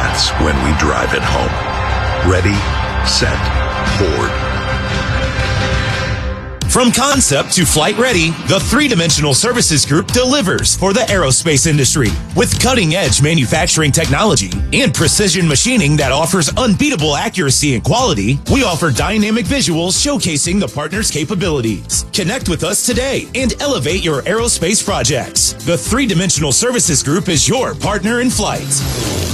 That's when we drive it home. Ready, set, board. From concept to flight ready, the Three-Dimensional Services Group delivers for the aerospace industry. With cutting-edge manufacturing technology and precision machining that offers unbeatable accuracy and quality, we offer dynamic visuals showcasing the partner's capabilities. Connect with us today and elevate your aerospace projects. The Three-Dimensional Services Group is your partner in flight.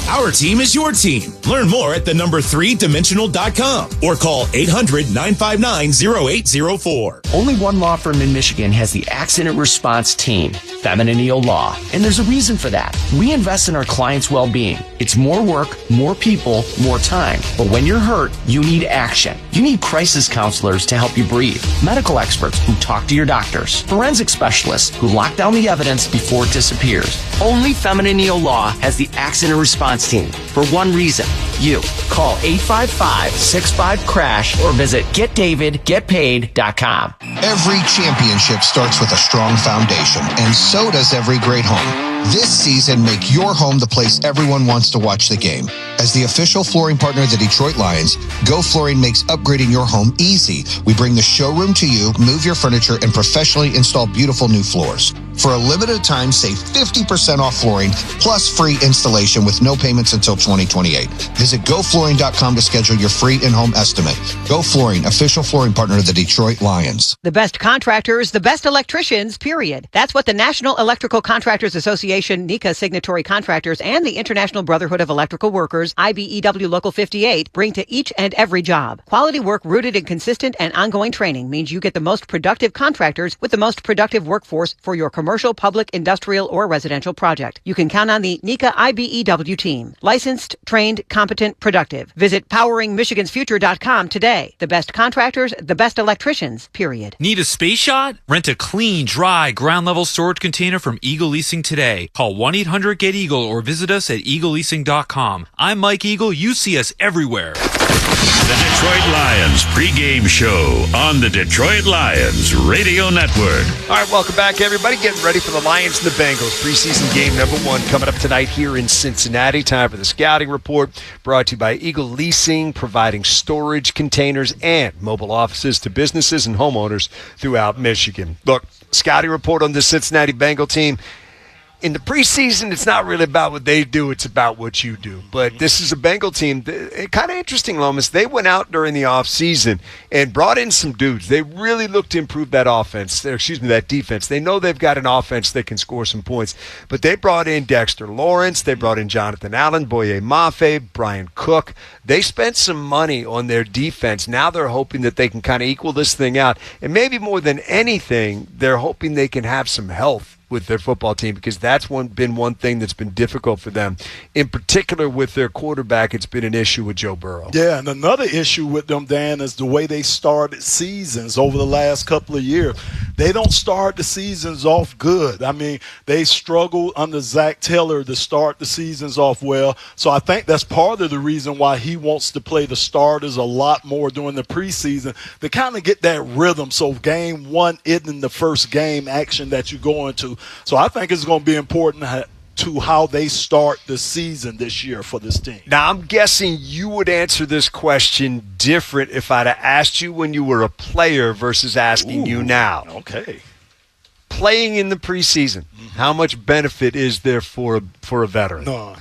Our team is your team. Learn more at the number 3dimensional.com or call 800-959-0804. Only one law firm in Michigan has the accident response team, Feminine Law, and there's a reason for that. We invest in our clients' well-being. It's more work, more people, more time. But when you're hurt, you need action. You need crisis counselors to help you breathe, medical experts who talk to your doctors, forensic specialists who lock down the evidence before it disappears. Only Feminine Law has the accident response team for one reason. You. Call 855-65-CRASH or visit getdavidgetpaid.com. Every championship starts with a strong foundation, and so does every great home. This season, make your home the place everyone wants to watch the game. As the official flooring partner of the Detroit Lions, Go Flooring makes upgrading your home easy. We bring the showroom to you, move your furniture, and professionally install beautiful new floors. For a limited time, save 50% off flooring, plus free installation with no payments until 2028. Visit GoFlooring.com to schedule your free in-home estimate. Go Flooring, official flooring partner of the Detroit Lions. The best contractors, the best electricians, period. That's what the National Electrical Contractors Association, NECA signatory contractors, and the International Brotherhood of Electrical Workers, IBEW Local 58, bring to each and every job. Quality work rooted in consistent and ongoing training means you get the most productive contractors with the most productive workforce for your commercial, public, industrial, or residential project. You can count on the NECA IBEW team. Licensed, trained, competent, productive. Visit poweringmichigansfuture.com today. The best contractors, the best electricians, period. Need a space shot? Rent a clean, dry, ground-level storage container from Eagle Leasing today. Call 1-800-GET-EAGLE or visit us at eagleleasing.com. I'm Mike Eagle. You see us everywhere. The Detroit Lions pregame show on the Detroit Lions Radio Network. All right, welcome back, everybody. Getting ready for the Lions and the Bengals. Preseason game number 1 coming up tonight here in Cincinnati. Time for the scouting report, brought to you by Eagle Leasing, providing storage containers and mobile offices to businesses and homeowners throughout Michigan. Look, scouting report on the Cincinnati Bengal team. In the preseason, it's not really about what they do, it's about what you do. But this is a Bengal team, kind of interesting, Lomas. They went out during the offseason and brought in some dudes. They really look to improve that that defense. They know they've got an offense that can score some points. But they brought in Dexter Lawrence, they brought in Jonathan Allen, Boye Mafe, Brian Cook. They spent some money on their defense. Now they're hoping that they can kind of equal this thing out. And maybe more than anything, they're hoping they can have some health with their football team, because that's been one thing that's been difficult for them. In particular with their quarterback, it's been an issue with Joe Burrow. Yeah, and another issue with them, Dan, is the way they started seasons over the last couple of years. They don't start the seasons off good. I mean, they struggled under Zach Taylor to start the seasons off well. So I think that's part of the reason why he wants to play the starters a lot more during the preseason, to kind of get that rhythm so game 1 isn't the first game action that you go into. So I think it's going to be important to how they start the season this year for this team. Now, I'm guessing you would answer this question different if I'd have asked you when you were a player versus asking you now. Okay. Playing in the preseason, how much benefit is there for a veteran? None.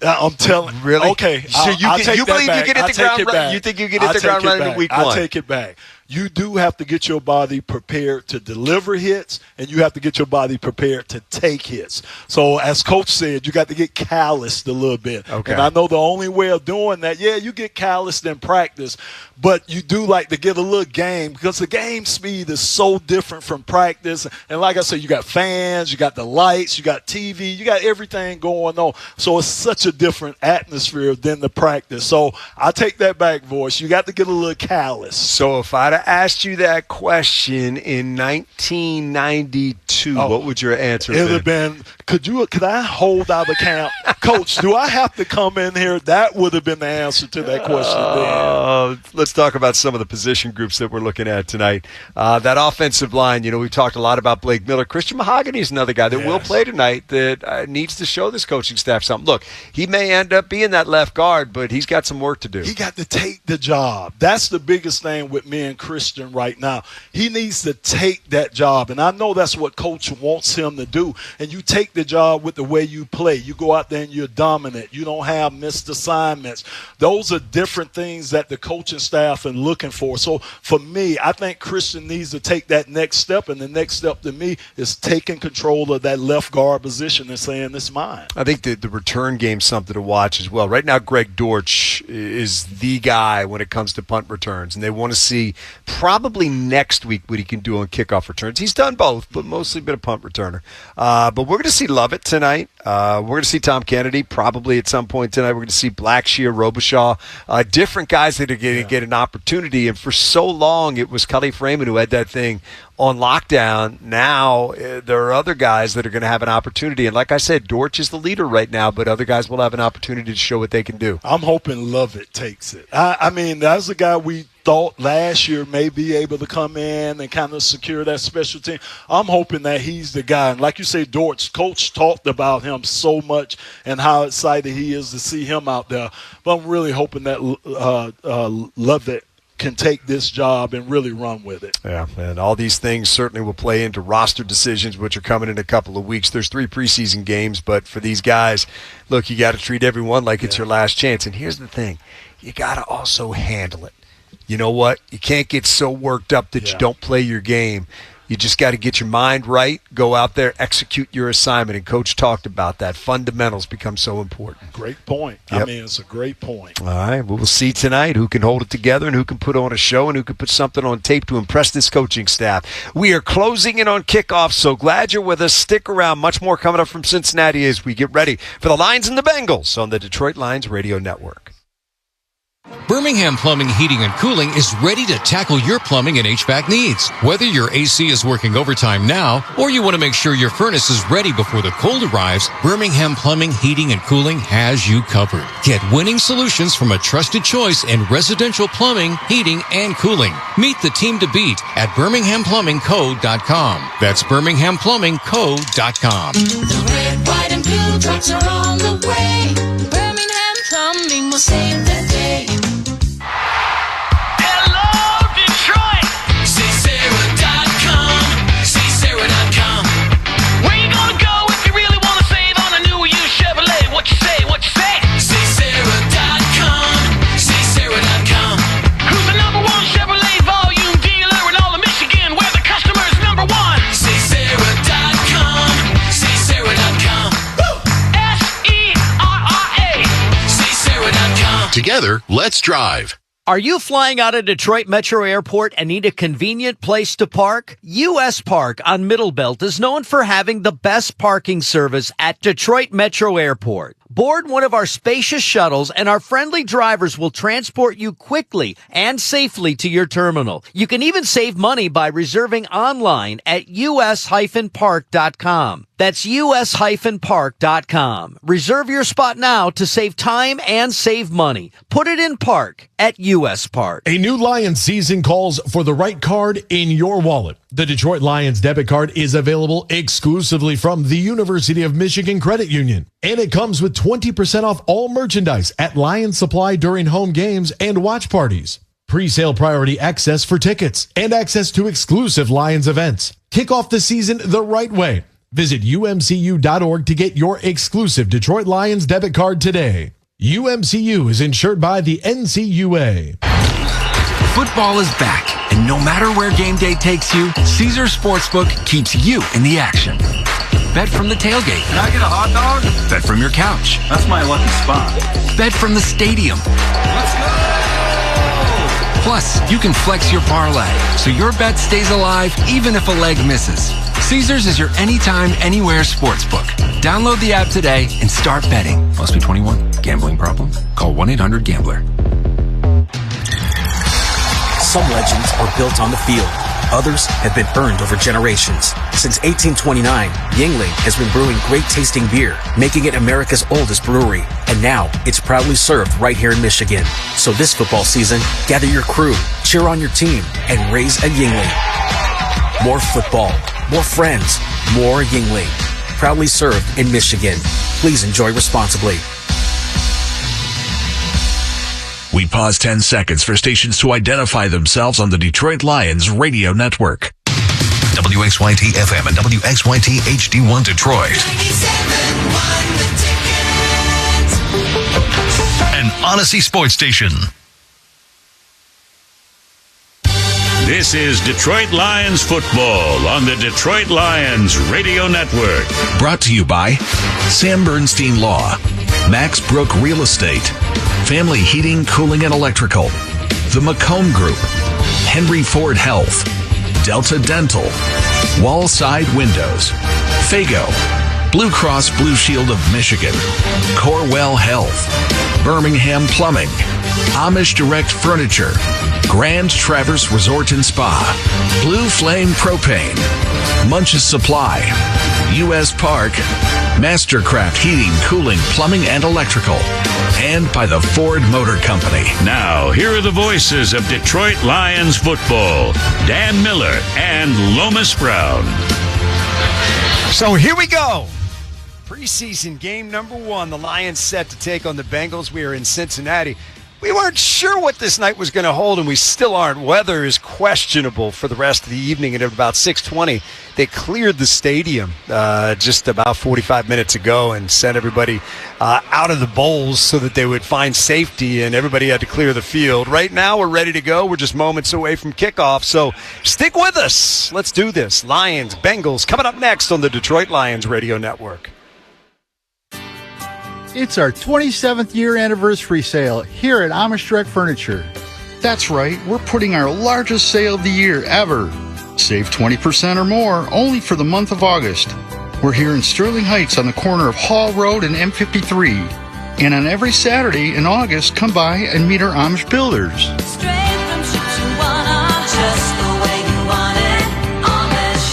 I'm telling you. Really? Okay. So you believe you get hit the ground running? You think you get hit the ground running in week 1? I'll take it back. You do have to get your body prepared to deliver hits, and you have to get your body prepared to take hits. So as Coach said, you got to get calloused a little bit. Okay. And I know the only way of doing that, you get calloused in practice, but you do like to get a little game, because the game speed is so different from practice. And like I said, you got fans, you got the lights, you got TV, you got everything going on. So it's such a different atmosphere than the practice. So I take that back, voice. You got to get a little callous. So if I'd have asked you that question in 1992, what would your answer have been? been could I hold out of camp? Coach, do I have to come in here? That would have been the answer to that question. Let's talk about some of the position groups that we're looking at tonight. That offensive line, we've talked a lot about Blake Miller. Christian Mahogany is another guy that will play tonight that needs to show this coaching staff something. Look, he may end up being that left guard, but he's got some work to do. He got to take the job. That's the biggest thing with me and Christian right now. He needs to take that job, and I know that's what Coach wants him to do. And you take the job with the way you play. You go out there and you're dominant. You don't have missed assignments. Those are different things that the coaching staff are looking for. So for me, I think Christian needs to take that next step, and the next step to me is taking control of that left guard position and saying, it's mine. I think the return game's something to watch as well. Right now, Greg Dortch is the guy when it comes to punt returns, and they want to see probably next week what he can do on kickoff returns. He's done both, but mostly been a punt returner. But we're going to see Lovett tonight. We're going to see Tom Kennedy probably at some point tonight. We're going to see Blackshear, Robichaud, different guys that are going to get an opportunity. And for so long, it was Cully Freeman who had that thing on lockdown. Now there are other guys that are going to have an opportunity. And like I said, Dortch is the leader right now, but other guys will have an opportunity to show what they can do. I'm hoping Lovett takes it. I mean, that's a guy we thought last year may be able to come in and kind of secure that special team. I'm hoping that he's the guy. And like you say, Dortch, Coach talked about him so much and how excited he is to see him out there. But I'm really hoping that Lovett can take this job and really run with it. Yeah, and all these things certainly will play into roster decisions, which are coming in a couple of weeks. There's 3 preseason games, but for these guys, look, you got to treat everyone like it's your last chance. And here's the thing. You got to also handle it. You know what? You can't get so worked up that you don't play your game. You just got to get your mind right, go out there, execute your assignment. And Coach talked about that. Fundamentals become so important. Great point. Yep. I mean, it's a great point. All right. Well, we'll see tonight who can hold it together and who can put on a show and who can put something on tape to impress this coaching staff. We are closing in on kickoff, so glad you're with us. Stick around. Much more coming up from Cincinnati as we get ready for the Lions and the Bengals on the Detroit Lions Radio Network. Birmingham Plumbing, Heating, and Cooling is ready to tackle your plumbing and HVAC needs. Whether your AC is working overtime now or you want to make sure your furnace is ready before the cold arrives, Birmingham Plumbing, Heating, and Cooling has you covered. Get winning solutions from a trusted choice in residential plumbing, heating, and cooling. Meet the team to beat at BirminghamPlumbingCo.com. That's BirminghamPlumbingCo.com. The red, white, and blue trucks are on the way. Birmingham Plumbing will save the day. Together, let's drive. Are you flying out of Detroit Metro Airport and need a convenient place to park? US Park on Middle Belt is known for having the best parking service at Detroit Metro Airport. Board one of our spacious shuttles and our friendly drivers will transport you quickly and safely to your terminal. You can even save money by reserving online at us-park.com. That's us-park.com. Reserve your spot now to save time and save money. Put it in park at US Park. A new Lions season calls for the right card in your wallet. The Detroit Lions debit card is available exclusively from the University of Michigan Credit Union. And it comes with 20% off all merchandise at Lions Supply during home games and watch parties. Pre-sale priority access for tickets and access to exclusive Lions events. Kick off the season the right way. Visit umcu.org to get your exclusive Detroit Lions debit card today. UMCU is insured by the NCUA. Football is back, and no matter where game day takes you, Caesars Sportsbook keeps you in the action. Bet from the tailgate. Can I get a hot dog? Bet from your couch. That's my lucky spot. Bet from the stadium. Let's go! Plus, you can flex your parlay, so your bet stays alive even if a leg misses. Caesars is your anytime, anywhere sportsbook. Download the app today and start betting. Must be 21. Gambling problem? Call 1-800-GAMBLER. Some legends are built on the field. Others have been earned over generations. Since 1829, Yingling has been brewing great-tasting beer, making it America's oldest brewery. And now, it's proudly served right here in Michigan. So this football season, gather your crew, cheer on your team, and raise a Yingling. More football, more friends, more Yingling. Proudly served in Michigan. Please enjoy responsibly. We pause 10 seconds for stations to identify themselves on the Detroit Lions radio network. WXYT FM and WXYT HD1 Detroit. 97.1 The Ticket. An Odyssey Sports Station. This is Detroit Lions football on the Detroit Lions radio network. Brought to you by Sam Bernstein Law, Max Brook Real Estate, Family Heating, Cooling, and Electrical, The Macomb Group, Henry Ford Health, Delta Dental, Wallside Windows, Fago, Blue Cross Blue Shield of Michigan, Corewell Health, Birmingham Plumbing, Amish Direct Furniture, Grand Traverse Resort and Spa, Blue Flame Propane, Munch's Supply, U.S. Park, Mastercraft Heating, Cooling, Plumbing, and Electrical, and by the Ford Motor Company. Now, here are the voices of Detroit Lions football, Dan Miller and Lomas Brown. So here we go. Preseason game number 1. The Lions set to take on the Bengals. We are in Cincinnati. We weren't sure what this night was going to hold, and we still aren't. Weather is questionable for the rest of the evening, and at about 6:20, they cleared the stadium just about 45 minutes ago and sent everybody out of the bowls so that they would find safety, and everybody had to clear the field. Right now, we're ready to go. We're just moments away from kickoff, so stick with us. Let's do this. Lions, Bengals, coming up next on the Detroit Lions Radio Network. It's our 27th year anniversary sale here at Amish Direct Furniture. That's right, we're putting our largest sale of the year ever. Save 20% or more only for the month of August. We're here in Sterling Heights on the corner of Hall Road and M53. And on every Saturday in August, come by and meet our Amish builders. Straight from Chihuahua, just the way you want it. Amish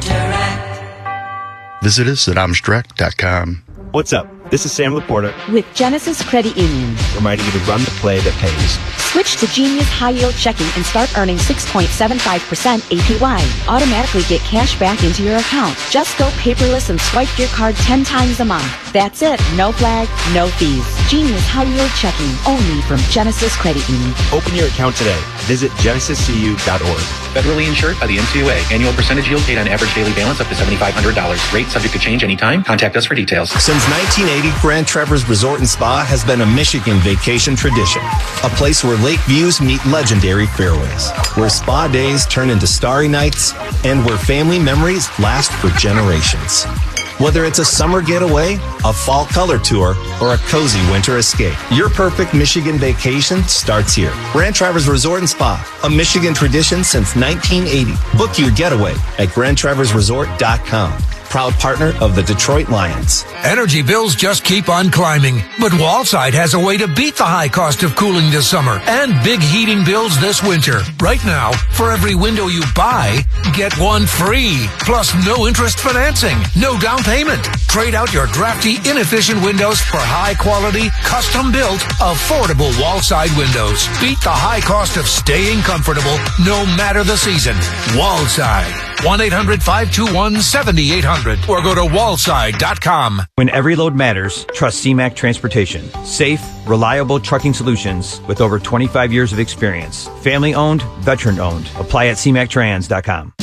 Direct. Visit us at AmishDirect.com. What's up? This is Sam Laporta, with Genesis Credit Union, reminding you to run the play that pays. Switch to Genius High Yield Checking and start earning 6.75% APY. Automatically get cash back into your account. Just go paperless and swipe your card 10 times a month. That's it. No flag, no fees. Genius High Yield Checking, only from Genesis Credit Union. Open your account today. Visit genesiscu.org. Federally insured by the NCUA. Annual percentage yield paid on average daily balance up to $7,500. Rate subject to change anytime. Contact us for details. Since 1980, Grand Traverse Resort and Spa has been a Michigan vacation tradition. A place where lake views meet legendary fairways. Where spa days turn into starry nights. And where family memories last for generations. Whether it's a summer getaway, a fall color tour, or a cozy winter escape, your perfect Michigan vacation starts here. Grand Traverse Resort and Spa, a Michigan tradition since 1980. Book your getaway at GrandTraverseResort.com. Proud partner of the Detroit Lions. Energy bills just keep on climbing, but Wallside has a way to beat the high cost of cooling this summer and big heating bills this winter. Right now, for every window you buy, get one free. Plus no interest financing, no down payment. Trade out your drafty, inefficient windows for high quality, custom built, affordable Wallside windows. Beat the high cost of staying comfortable no matter the season. Wallside. 1-800-521-7800 or go to wallside.com. When every load matters, trust CMAC Transportation. Safe, reliable trucking solutions with over 25 years of experience. Family owned, veteran owned. Apply at CMACtrans.com.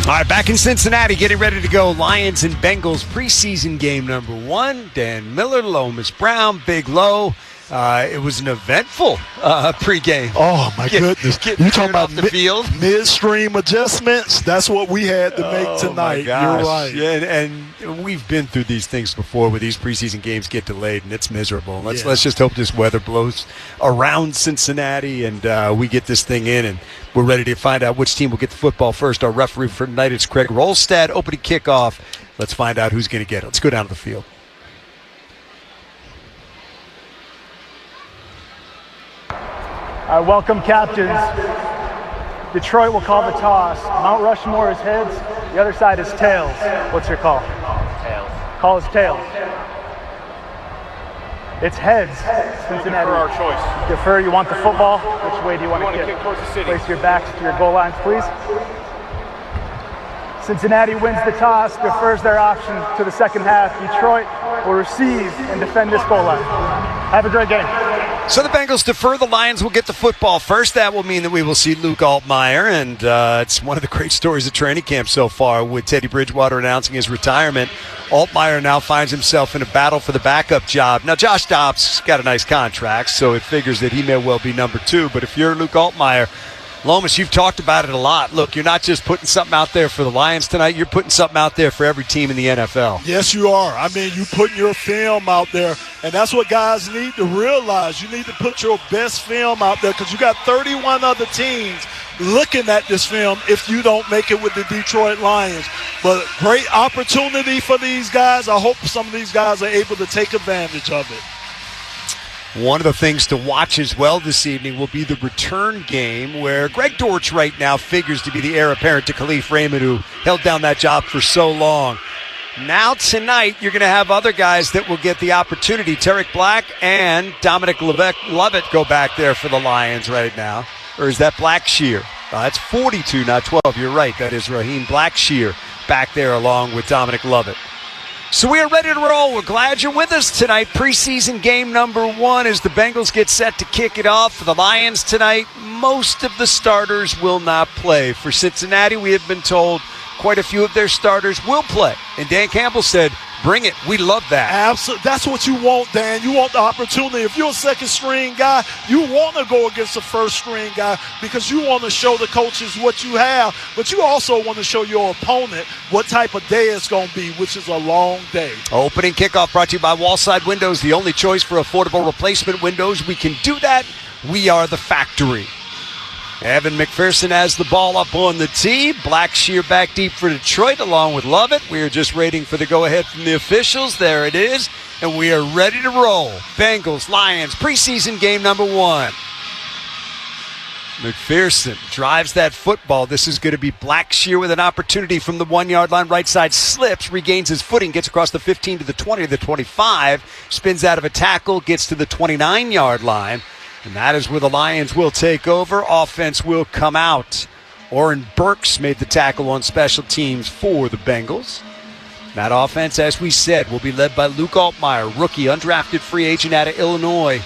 All right, back in Cincinnati, getting ready to go. Lions and Bengals preseason game number 1. Dan Miller, Lomas Brown, Big Low. It was an eventful pregame. Oh, my goodness. You talking about the field? Midstream adjustments? That's what we had to make tonight. You're right. Yeah, and we've been through these things before where these preseason games get delayed, and it's miserable. Let's just hope this weather blows around Cincinnati and we get this thing in, and we're ready to find out which team will get the football first. Our referee for tonight is Craig Rolstad. Opening kickoff. Let's find out who's going to get it. Let's go down to the field. Welcome, captains. Detroit will call the toss. Mount Rushmore is heads. The other side is tails. What's your call? Tails. Call is tails. It's heads. Cincinnati. Defer our choice. Defer. You want the football? Which way do you want to kick towards the city. Place your backs to your goal lines, please. Cincinnati wins the toss, defers their option to the second half. Detroit will receive and defend this goal line. Have a great game. So the Bengals defer. The Lions will get the football first. That will mean that we will see Luke Altmaier, and it's one of the great stories of training camp so far with Teddy Bridgewater announcing his retirement. Altmaier now finds himself in a battle for the backup job. Now, Josh Dobbs got a nice contract, so it figures that he may well be number 2. But if you're Luke Altmaier, Lomas, you've talked about it a lot. Look, you're not just putting something out there for the Lions tonight. You're putting something out there for every team in the NFL. Yes, you are. I mean, you putting your film out there, and that's what guys need to realize. You need to put your best film out there because you got 31 other teams looking at this film if you don't make it with the Detroit Lions. But great opportunity for these guys. I hope some of these guys are able to take advantage of it. One of the things to watch as well this evening will be the return game where Greg Dortch right now figures to be the heir apparent to Khalif Raymond, who held down that job for so long. Now tonight you're going to have other guys that will get the opportunity. Tarek Black and Dominic Lovett go back there for the Lions right now. Or is that Blackshear? That's 42, not 12. You're right. That is Raheem Blackshear back there along with Dominic Lovett. So we are ready to roll. We're glad you're with us tonight. Preseason game number 1 as the Bengals get set to kick it off. For the Lions tonight, most of the starters will not play. For Cincinnati, we have been told quite a few of their starters will play. And Dan Campbell said, bring it. We love that. Absolutely. That's what you want, Dan. You want the opportunity. If you're a second-string guy, you want to go against a first-string guy because you want to show the coaches what you have, but you also want to show your opponent what type of day it's going to be, which is a long day. Opening kickoff brought to you by Wallside Windows, the only choice for affordable replacement windows. We can do that. We are the factory. Evan McPherson has the ball up on the tee. Blackshear back deep for Detroit along with Lovett. We are just waiting for the go-ahead from the officials. There it is. And we are ready to roll. Bengals, Lions, preseason game number 1. McPherson drives that football. This is going to be Blackshear with an opportunity from the 1-yard line. Right side slips, regains his footing, gets across the 15 to the 20 to the 25, spins out of a tackle, gets to the 29-yard line. And that is where the Lions will take over. Offense will come out. Oren Burks made the tackle on special teams for the Bengals. That offense, as we said, will be led by Luke Altmaier, rookie, undrafted free agent out of Illinois.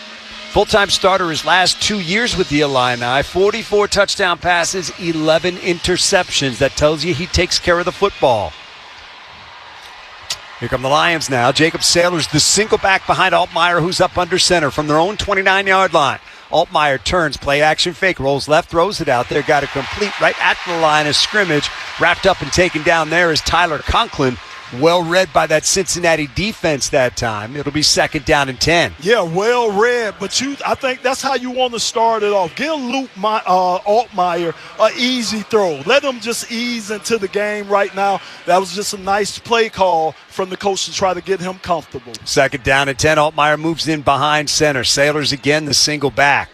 Full-time starter his last 2 years with the Illini. 44 touchdown passes, 11 interceptions. That tells you he takes care of the football. Here come the Lions now. Jacob Sailor's the single back behind Altmaier, who's up under center from their own 29-yard line. Altmaier turns, play action fake, rolls left, throws it out there, got it complete right at the line of scrimmage. Wrapped up and taken down there is Tyler Conklin. Well read by that Cincinnati defense that time. It'll be 2nd down and 10. Yeah, well read, but I think that's how you want to start it off. Give Luke Altmaier an easy throw. Let him just ease into the game right now. That was just a nice play call from the coach to try to get him comfortable. 2nd down and 10. Altmaier moves in behind center. Sailors again, the single back.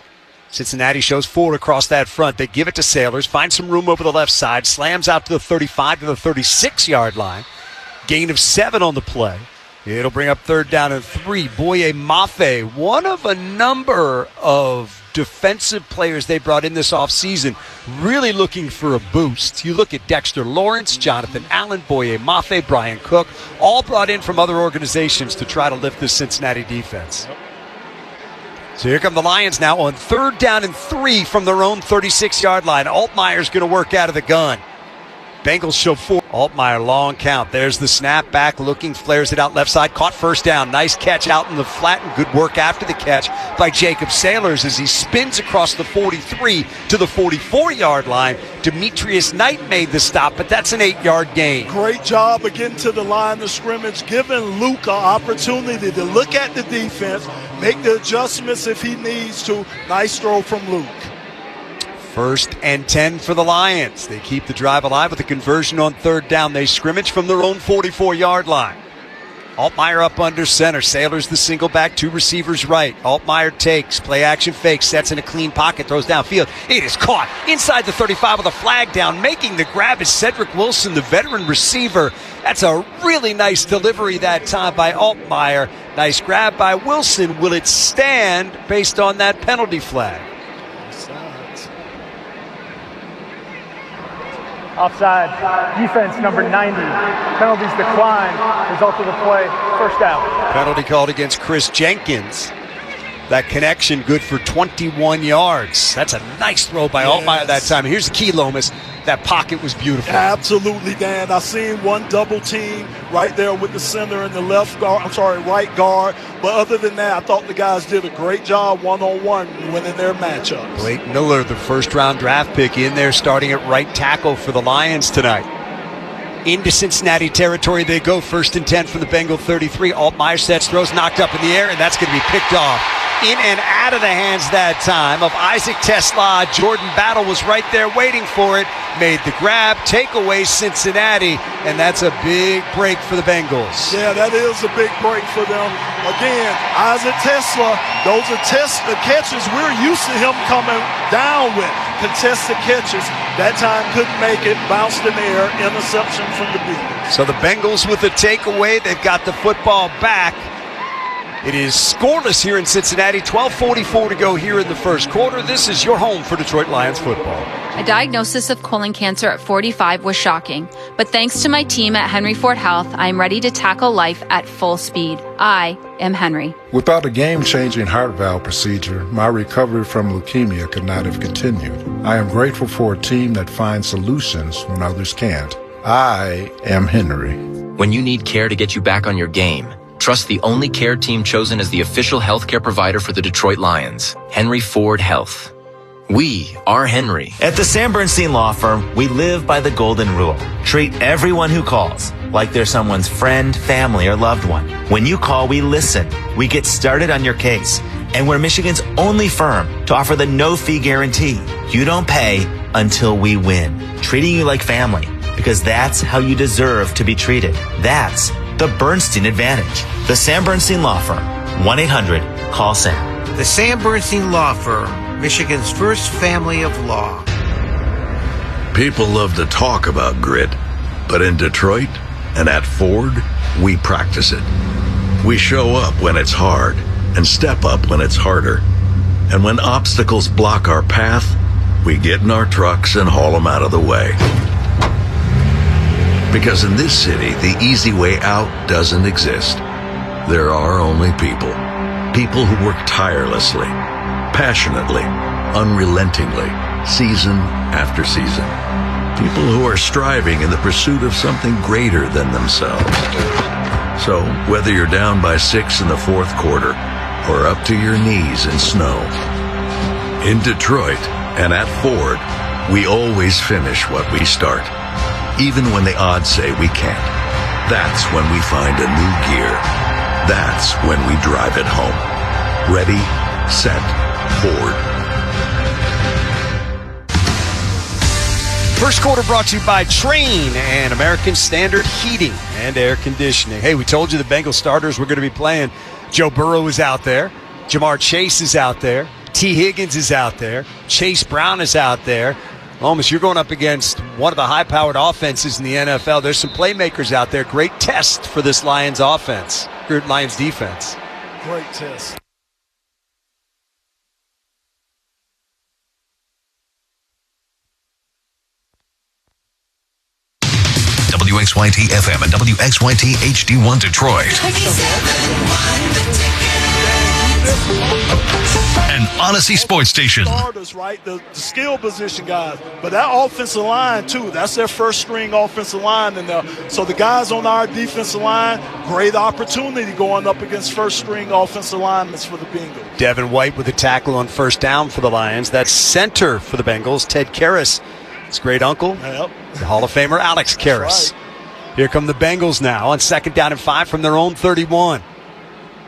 Cincinnati shows 4 across that front. They give it to Sailors, finds some room over the left side, slams out to the 35 to the 36-yard line. Gain of 7 on the play. It'll bring up 3rd down and 3. Boye Mafe, one of a number of defensive players they brought in this offseason, really looking for a boost. You look at Dexter Lawrence, Jonathan Allen, Boye Mafe, Brian Cook, all brought in from other organizations to try to lift the Cincinnati defense. So here come the Lions now on 3rd down and 3 from their own 36-yard line. Altmaier's going to work out of the gun. Bengals show 4. Altmaier, long count. There's the snap, back looking, flares it out left side, caught 1st down. Nice catch out in the flat and good work after the catch by Jacob Sailors as he spins across the 43 to the 44-yard line. Demetrius Knight made the stop, but that's an 8-yard gain. Great job again to the line of scrimmage, giving Luke an opportunity to look at the defense, make the adjustments if he needs to. Nice throw from Luke. 1st and 10 for the Lions. They keep the drive alive with a conversion on 3rd down. They scrimmage from their own 44-yard line. Altmaier up under center. Sailors the single back, 2 receivers right. Altmaier takes, play action fake, sets in a clean pocket, throws downfield. It is caught inside the 35 with a flag down. Making the grab is Cedric Wilson, the veteran receiver. That's a really nice delivery that time by Altmaier. Nice grab by Wilson. Will it stand based on that penalty flag? Offside. Defense number 90. Penalties decline. Result of the play, first down. Penalty called against Chris Jenkins. That connection good for 21 yards. That's a nice throw by Altmaier that time. Here's the key, Lomas. That pocket was beautiful. Absolutely, Dan. I seen one double team right there with the center and the right guard. But other than that, I thought the guys did a great job one-on-one winning their matchups. Blake Miller, the first-round draft pick, in there starting at right tackle for the Lions tonight. Into Cincinnati territory they go. 1st and 10 from the Bengal 33. Altmaier sets, throws, knocked up in the air, and that's going to be picked off. In and out of the hands that time of Isaac Tesla. Jordan Battle was right there waiting for it. Made the grab, take away Cincinnati, and that's a big break for the Bengals. Yeah, that is a big break for them. Again, Isaac Tesla, those are the catches we're used to him coming down with. Contested catches. That time couldn't make it, bounced in the air, interception from the Beatles. So the Bengals with the takeaway, they've got the football back. It is scoreless here in Cincinnati. 12:44 to go here in the first quarter. This is your home for Detroit Lions football. A diagnosis of colon cancer at 45 was shocking, but thanks to my team at Henry Ford Health, I am ready to tackle life at full speed. I am Henry. Without a game-changing heart valve procedure, my recovery from leukemia could not have continued. I am grateful for a team that finds solutions when others can't. I am Henry. When you need care to get you back on your game, trust the only care team chosen as the official healthcare provider for the Detroit Lions, Henry Ford Health. We are Henry. At the Sam Bernstein Law Firm, we live by the golden rule. Treat everyone who calls like they're someone's friend, family, or loved one. When you call, we listen. We get started on your case. And we're Michigan's only firm to offer the no-fee guarantee. You don't pay until we win. Treating you like family, because that's how you deserve to be treated. That's the Bernstein Advantage. The Sam Bernstein Law Firm. 1-800-CALL-SAM. The Sam Bernstein Law Firm, Michigan's first family of law. People love to talk about grit, but in Detroit and at Ford, we practice it. We show up when it's hard and step up when it's harder. And when obstacles block our path, we get in our trucks and haul them out of the way. Because in this city, the easy way out doesn't exist. There are only people. People who work tirelessly, passionately, unrelentingly, season after season. People who are striving in the pursuit of something greater than themselves. So, whether you're down by 6 in the fourth quarter or up to your knees in snow, in Detroit and at Ford, we always finish what we start. Even when the odds say we can't. That's when we find a new gear. That's when we drive it home. Ready, set, Ford. First quarter brought to you by Train and American Standard Heating and Air Conditioning. Hey, we told you the Bengals starters were going to be playing. Joe Burrow is out there. Jamar Chase is out there. T. Higgins is out there. Chase Brown is out there. Almost, you're going up against one of the high-powered offenses in the NFL. There's some playmakers out there. Great test for this Lions offense, Lions defense. Great test. WXYT FM and WXYT HD1 Detroit. An Odyssey Sports Station. Starters, right? The skill position guys. But that offensive line, too, that's their first string offensive line. So the guys on our defensive line, great opportunity going up against first string offensive linemen for the Bengals. Devin White with a tackle on first down for the Lions. That's center for the Bengals, Ted Karras. His great uncle, the Hall of Famer Alex Karras. Right. Here come the Bengals now on 2nd down and 5 from their own 31.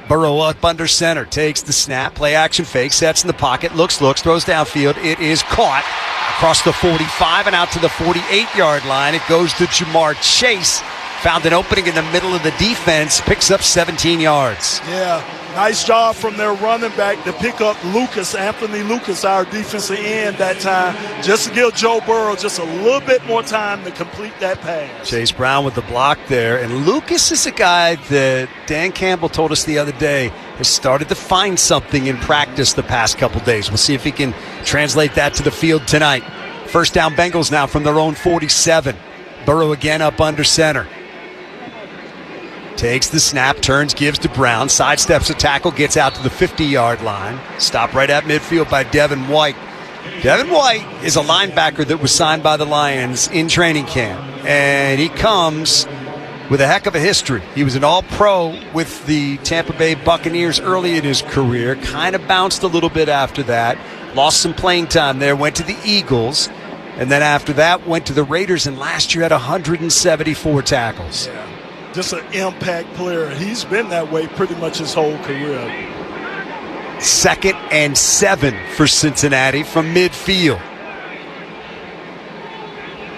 Burrow up under center, takes the snap, play action fake, sets in the pocket, looks, throws downfield. It is caught across the 45 and out to the 48-yard line. It goes to Jamar Chase found an opening in the middle of the defense, picks up 17 yards. Yeah, nice job from their running back to pick up Anthony Lucas, our defensive end that time, just to give Joe Burrow just a little bit more time to complete that pass. Chase Brown with the block there. And Lucas is a guy that Dan Campbell told us the other day has started to find something in practice the past couple days. We'll see if he can translate that to the field tonight. First down Bengals now from their own 47. Burrow again up under center. Takes the snap, turns, gives to Brown, sidesteps a tackle, gets out to the 50-yard line. Stopped right at midfield by Devin White. Devin White is a linebacker that was signed by the Lions in training camp, and he comes with a heck of a history. He was an all-pro with the Tampa Bay Buccaneers early in his career, kind of bounced a little bit after that, lost some playing time there, went to the Eagles, and then after that went to the Raiders, and last year had 174 tackles. Yeah. Just an impact player. He's been that way pretty much his whole career. 2nd and 7 for Cincinnati from midfield.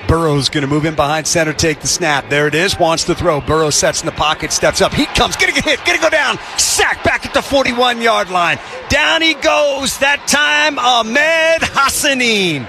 Burrow's going to move in behind center, take the snap. There it is, wants to throw. Burrow sets in the pocket, steps up. He comes, going to get hit, going to go down. Sack back at the 41-yard line. Down he goes, that time Ahmed Hassanin.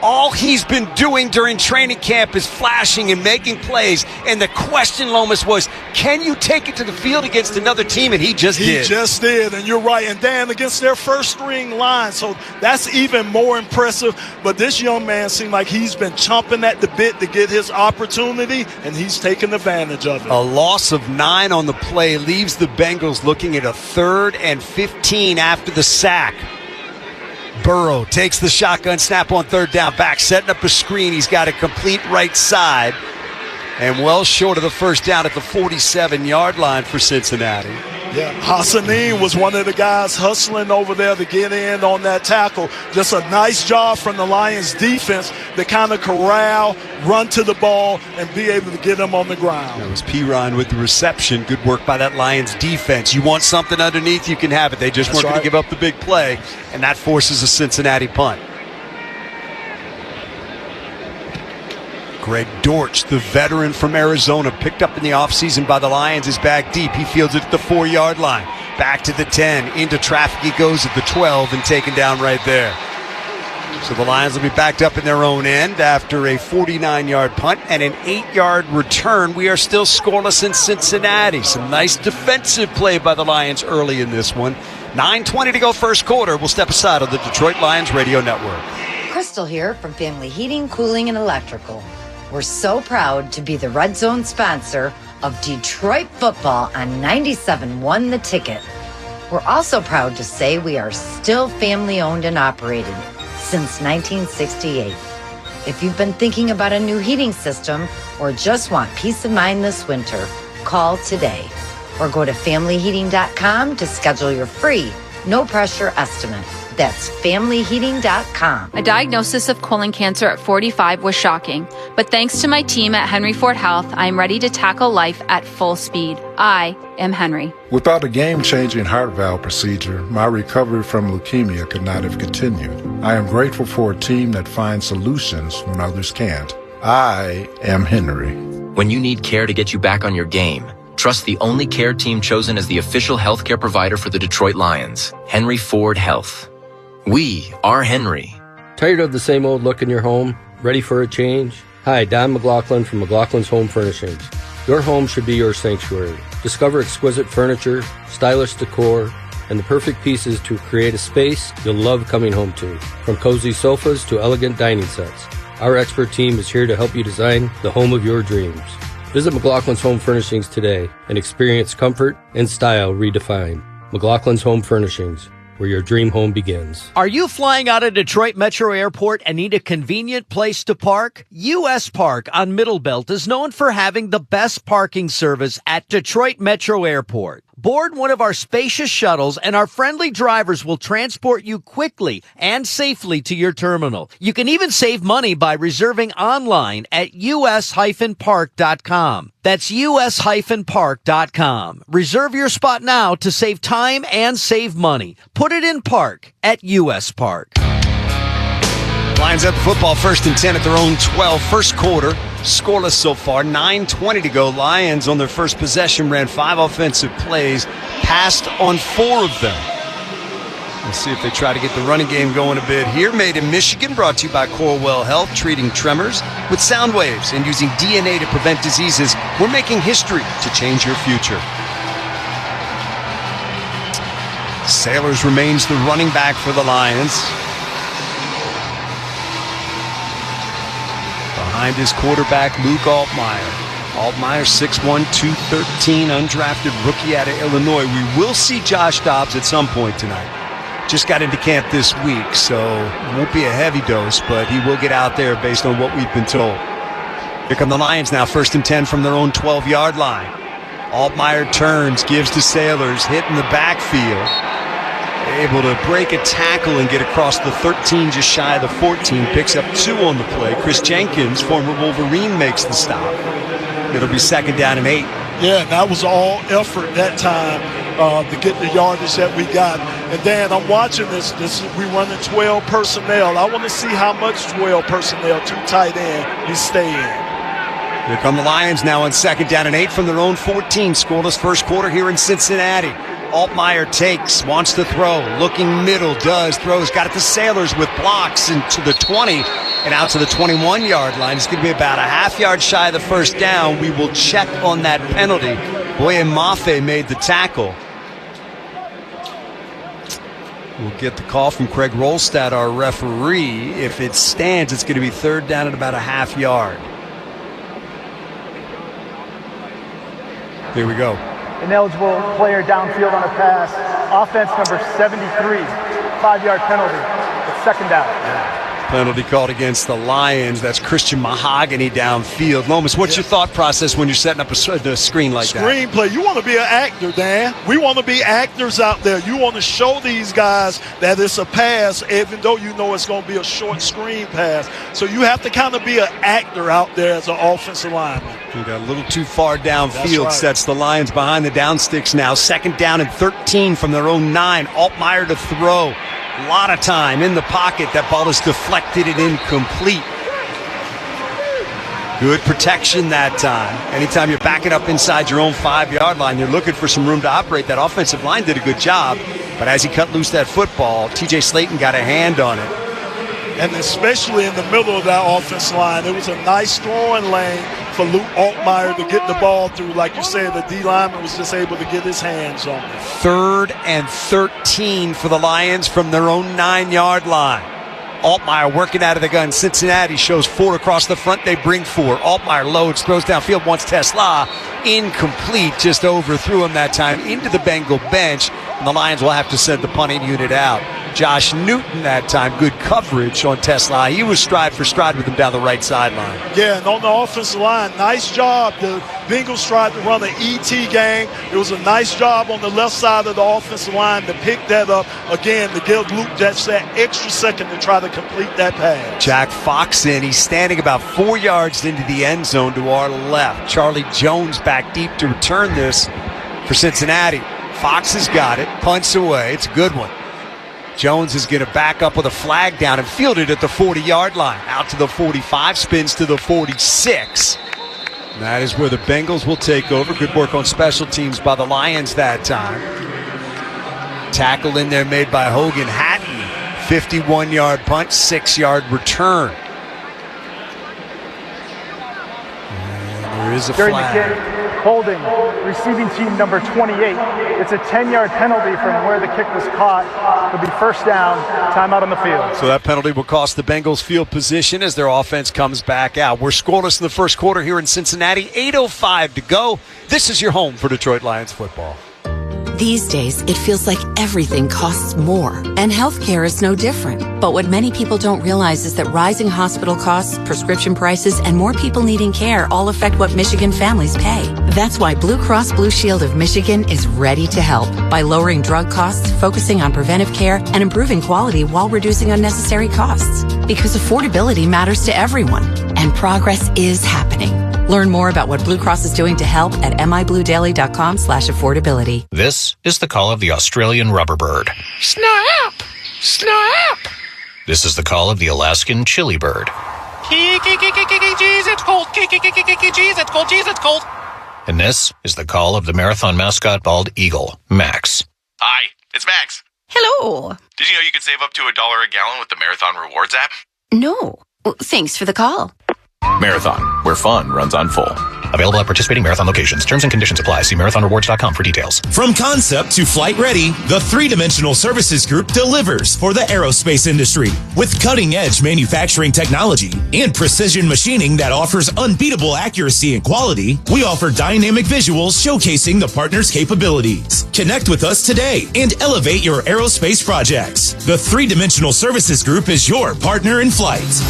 All he's been doing during training camp is flashing and making plays. And the question, Lomas, was, can you take it to the field against another team? And he just did. He just did, and you're right. And Dan, against their first-string line, so that's even more impressive. But this young man seemed like he's been chomping at the bit to get his opportunity, and he's taken advantage of it. A loss of 9 on the play leaves the Bengals looking at a 3rd and 15 after the sack. Burrow takes the shotgun snap on 3rd down, back setting up a screen. He's got a complete right side and well short of the first down at the 47-yard line for Cincinnati. Yeah, Hassanin was one of the guys hustling over there to get in on that tackle. Just a nice job from the Lions defense to kind of corral, run to the ball, and be able to get them on the ground. That was Piron with the reception. Good work by that Lions defense. You want something underneath, you can have it. They just weren't going to give up the big play, and that forces a Cincinnati punt. Greg Dortch, the veteran from Arizona, picked up in the offseason by the Lions, is back deep. He fields it at the 4-yard line. Back to the 10. Into traffic he goes at the 12 and taken down right there. So the Lions will be backed up in their own end after a 49-yard punt and an 8-yard return. We are still scoreless in Cincinnati. Some nice defensive play by the Lions early in this one. 9:20 to go first quarter. We'll step aside on the Detroit Lions Radio Network. Crystal here from Family Heating, Cooling, and Electrical. We're so proud to be the Red Zone sponsor of Detroit football on 97.1 The Ticket. We're also proud to say we are still family owned and operated since 1968. If you've been thinking about a new heating system or just want peace of mind this winter, call today or go to familyheating.com to schedule your free, no pressure estimate. That's familyheating.com. A diagnosis of colon cancer at 45 was shocking, but thanks to my team at Henry Ford Health, I am ready to tackle life at full speed. I am Henry. Without a game-changing heart valve procedure, my recovery from leukemia could not have continued. I am grateful for a team that finds solutions when others can't. I am Henry. When you need care to get you back on your game, trust the only care team chosen as the official healthcare provider for the Detroit Lions, Henry Ford Health. We are Henry. Tired of the same old look in your home? Ready for a change? Hi, Don McLaughlin from McLaughlin's Home Furnishings. Your home should be your sanctuary. Discover exquisite furniture, stylish decor, and the perfect pieces to create a space you'll love coming home to. From cozy sofas to elegant dining sets, our expert team is here to help you design the home of your dreams. Visit McLaughlin's Home Furnishings today and experience comfort and style redefined. McLaughlin's Home Furnishings, where your dream home begins. Are you flying out of Detroit Metro Airport and need a convenient place to park? U.S. Park on Middlebelt is known for having the best parking service at Detroit Metro Airport. Board one of our spacious shuttles and our friendly drivers will transport you quickly and safely to your terminal. You can even save money by reserving online at us-park.com. That's us-park.com. Reserve your spot now to save time and save money. Put it in park at US Park. Lions have the football, 1st and 10 at their own 12. First quarter, scoreless so far, 9:20 to go. Lions on their first possession ran 5 offensive plays, passed on 4 of them. We'll see if they try to get the running game going a bit here. Made in Michigan, brought to you by Corewell Health, treating tremors with sound waves and using DNA to prevent diseases. We're making history to change your future. Sailors remains the running back for the Lions. Behind his quarterback, Luke Altmaier. Altmaier, 6'1", 213, undrafted rookie out of Illinois. We will see Josh Dobbs at some point tonight. Just got into camp this week, so it won't be a heavy dose, but he will get out there based on what we've been told. Here come the Lions now, 1st and 10 from their own 12-yard line. Altmaier turns, gives to Sailors, hit in the backfield. Able to break a tackle and get across the 13, just shy of the 14. Picks up 2 on the play. Chris Jenkins, former Wolverine, makes the stop. It'll be 2nd down and 8. Yeah, that was all effort that time to get the yardage that we got. And Dan, I'm watching this. We running 12 personnel. I want to see how much 12 personnel, 2 tight end, we stay in. Here come the Lions now on 2nd down and 8 from their own 14. Scoreless first quarter here in Cincinnati. Altmaier takes, wants to throw, looking middle, does, throws, got it to Sailors with blocks into the 20 and out to the 21-yard line. It's going to be about a half yard shy of the first down. We will check on that penalty. Boye Mafe made the tackle. We'll get the call from Craig Rolstad, our referee. If it stands, it's going to be 3rd down at about a half yard. Here we go. Ineligible player downfield on a pass. Offense number 73. 5-yard penalty. It's 2nd down. Penalty called against the Lions. That's Christian Mahogany downfield. Lomas, what's your thought process when you're setting up a screen like that? Screenplay. You want to be an actor, Dan. We want to be actors out there. You want to show these guys that it's a pass, even though you know it's going to be a short screen pass. So you have to kind of be an actor out there as an offensive lineman. You got a little too far downfield. Right. Sets the Lions behind the downsticks now. 2nd down and 13 from their own 9. Altmaier to throw. A lot of time in the pocket. That ball is deflected and incomplete. Good protection that time. Anytime you're backing up inside your own 5-yard line, you're looking for some room to operate. That offensive line did a good job. But as he cut loose that football, TJ Slayton got a hand on it. And especially in the middle of that offensive line, it was a nice throwing lane for Luke Altmaier to get the ball through. Like you said, the D lineman was just able to get his hands on it. 3rd and 13 for the Lions from their own 9-yard line. Altmaier working out of the gun. Cincinnati shows 4 across the front. They bring 4. Altmaier loads, throws downfield, wants Tesla. Incomplete, just overthrew him that time into the Bengal bench. And the Lions will have to send the punting unit out. Josh Newton that time, good coverage on Tesla. He was stride for stride with him down the right sideline. Yeah, and on the offensive line, nice job. The Bengals tried to run an ET game. It was a nice job on the left side of the offensive line to pick that up again, to give Luke just that extra second to try to complete that pass. Jack Fox in. He's standing about 4 yards into the end zone to our left. Charlie Jones back deep to return this for Cincinnati. Fox has got it, punts away. It's a good one. Jones is going to back up with a flag down and field it at the 40-yard line. Out to the 45, spins to the 46. And that is where the Bengals will take over. Good work on special teams by the Lions that time. Tackle in there made by Hogan Hatton. 51-yard punt, 6-yard return. And there is a During flag. the kick, holding receiving team number 28. It's a 10-yard penalty from where the kick was caught. It'll be 1st down, timeout on the field. So that penalty will cost the Bengals field position as their offense comes back out. We're scoreless in the first quarter here in Cincinnati. 8:05 to go. This is your home for Detroit Lions football. These days, it feels like everything costs more, and healthcare is no different. But what many people don't realize is that rising hospital costs, prescription prices, and more people needing care all affect what Michigan families pay. That's why Blue Cross Blue Shield of Michigan is ready to help by lowering drug costs, focusing on preventive care, and improving quality while reducing unnecessary costs. Because affordability matters to everyone, and progress is happening. Learn more about what Blue Cross is doing to help at mibluedaily.com/affordability. This is the call of the Australian rubber bird. Snap! Snap! This is the call of the Alaskan chili bird. Jeez, it's cold. Jeez, it's cold. Jeez, it's cold. And this is the call of the marathon mascot bald eagle, Max. Hi, it's Max. Hello. Did you know you can save up to $1 a gallon with the Marathon Rewards app? No. Well, thanks for the call. Marathon, where fun runs on full. Available at participating Marathon locations. Terms and conditions apply. See marathonrewards.com for details. From concept to flight ready, the three-dimensional services group delivers for the aerospace industry. With cutting-edge manufacturing technology and precision machining that offers unbeatable accuracy and quality, we offer dynamic visuals showcasing the partner's capabilities. Connect with us today and elevate your aerospace projects. The three-dimensional services group is your partner in flight.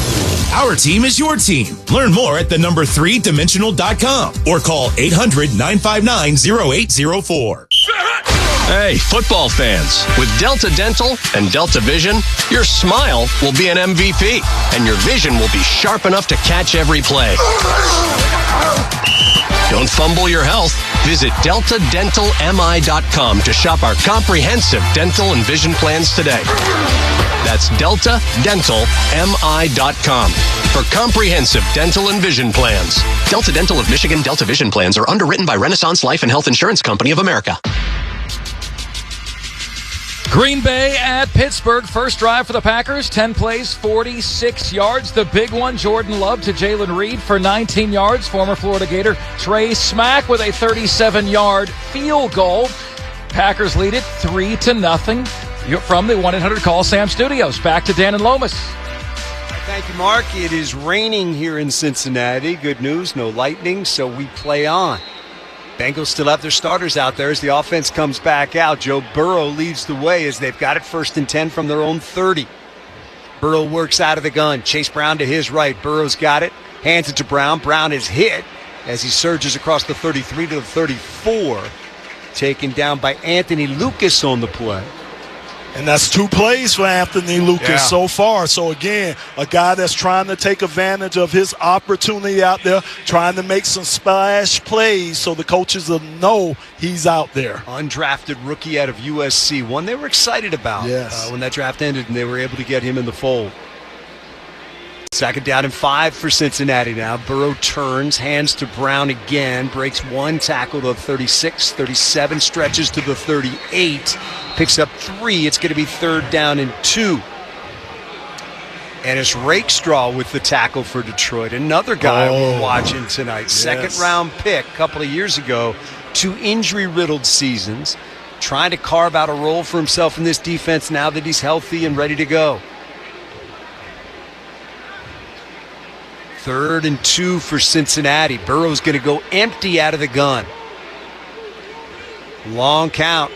Our team is your team. Learn more at the3dimensional.com or call 800-959-0804. Hey, football fans, with Delta Dental and Delta Vision, your smile will be an MVP, and your vision will be sharp enough to catch every play. Don't fumble your health. Visit DeltaDentalMI.com to shop our comprehensive dental and vision plans today. That's DeltaDentalMI.com for comprehensive dental and vision plans. Delta Dental of Michigan Delta Vision plans are underwritten by Renaissance Life and Health Insurance Company of America. Green Bay at Pittsburgh. First drive for the Packers. 10 plays, 46 yards. The big one, Jordan Love to Jalen Reed for 19 yards. Former Florida Gator Trey Smack with a 37-yard field goal. Packers lead it 3-0 from the 1-800-CALL SAM studios. Back to Dan and Lomas. Thank you, Mark. It is raining here in Cincinnati. Good news, no lightning, so we play on. Bengals still have their starters out there as the offense comes back out. Joe Burrow leads the way as they've got it 1st and 10 from their own 30. Burrow works out of the gun. Chase Brown to his right. Burrow's got it. Hands it to Brown. Brown is hit as he surges across the 33 to the 34. Taken down by Anthony Lucas on the play. And that's 2 plays for Anthony Lucas so far. So, again, a guy that's trying to take advantage of his opportunity out there, trying to make some splash plays so the coaches will know he's out there. Undrafted rookie out of USC, one they were excited about when that draft ended and they were able to get him in the fold. 2nd down and 5 for Cincinnati now. Burrow turns, hands to Brown again, breaks 1 tackle to the 36, 37, stretches to the 38, picks up 3. It's going to be 3rd down and 2. And it's Rakestraw with the tackle for Detroit. Another guy we're watching tonight. 2nd round pick a couple of years ago. 2 injury-riddled seasons. Trying to carve out a role for himself in this defense now that he's healthy and ready to go. 3rd and 2 for Cincinnati. Burrow's going to go empty out of the gun. Long count.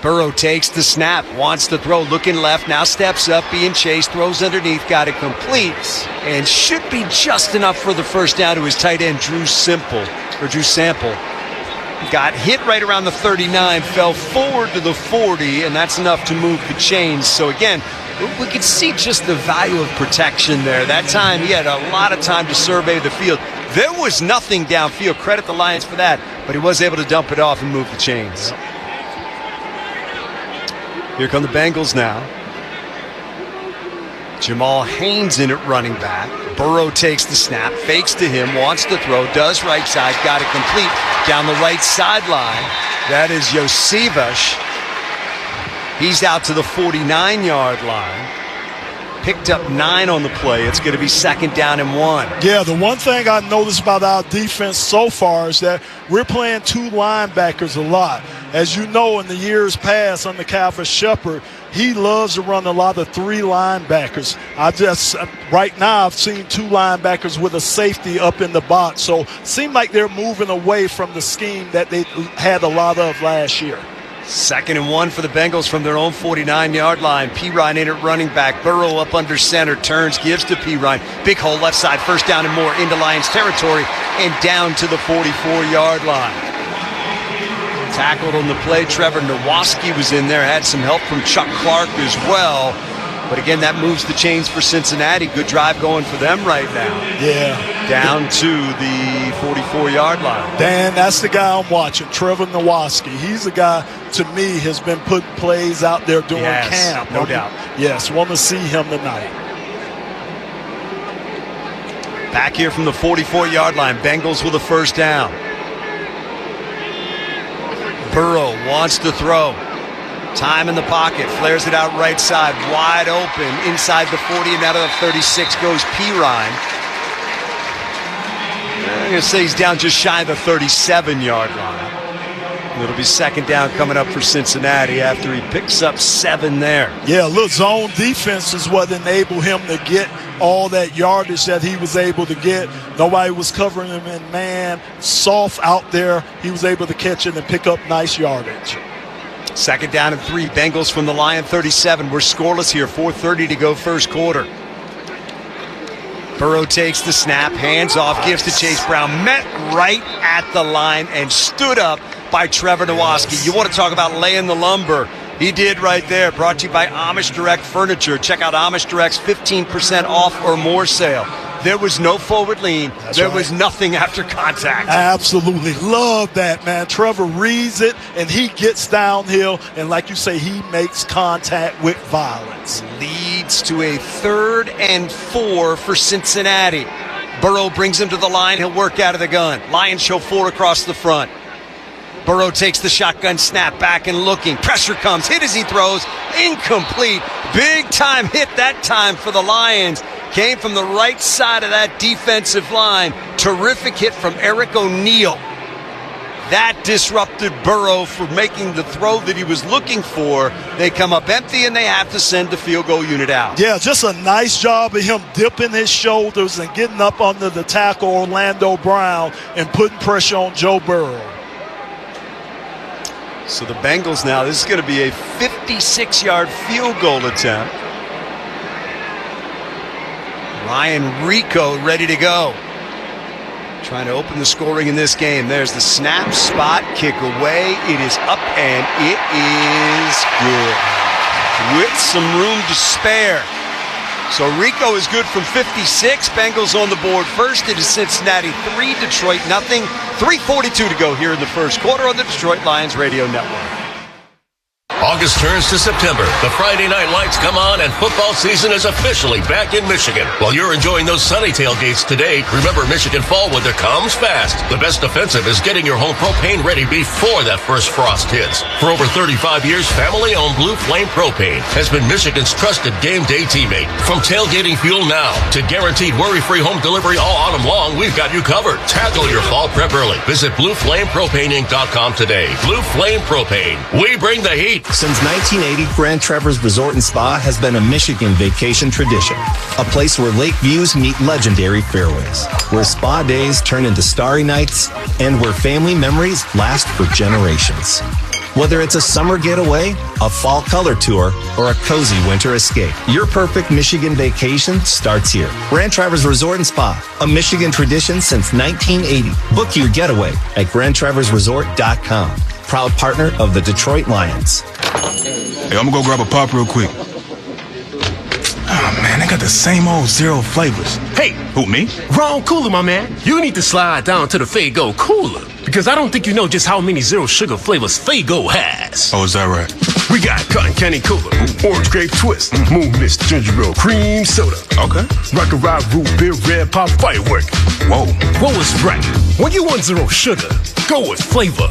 Burrow takes the snap, wants to throw, looking left, now steps up, being chased, throws underneath, got it complete, and should be just enough for the 1st down to his tight end, Drew Sample. Got hit right around the 39, fell forward to the 40, and that's enough to move the chains. So again, we could see just the value of protection there. That time, he had a lot of time to survey the field. There was nothing downfield. Credit the Lions for that, but he was able to dump it off and move the chains. Here come the Bengals now. Jamal Haynes in at running back. Burrow takes the snap, fakes to him, wants to throw, does right side, got it complete down the right sideline. That is Josevich. He's out to the 49-yard line. Picked up 9 on the play. It's going to be 2nd down and 1. Yeah, the one thing I noticed about our defense so far is that we're playing 2 linebackers a lot. As you know, in the years past under Calvin Shepard, he loves to run a lot of 3 linebackers. Right now, I've seen 2 linebackers with a safety up in the box. So it seems like they're moving away from the scheme that they had a lot of last year. 2nd and 1 for the Bengals from their own 49-yard line. Pirine in at running back. Burrow up under center. Turns, gives to Pirine. Big hole left side. 1st down and more into Lions territory and down to the 44-yard line. Tackled on the play. Trevor Nowoski was in there. Had some help from Chuck Clark as well. But again, that moves the chains for Cincinnati. Good drive going for them right now. Yeah. Down to the 44-yard line. Dan, that's the guy I'm watching, Trevor Nowaski. He's the guy, to me, has been putting plays out there during camp. No doubt. Yes, want to see him tonight. Back here from the 44-yard line, Bengals with a first down. Burrow wants to throw. Time in the pocket, flares it out right side, wide open, inside the 40, and out of the 36 goes Pirine. I'm going to say he's down just shy of the 37-yard line. It'll be second down coming up for Cincinnati after he picks up 7 there. Yeah, look, zone defense is what enabled him to get all that yardage that he was able to get. Nobody was covering him in man. Soft out there, he was able to catch it and pick up nice yardage. Second down and 3. Bengals from the Lion 37. We're scoreless here. 4:30 to go first quarter. Burrow takes the snap, hands off, gives to Chase Brown. Met right at the line and stood up by Trevor Nowaski. You want to talk about laying the lumber. He did right there. Brought to you by Amish Direct Furniture. Check out Amish Direct's 15% off or more sale. There was no forward lean. There was nothing after contact. Absolutely. Love that, man. Trevor reads it, and he gets downhill, and like you say, he makes contact with violence. Leads to a 3rd and 4 for Cincinnati. Burrow brings him to the line. He'll work out of the gun. Lions show 4 across the front. Burrow takes the shotgun snap, back and looking. Pressure comes, hit as he throws. Incomplete. Big time hit that time for the Lions. Came from the right side of that defensive line. Terrific hit from Eric O'Neal. That disrupted Burrow from making the throw that he was looking for. They come up empty and they have to send the field goal unit out. Yeah, just a nice job of him dipping his shoulders and getting up under the tackle Orlando Brown and putting pressure on Joe Burrow. So the Bengals now, this is going to be a 56-yard field goal attempt. Ryan Rico ready to go. Trying to open the scoring in this game. There's the snap, spot, kick away. It is up and it is good. With some room to spare. So Rico is good from 56. Bengals on the board first. It is Cincinnati 3, Detroit nothing. 3:42 to go here in the first quarter on the Detroit Lions Radio Network. August turns to September. The Friday night lights come on and football season is officially back in Michigan. While you're enjoying those sunny tailgates today, remember Michigan fall weather comes fast. The best defensive is getting your home propane ready before that first frost hits. For over 35 years, family-owned Blue Flame Propane has been Michigan's trusted game day teammate. From tailgating fuel now to guaranteed worry-free home delivery all autumn long, we've got you covered. Tackle your fall prep early. Visit BlueFlamePropaneInc.com today. Blue Flame Propane. We bring the heat. Since 1980, Grand Traverse Resort and Spa has been a Michigan vacation tradition. A place where lake views meet legendary fairways. Where spa days turn into starry nights. And where family memories last for generations. Whether it's a summer getaway, a fall color tour, or a cozy winter escape, your perfect Michigan vacation starts here. Grand Traverse Resort and Spa, a Michigan tradition since 1980. Book your getaway at GrandTraverseResort.com. Proud partner of the Detroit Lions. Hey, I'm gonna go grab a pop real quick. Oh, man, they got the same old zero flavors. Hey! Who, me? Wrong cooler, my man. You need to slide down to the Faygo cooler. Because I don't think you know just how many zero sugar flavors Faygo has. Oh, is that right? We got cotton candy cooler, orange grape twist, moon mist ginger ale cream soda. Okay. Rocket Rock root beer red pop firework. Whoa. What was right? When you want zero sugar, go with flavor.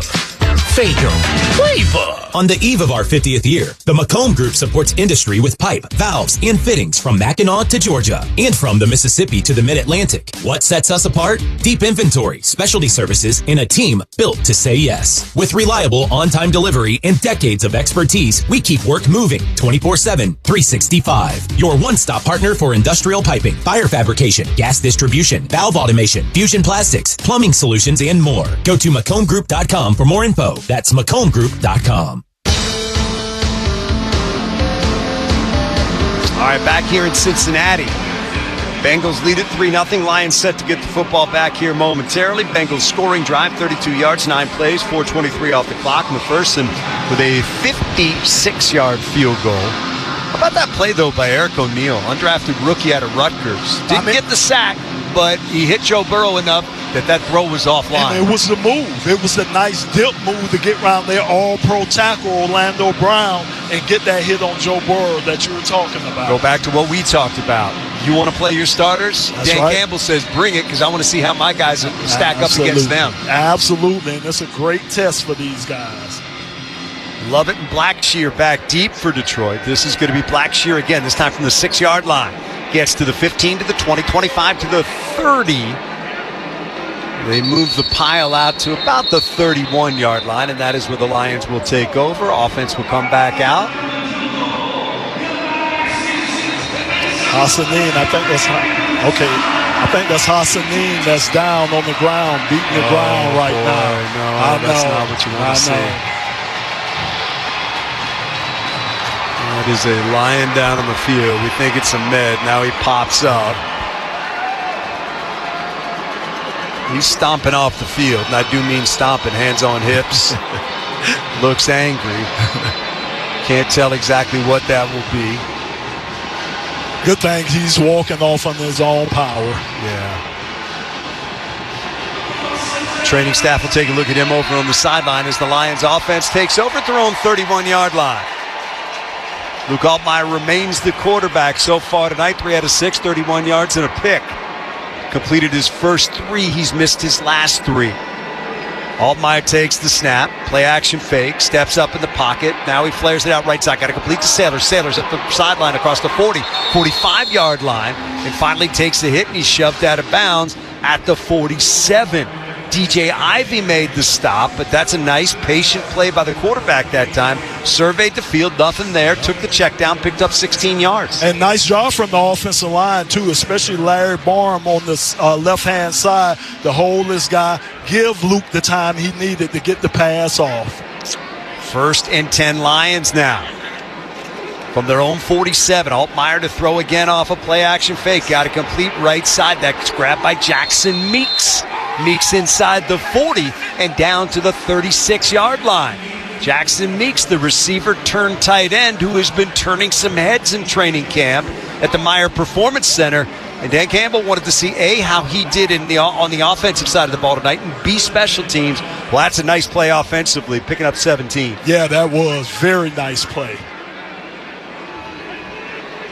Faygo. Flavor. On the eve of our 50th year, the Macomb Group supports industry with pipe, valves, and fittings from Mackinac to Georgia and from the Mississippi to the Mid-Atlantic. What sets us apart? Deep inventory, specialty services, and a team built to say yes. With reliable on-time delivery and decades of expertise, we keep work moving 24/7, 365. Your one-stop partner for industrial piping, fire fabrication, gas distribution, valve automation, fusion plastics, plumbing solutions, and more. Go to MacombGroup.com for more info. That's MacombGroup.com. All right, back here in Cincinnati. Bengals lead at 3-0. Lions set to get the football back here momentarily. Bengals scoring drive, 32 yards, 9 plays, 4:23 off the clock in the first, and with a 56-yard field goal. How about that play, though, by Eric O'Neal, undrafted rookie out of Rutgers? Didn't get the sack, but he hit Joe Burrow enough that throw was offline. And it was the move. It was a nice dip move to get around their all-pro tackle, Orlando Brown, and get that hit on Joe Burrow that you were talking about. Go back to what we talked about. You want to play your starters? That's Dan right. Campbell says, bring it, because I want to see how my guys stack up against them. Absolutely, and that's a great test for these guys. Lovett and Blackshear back deep for Detroit. This is going to be Blackshear again, this time from the 6-yard line. Gets to the 15, to the 20, 25, to the 30. They move the pile out to about the 31-yard line, and that is where the Lions will take over. Offense will come back out. Hassanin, I think that's Hassanin that's down on the ground, beating the ground right now. That's not what you want to see. That is a lion down on the field. We think it's Ahmed. Now he pops up. He's stomping off the field, and I do mean stomping, hands on hips. Looks angry. Can't tell exactly what that will be. Good thing he's walking off on his own power. Yeah. Training staff will take a look at him over on the sideline as the Lions offense takes over at their own 31-yard line. Luke Altmaier remains the quarterback so far tonight. 3 out of 6, 31 yards and a pick. Completed his first 3. He's missed his last 3. Altmaier takes the snap, play action fake, steps up in the pocket. Now he flares it out right side. Got to complete to Sailors. Sailors up the sideline across the 40, 45-yard line, and finally takes the hit, and he's shoved out of bounds at the 47. DJ Ivey made the stop, but that's a nice, patient play by the quarterback that time. Surveyed the field, nothing there, took the check down, picked up 16 yards. And nice job from the offensive line, too, especially Larry Barham on the left-hand side to hold this guy, give Luke the time he needed to get the pass off. 1st and 10 Lions now. From their own 47, Altmaier to throw again off a play-action fake. Got a complete right side. That's grabbed by Jackson Meeks. Meeks inside the 40 and down to the 36-yard line. Jackson Meeks, the receiver turned tight end, who has been turning some heads in training camp at the Meyer Performance Center. And Dan Campbell wanted to see, A, how he did on the offensive side of the ball tonight, and B, special teams. Well, that's a nice play offensively, picking up 17. Yeah, that was very nice play.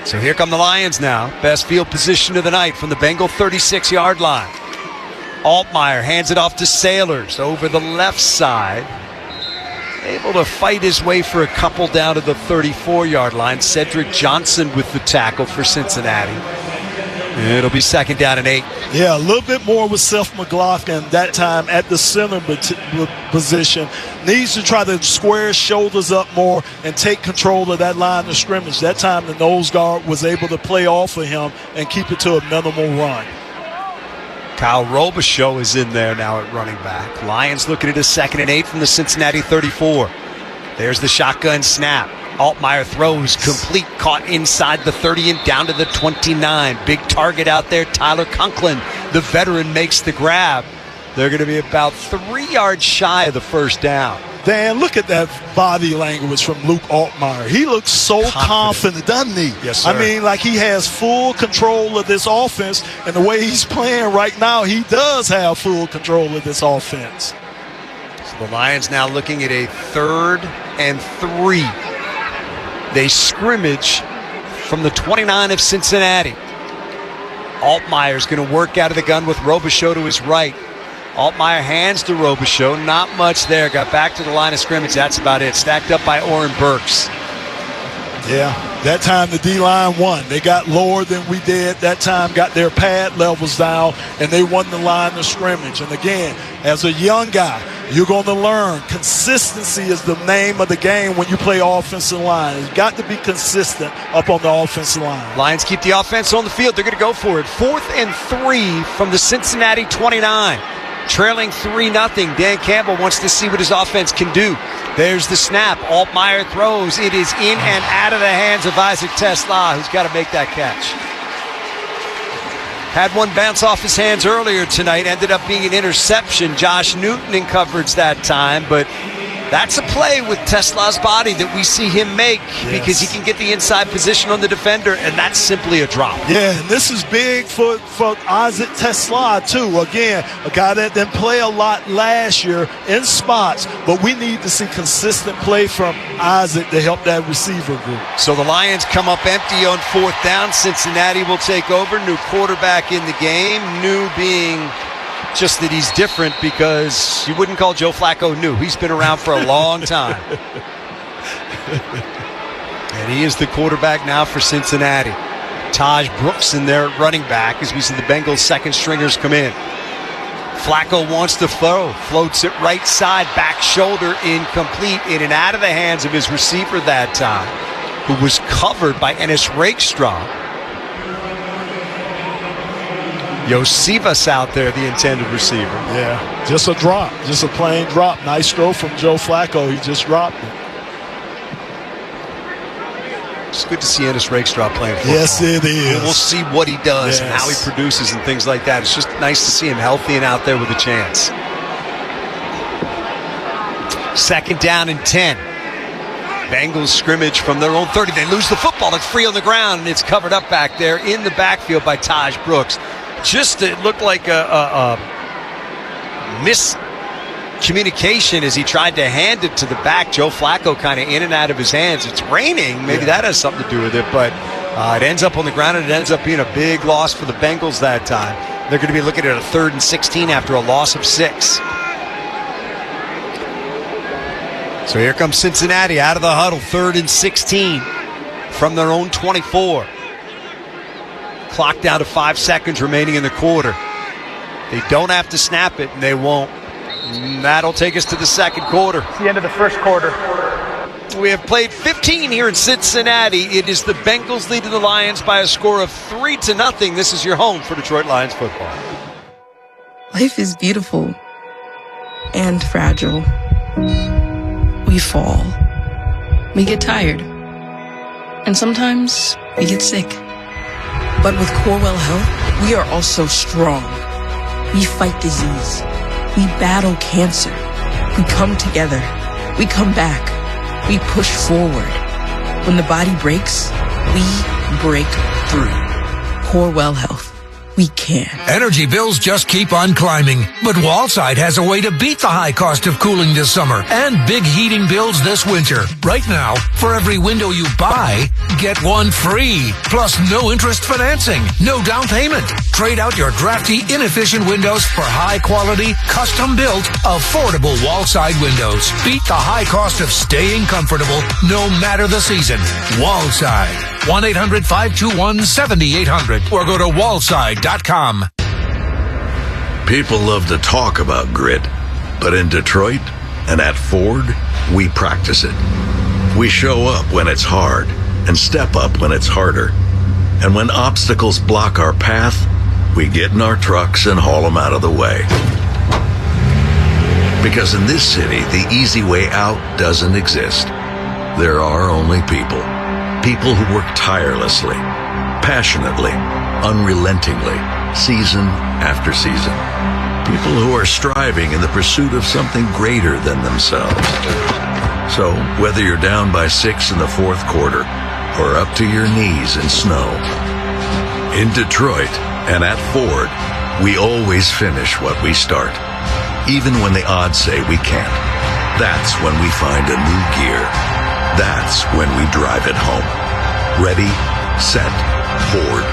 So here come the Lions now. Best field position of the night from the Bengal 36-yard line. Altmaier hands it off to Sailors over the left side. Able to fight his way for a couple down to the 34-yard line. Cedric Johnson with the tackle for Cincinnati. It'll be 2nd down and 8. Yeah, a little bit more with Seth McLaughlin that time at the center position. Needs to try to square his shoulders up more and take control of that line of scrimmage. That time the nose guard was able to play off of him and keep it to a minimal run. Kyle Robichaux is in there now at running back. Lions looking at a 2nd and 8 from the Cincinnati 34. There's the shotgun snap. Altmaier throws complete, caught inside the 30 and down to the 29. Big target out there. Tyler Conklin, the veteran, makes the grab. They're going to be about 3 yards shy of the 1st down. Dan, look at that body language from Luke Altmaier. He looks so confident, doesn't he? Yes, sir. I mean, like he has full control of this offense, and the way he's playing right now, he does have full control of this offense. So the Lions now looking at a 3rd and 3. They scrimmage from the 29 of Cincinnati. Altmaier's going to work out of the gun with Robichaux to his right. Altmaier hands to Robichaux. Not much there. Got back to the line of scrimmage. That's about it. Stacked up by Oren Burks. Yeah, that time the D-line won. They got lower than we did. That time got their pad levels down, and they won the line of scrimmage. And again, as a young guy, you're going to learn. Consistency is the name of the game when you play offensive line. It's got to be consistent up on the offensive line. Lions keep the offense on the field. They're going to go for it. 4th and 3 from the Cincinnati 29. Trailing 3-0. Dan Campbell wants to see what his offense can do. There's the snap. Altmaier throws. It is in and out of the hands of Isaac Tesla, who's got to make that catch. Had one bounce off his hands earlier tonight. Ended up being an interception. Josh Newton in coverage that time, but That's a play with Tesla's body that we see him make because he can get the inside position on the defender, and that's simply a drop. Yeah, and this is big for Isaac Tesla, too. Again, a guy that didn't play a lot last year in spots, but we need to see consistent play from Isaac to help that receiver group. So the Lions come up empty on 4th down. Cincinnati will take over. New quarterback in the game. New being just that he's different because you wouldn't call Joe Flacco new. He's been around for a long time. And he is the quarterback now for Cincinnati. Taj Brooks in there at running back as we see the Bengals second stringers come in. Flacco wants to throw, floats it right side, back shoulder, incomplete, in and out of the hands of his receiver that time, who was covered by Ennis Rakestraw. Yosivas out there, the intended receiver. Yeah, just a drop, just a plain drop. Nice throw from Joe Flacco. He just dropped it. It's good to see Ennis Rakestraw playing football. Yes, it is. We'll see what he does and how he produces and things like that. It's just nice to see him healthy and out there with a chance. 2nd down and 10. Bengals scrimmage from their own 30. They lose the football. It's free on the ground, and it's covered up back there in the backfield by Taj Brooks. Just it looked like a miscommunication as he tried to hand it to the back. Joe Flacco kind of in and out of his hands. It's raining. Maybe that has something to do with it, but it ends up on the ground, and it ends up being a big loss for the Bengals that time. They're going to be looking at a 3rd and 16 after a loss of 6. So here comes Cincinnati out of the huddle, 3rd and 16 from their own 24. Clock down to 5 seconds remaining in the quarter. They don't have to snap it, and they won't. And that'll take us to the second quarter. It's the end of the first quarter. We have played 15 here in Cincinnati. It is the Bengals leading the Lions by a score of 3-0. This is your home for Detroit Lions football. Life is beautiful and fragile. We fall. We get tired. And sometimes we get sick. But with Corewell Health, we are also strong. We fight disease. We battle cancer. We come together. We come back. We push forward. When the body breaks, we break through. Corewell Health. We can. Energy bills just keep on climbing, but Wallside has a way to beat the high cost of cooling this summer and big heating bills this winter. Right now, for every window you buy, get one free. Plus no interest financing, no down payment. Trade out your drafty, inefficient windows for high-quality, custom-built, affordable Wallside windows. Beat the high cost of staying comfortable no matter the season. Wallside. 1-800-521-7800 or go to wallside.com. People love to talk about grit, but in Detroit and at Ford, we practice it. We show up when it's hard and step up when it's harder. And when obstacles block our path, we get in our trucks and haul them out of the way. Because in this city, the easy way out doesn't exist. There are only people. People who work tirelessly, passionately, unrelentingly, season after season. People who are striving in the pursuit of something greater than themselves. So, whether you're down by 6 in the fourth quarter or up to your knees in snow, in Detroit and at Ford, we always finish what we start, even when the odds say we can't. That's when we find a new gear. That's when we drive it home. Ready, set, Ford.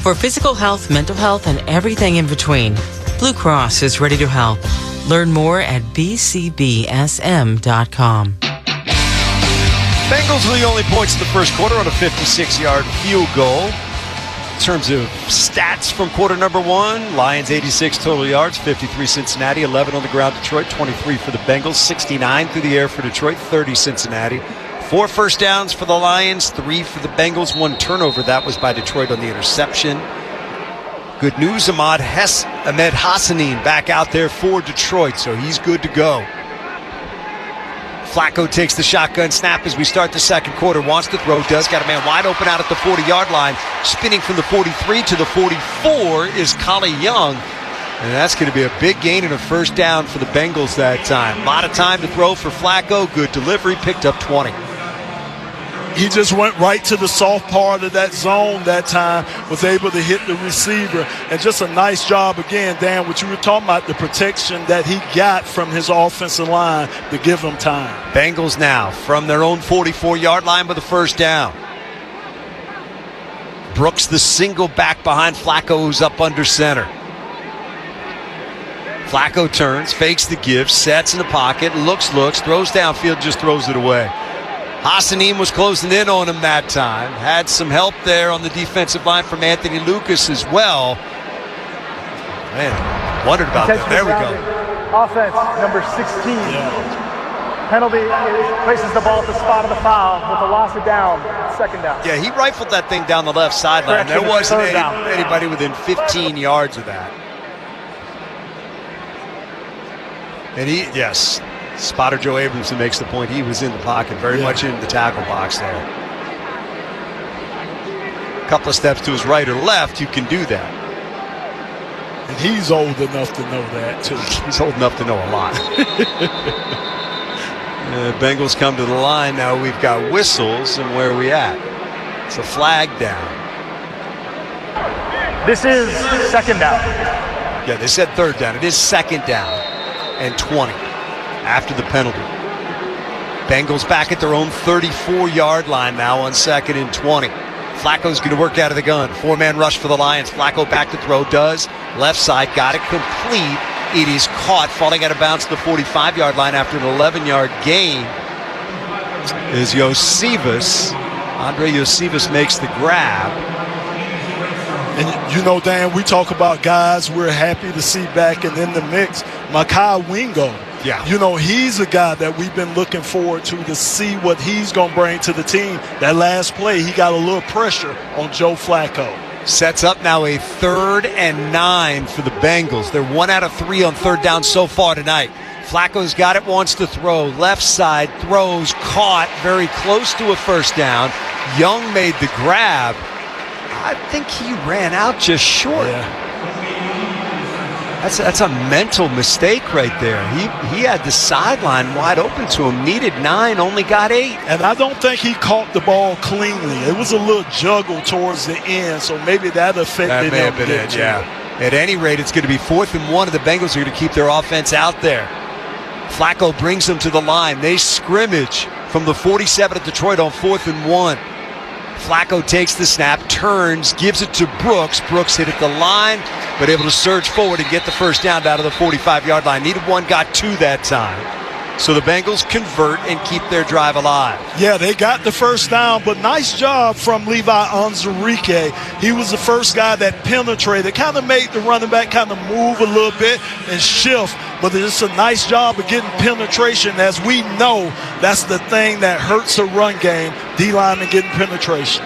For physical health, mental health, and everything in between, Blue Cross is ready to help. Learn more at bcbsm.com. Bengals were the only points in the first quarter on a 56-yard field goal. In terms of stats from quarter number 1, Lions 86 total yards, 53 Cincinnati, 11 on the ground Detroit, 23 for the Bengals, 69 through the air for Detroit, 30 Cincinnati. 4 first downs for the Lions, 3 for the Bengals, 1 turnover. That was by Detroit on the interception. Good news, Ahmed Hassanin back out there for Detroit, so he's good to go. Flacco takes the shotgun snap as we start the second quarter. Wants to throw, does. Got a man wide open out at the 40-yard line. Spinning from the 43 to the 44 is Collie Young. And that's going to be a big gain and a first down for the Bengals that time. A lot of time to throw for Flacco. Good delivery. Picked up 20. He just went right to the soft part of that zone that time, was able to hit the receiver, and just a nice job again, Dan, what you were talking about, the protection that he got from his offensive line to give him time. Bengals now from their own 44-yard line with a first down. Brooks the single back behind Flacco, who's up under center. Flacco turns, fakes the give, sets in the pocket, looks, throws downfield, just throws it away. Hassanin was closing in on him that time. Had some help there on the defensive line from Anthony Lucas as well. Man, wondered about that. There we go. Offense, number 16. Penalty places the ball at the spot of the foul with a loss of down, second down. Yeah, he rifled that thing down the left sideline. There wasn't anybody within 15 yards of that. And yes, spotter Joe Abramson makes the point. He was in the pocket, very much in the tackle box there. A couple of steps to his right or left, you can do that. And he's old enough to know that, too. He's old enough to know a lot. Bengals come to the line now. We've got whistles, and where are we at? It's a flag down. This is second down. Yeah, they said third down. It is second down and 20 after the penalty. Bengals back at their own 34-yard line now on second and 20. Flacco's going to work out of the gun. Four-man rush for the Lions. Flacco back to throw. Does. Left side. Got it complete. It is caught, falling out of bounds to the 45-yard line after an 11-yard gain. Is Josephus. Andre Josephus makes the grab. And you know, Dan, we talk about guys we're happy to see back and in the mix. Mekhi Wingo. Yeah. You know, he's a guy that we've been looking forward to see what he's going to bring to the team. That last play, he got a little pressure on Joe Flacco. Sets up now a 3rd and 9 for the Bengals. They're 1 out of 3 on third down so far tonight. Flacco's got it, wants to throw. Left side, throws, caught, very close to a first down. Young made the grab. I think he ran out just short. Yeah. That's a mental mistake right there. He had the sideline wide open to him. Needed 9, only got 8. And I don't think he caught the ball cleanly. It was a little juggle towards the end, so maybe that affected him. That may have been it, yeah. At any rate, it's going to be 4th and 1, and the Bengals are going to keep their offense out there. Flacco brings them to the line. They scrimmage from the 47 at Detroit on 4th and 1. Flacco takes the snap, turns, gives it to Brooks. Brooks hit at the line, but able to surge forward and get the first down to the 45-yard line. Needed 1, got 2 that time. So the Bengals convert and keep their drive alive. Yeah, they got the first down, but nice job from Levi Onwuzurike. He was the first guy that penetrated, kind of made the running back kind of move a little bit and shift, but it's a nice job of getting penetration. As we know, that's the thing that hurts a run game, D-line and getting penetration.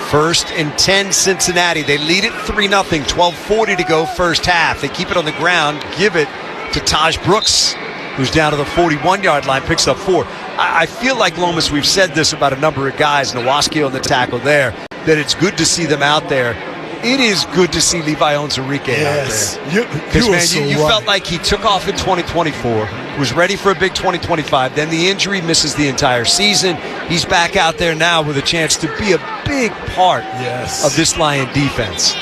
1st and 10 Cincinnati. They lead it 3-0, 12:40 to go first half. They keep it on the ground, give it to Taj Brooks, who's down to the 41-yard line, picks up 4. I feel like, Lomas, we've said this about a number of guys, Nowaski on the tackle there, that it's good to see them out there. It is good to see Levi Onwuzurike out there. Because, man, you felt like he took off in 2024, was ready for a big 2025. Then the injury misses the entire season. He's back out there now with a chance to be a big part of this Lion defense.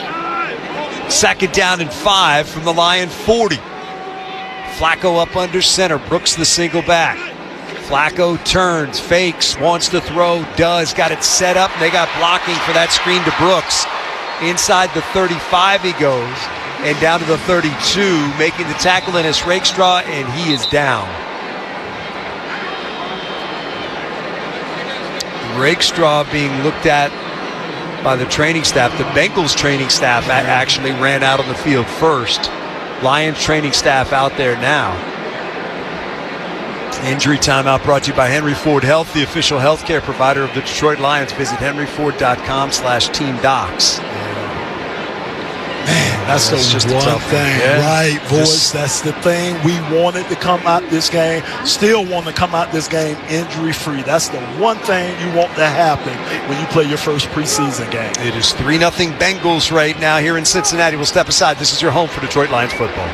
2nd down and 5 from the Lion 40. Flacco up under center. Brooks the single back. Flacco turns, fakes, wants to throw, does, got it set up, and they got blocking for that screen to Brooks. Inside the 35 he goes, and down to the 32, making the tackle in his Rakestraw, and he is down. Rakestraw being looked at by the training staff. The Bengals training staff actually ran out on the field first. Lions training staff out there now. Injury timeout brought to you by Henry Ford Health, the official healthcare provider of the Detroit Lions. Visit henryford.com/teamdocs. Man, That's the just a one tough thing, right, boys? That's the thing. We wanted to come out this game, still want to come out this game injury-free. That's the one thing you want to happen when you play your first preseason game. It is 3-0 Bengals right now here in Cincinnati. We'll step aside. This is your home for Detroit Lions football.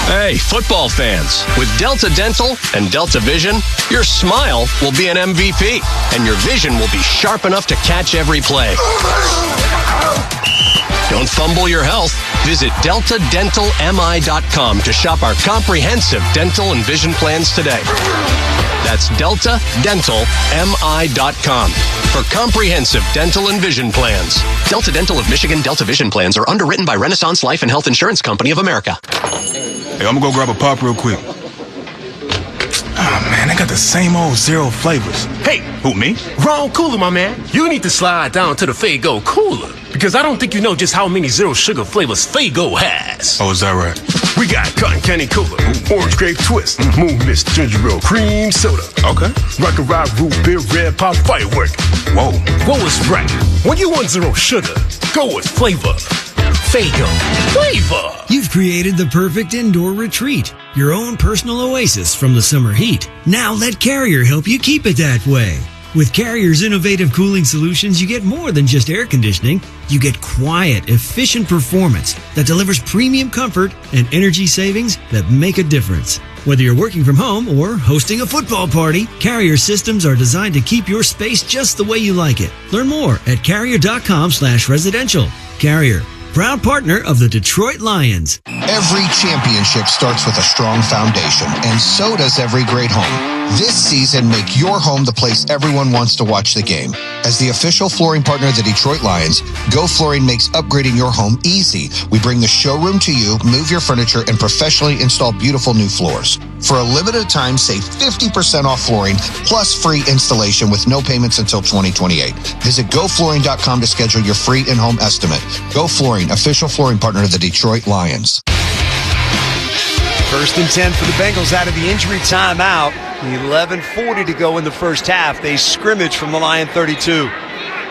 Hey, football fans. With Delta Dental and Delta Vision, your smile will be an MVP, and your vision will be sharp enough to catch every play. Don't fumble your health. Visit DeltaDentalMI.com to shop our comprehensive dental and vision plans today. That's DeltaDentalMI.com for comprehensive dental and vision plans. Delta Dental of Michigan Delta Vision plans are underwritten by Renaissance Life and Health Insurance Company of America. Hey, I'm gonna go grab a pop real quick. Oh, man, they got the same old zero flavors. Hey, who, me? Wrong cooler, my man. You need to slide down to the Faygo cooler. Because I don't think you know just how many zero sugar flavors Faygo has. Oh, is that right? We got Cotton Candy Cooler, Orange Grape Twist, Moon Mist Ginger Ale Cream Soda. Okay. Rocket Rock Root Beer Red Pop Firework. Whoa. What was right? When you want zero sugar, go with flavor. Faygo. Flavor. You've created the perfect indoor retreat. Your own personal oasis from the summer heat. Now let Carrier help you keep it that way. With Carrier's innovative cooling solutions, you get more than just air conditioning. You get quiet, efficient performance that delivers premium comfort and energy savings that make a difference. Whether you're working from home or hosting a football party, Carrier systems are designed to keep your space just the way you like it. Learn more at carrier.com/residential. Carrier, proud partner of the Detroit Lions. Every championship starts with a strong foundation, and so does every great home. This season, make your home the place everyone wants to watch the game. As the official flooring partner of the Detroit Lions, Go Flooring makes upgrading your home easy. We bring the showroom to you, move your furniture, and professionally install beautiful new floors. For a limited time, save 50% off flooring, plus free installation with no payments until 2028. Visit GoFlooring.com to schedule your free in-home estimate. Go Flooring, official flooring partner of the Detroit Lions. 1st and 10 for the Bengals out of the injury timeout. 11:40 to go in the first half. They scrimmage from the Lion 32.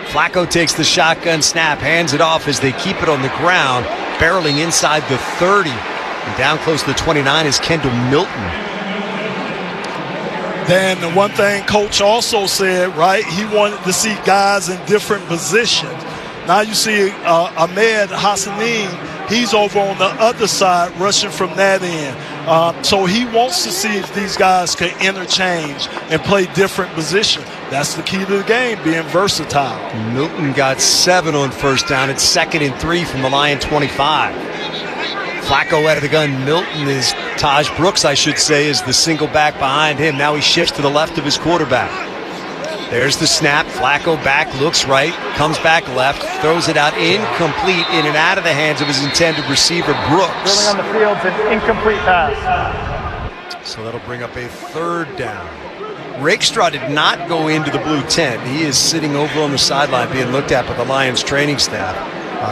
Flacco takes the shotgun snap, hands it off as they keep it on the ground, barreling inside the 30. And down close to the 29 is Kendall Milton. Then the one thing Coach also said, right, he wanted to see guys in different positions. Now you see Ahmed Hassanin, he's over on the other side rushing from that end. So he wants to see if these guys can interchange and play different positions. That's the key to the game, being versatile. Milton got 7 on first down. It's 2nd and 3 from the Lion 25. Flacco out of the gun. Milton is Taj Brooks, I should say, is the single back behind him. Now he shifts to the left of his quarterback. There's the snap. Flacco back, looks right, comes back left, throws it out incomplete, in and out of the hands of his intended receiver, Brooks. Dribbling on the field, it's an incomplete pass. So that'll bring up a 3rd down. Rakestraw did not go into the blue tent. He is sitting over on the sideline being looked at by the Lions training staff.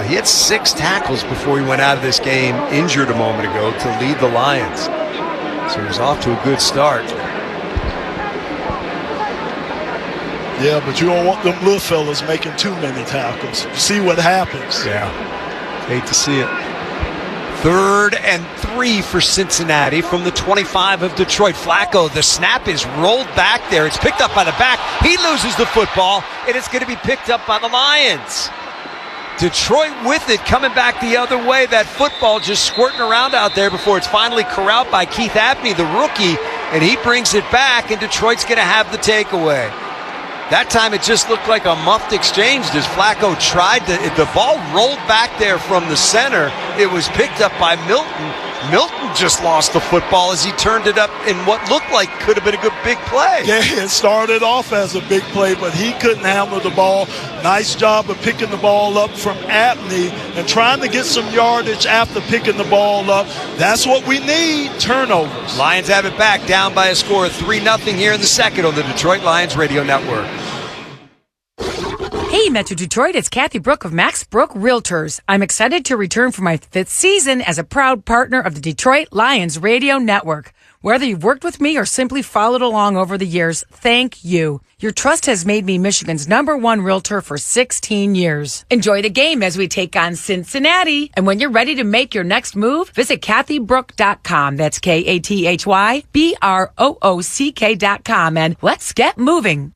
He had 6 tackles before he went out of this game, injured a moment ago, to lead the Lions. So he was off to a good start. Yeah, but you don't want them little fellas making too many tackles. You see what happens. Yeah. Hate to see it. 3rd and 3 for Cincinnati from the 25 of Detroit. Flacco, the snap is rolled back there. It's picked up by the back. He loses the football, and it's going to be picked up by the Lions. Detroit with it, coming back the other way. That football just squirting around out there before it's finally corralled by Keith Abney, the rookie, and he brings it back, and Detroit's going to have the takeaway. That time it just looked like a muffed exchange as Flacco tried to, the ball rolled back there from the center. It was picked up by Milton. Milton just lost the football as he turned it up in what looked like could have been a good big play. Yeah, it started off as a big play, but he couldn't handle the ball. Nice job of picking the ball up from Abney and trying to get some yardage after picking the ball up. That's what we need, turnovers. Lions have it back, down by a score of 3-0 here in the second on the Detroit Lions Radio Network. Hey, Metro Detroit, it's Kathy Brook of Max Brook Realtors. I'm excited to return for my 5th season as a proud partner of the Detroit Lions Radio Network. Whether you've worked with me or simply followed along over the years, thank you. Your trust has made me Michigan's #1 realtor for 16 years. Enjoy the game as we take on Cincinnati. And when you're ready to make your next move, visit KathyBrook.com. That's KathyBrook.com. And let's get moving.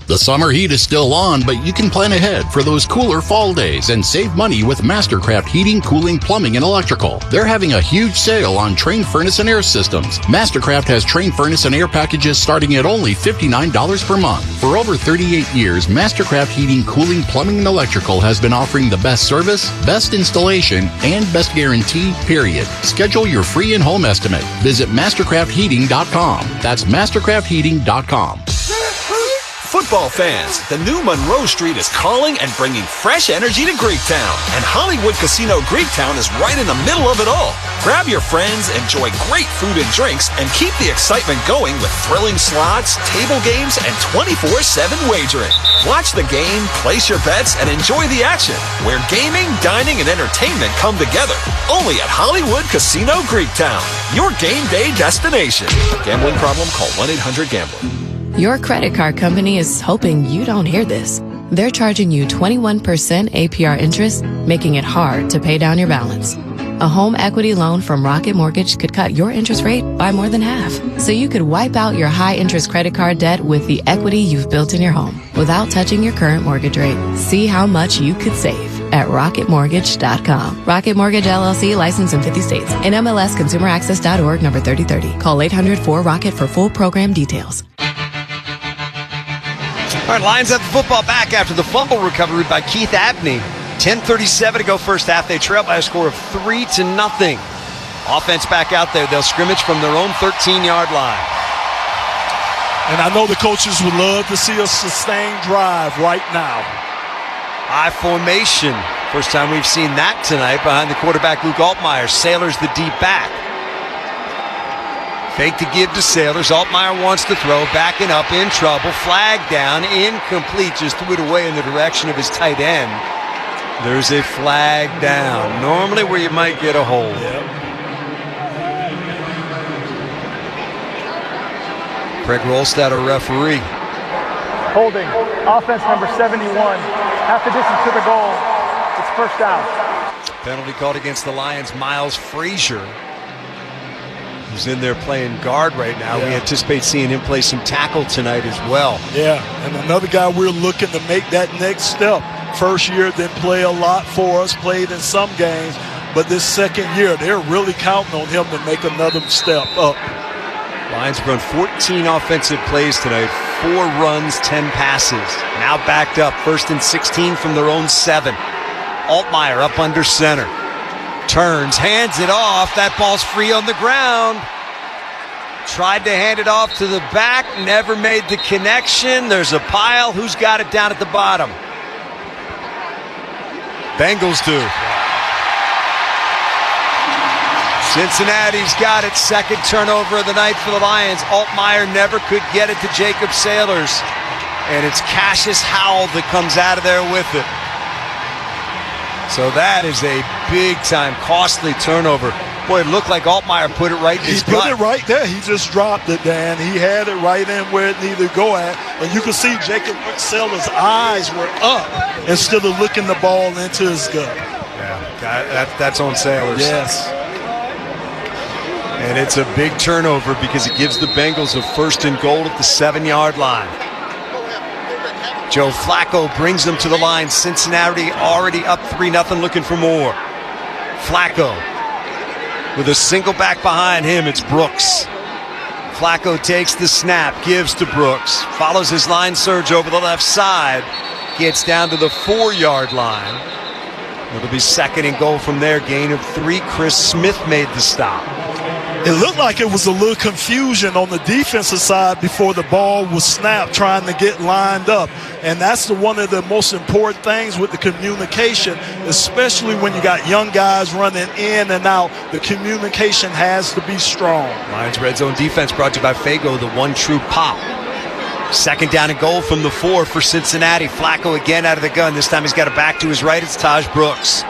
The summer heat is still on, but you can plan ahead for those cooler fall days and save money with Mastercraft Heating, Cooling, Plumbing, and Electrical. They're having a huge sale on Train Furnace and Air Systems. Mastercraft has Train Furnace and Air packages starting at only $59 per month. For over 38 years, Mastercraft Heating, Cooling, Plumbing, and Electrical has been offering the best service, best installation, and best guarantee, period. Schedule your free in-home estimate. Visit MastercraftHeating.com. That's MastercraftHeating.com. Football fans, the new Monroe Street is calling and bringing fresh energy to Greektown. And Hollywood Casino Greektown is right in the middle of it all. Grab your friends, enjoy great food and drinks, and keep the excitement going with thrilling slots, table games, and 24/7 wagering. Watch the game, place your bets, and enjoy the action, where gaming, dining, and entertainment come together. Only at Hollywood Casino Greektown, your game day destination. Gambling problem? Call 1-800-GAMBLER. Your credit card company is hoping you don't hear this. They're charging you 21% APR interest, making it hard to pay down your balance. A home equity loan from Rocket Mortgage could cut your interest rate by more than half, so you could wipe out your high-interest credit card debt with the equity you've built in your home without touching your current mortgage rate. See how much you could save at RocketMortgage.com. Rocket Mortgage, LLC, licensed in 50 states. NMLS ConsumerAccess.org, number 3030. Call 800-4ROCKET for full program details. All right, Lions have the football back after the fumble recovery by Keith Abney. 10:37 to go first half. They trail by a score of 3-0. Offense back out there. They'll scrimmage from their own 13-yard line. And I know the coaches would love to see a sustained drive right now. High formation. First time we've seen that tonight behind the quarterback, Luke Altmaier. Sailors the deep back. Fake to give to Sailors. Altmaier wants to throw. Backing up, in trouble. Flag down. Incomplete. Just threw it away in the direction of his tight end. There's a flag down. Normally where you might get a hold. Yep. Craig Rolstad, a referee. Holding. Offense number 71. Half the distance to the goal. It's first down. Penalty called against the Lions. Miles Frazier, who's in there playing guard right now. Yeah. We anticipate seeing him play some tackle tonight as well. Yeah, and another guy we're looking to make that next step. First year didn't play a lot for us, played in some games, but this second year, they're really counting on him to make another step up. Lions have run 14 offensive plays tonight, 4 runs, 10 passes. Now backed up, 1st and 16 from their own 7. Altmaier up under center. Turns, hands it off. That ball's free on the ground. Tried to hand it off to the back, never made the connection. There's a pile. Who's got it down at the bottom? Bengals do. Cincinnati's got it. Second turnover of the night for the Lions. Altmaier never could get it to Jacob Sailors. And it's Cassius Howell that comes out of there with it. So that is a big-time, costly turnover. Boy, it looked like Altmaier put it right in his gut. He put it right there. He just dropped it, Dan. He had it right in where it needed to go at. And you can see Jacob Sailor's eyes were up instead of looking the ball into his gut. Yeah, that's on Sailors. Yes. And it's a big turnover because it gives the Bengals a 1st and goal at the 7-yard line. Joe Flacco brings them to the line. Cincinnati already up 3-0, looking for more. Flacco with a single back behind him. It's Brooks. Flacco takes the snap, gives to Brooks. Follows his line surge over the left side. Gets down to the 4-yard line. It'll be 2nd and goal from there. Gain of 3. Chris Smith made the stop. It looked like it was a little confusion on the defensive side before the ball was snapped, trying to get lined up. And that's one of the most important things with the communication, especially when you got young guys running in and out. The communication has to be strong. Lions red zone defense brought to you by Fago, the one true pop. 2nd down and goal from the 4 for Cincinnati. Flacco again out of the gun. This time he's got it back to his right. It's Taj Brooks.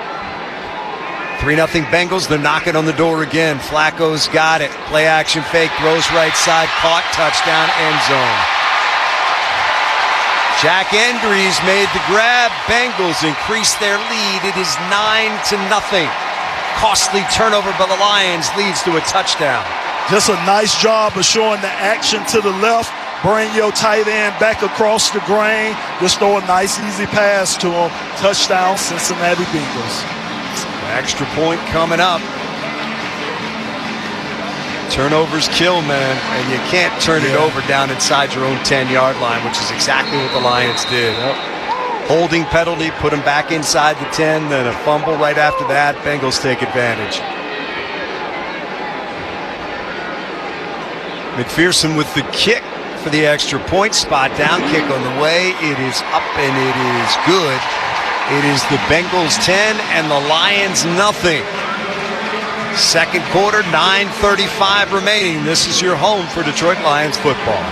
3-0 Bengals. They're knocking on the door again. Flacco's got it. Play action fake. Throws right side. Caught. Touchdown. End zone. Jack Andrews made the grab. Bengals increase their lead. It is 9-0. Costly turnover by the Lions leads to a touchdown. Just a nice job of showing the action to the left. Bring your tight end back across the grain. Just throw a nice, easy pass to him. Touchdown, Cincinnati Bengals. Extra point coming up. Turnovers kill, man, and you can't turn it over down inside your own 10-yard line, which is exactly what the Lions did. Holding penalty, put them back inside the 10, then a fumble right after that. Bengals take advantage. McPherson with the kick for the extra point. Spot down, kick on the way. It is up and it is good. It is the Bengals 10 and the Lions nothing. Second quarter, 9:35 remaining. This is your home for Detroit Lions football.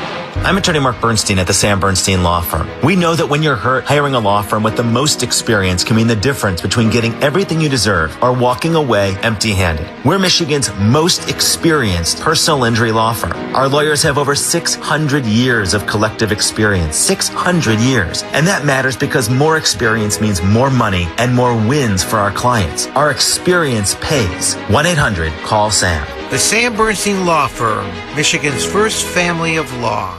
I'm attorney Mark Bernstein at the Sam Bernstein Law Firm. We know that when you're hurt, hiring a law firm with the most experience can mean the difference between getting everything you deserve or walking away empty-handed. We're Michigan's most experienced personal injury law firm. Our lawyers have over 600 years of collective experience. 600 years. And that matters because more experience means more money and more wins for our clients. Our experience pays. 1-800-CALL-SAM. The Sam Bernstein Law Firm, Michigan's first family of law.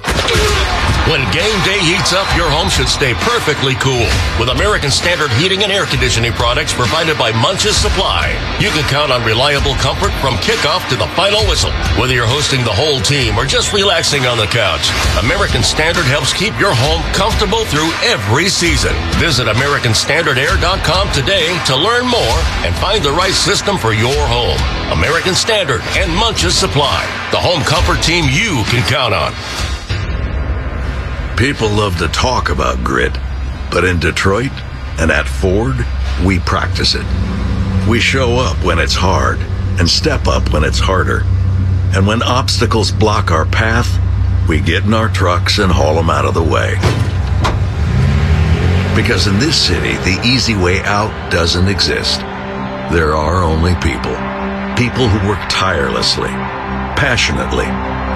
When game day heats up, your home should stay perfectly cool with American Standard heating and air conditioning products provided by Munch's Supply. You can count on reliable comfort from kickoff to the final whistle. Whether you're hosting the whole team or just relaxing on the couch, American Standard helps keep your home comfortable through every season. Visit AmericanStandardAir.com today to learn more and find the right system for your home. American Standard and Munch's Supply, the home comfort team you can count on. People love to talk about grit, but in Detroit and at Ford, we practice it. We show up when it's hard and step up when it's harder. And when obstacles block our path, we get in our trucks and haul them out of the way. Because in this city, the easy way out doesn't exist. There are only people. People who work tirelessly, passionately,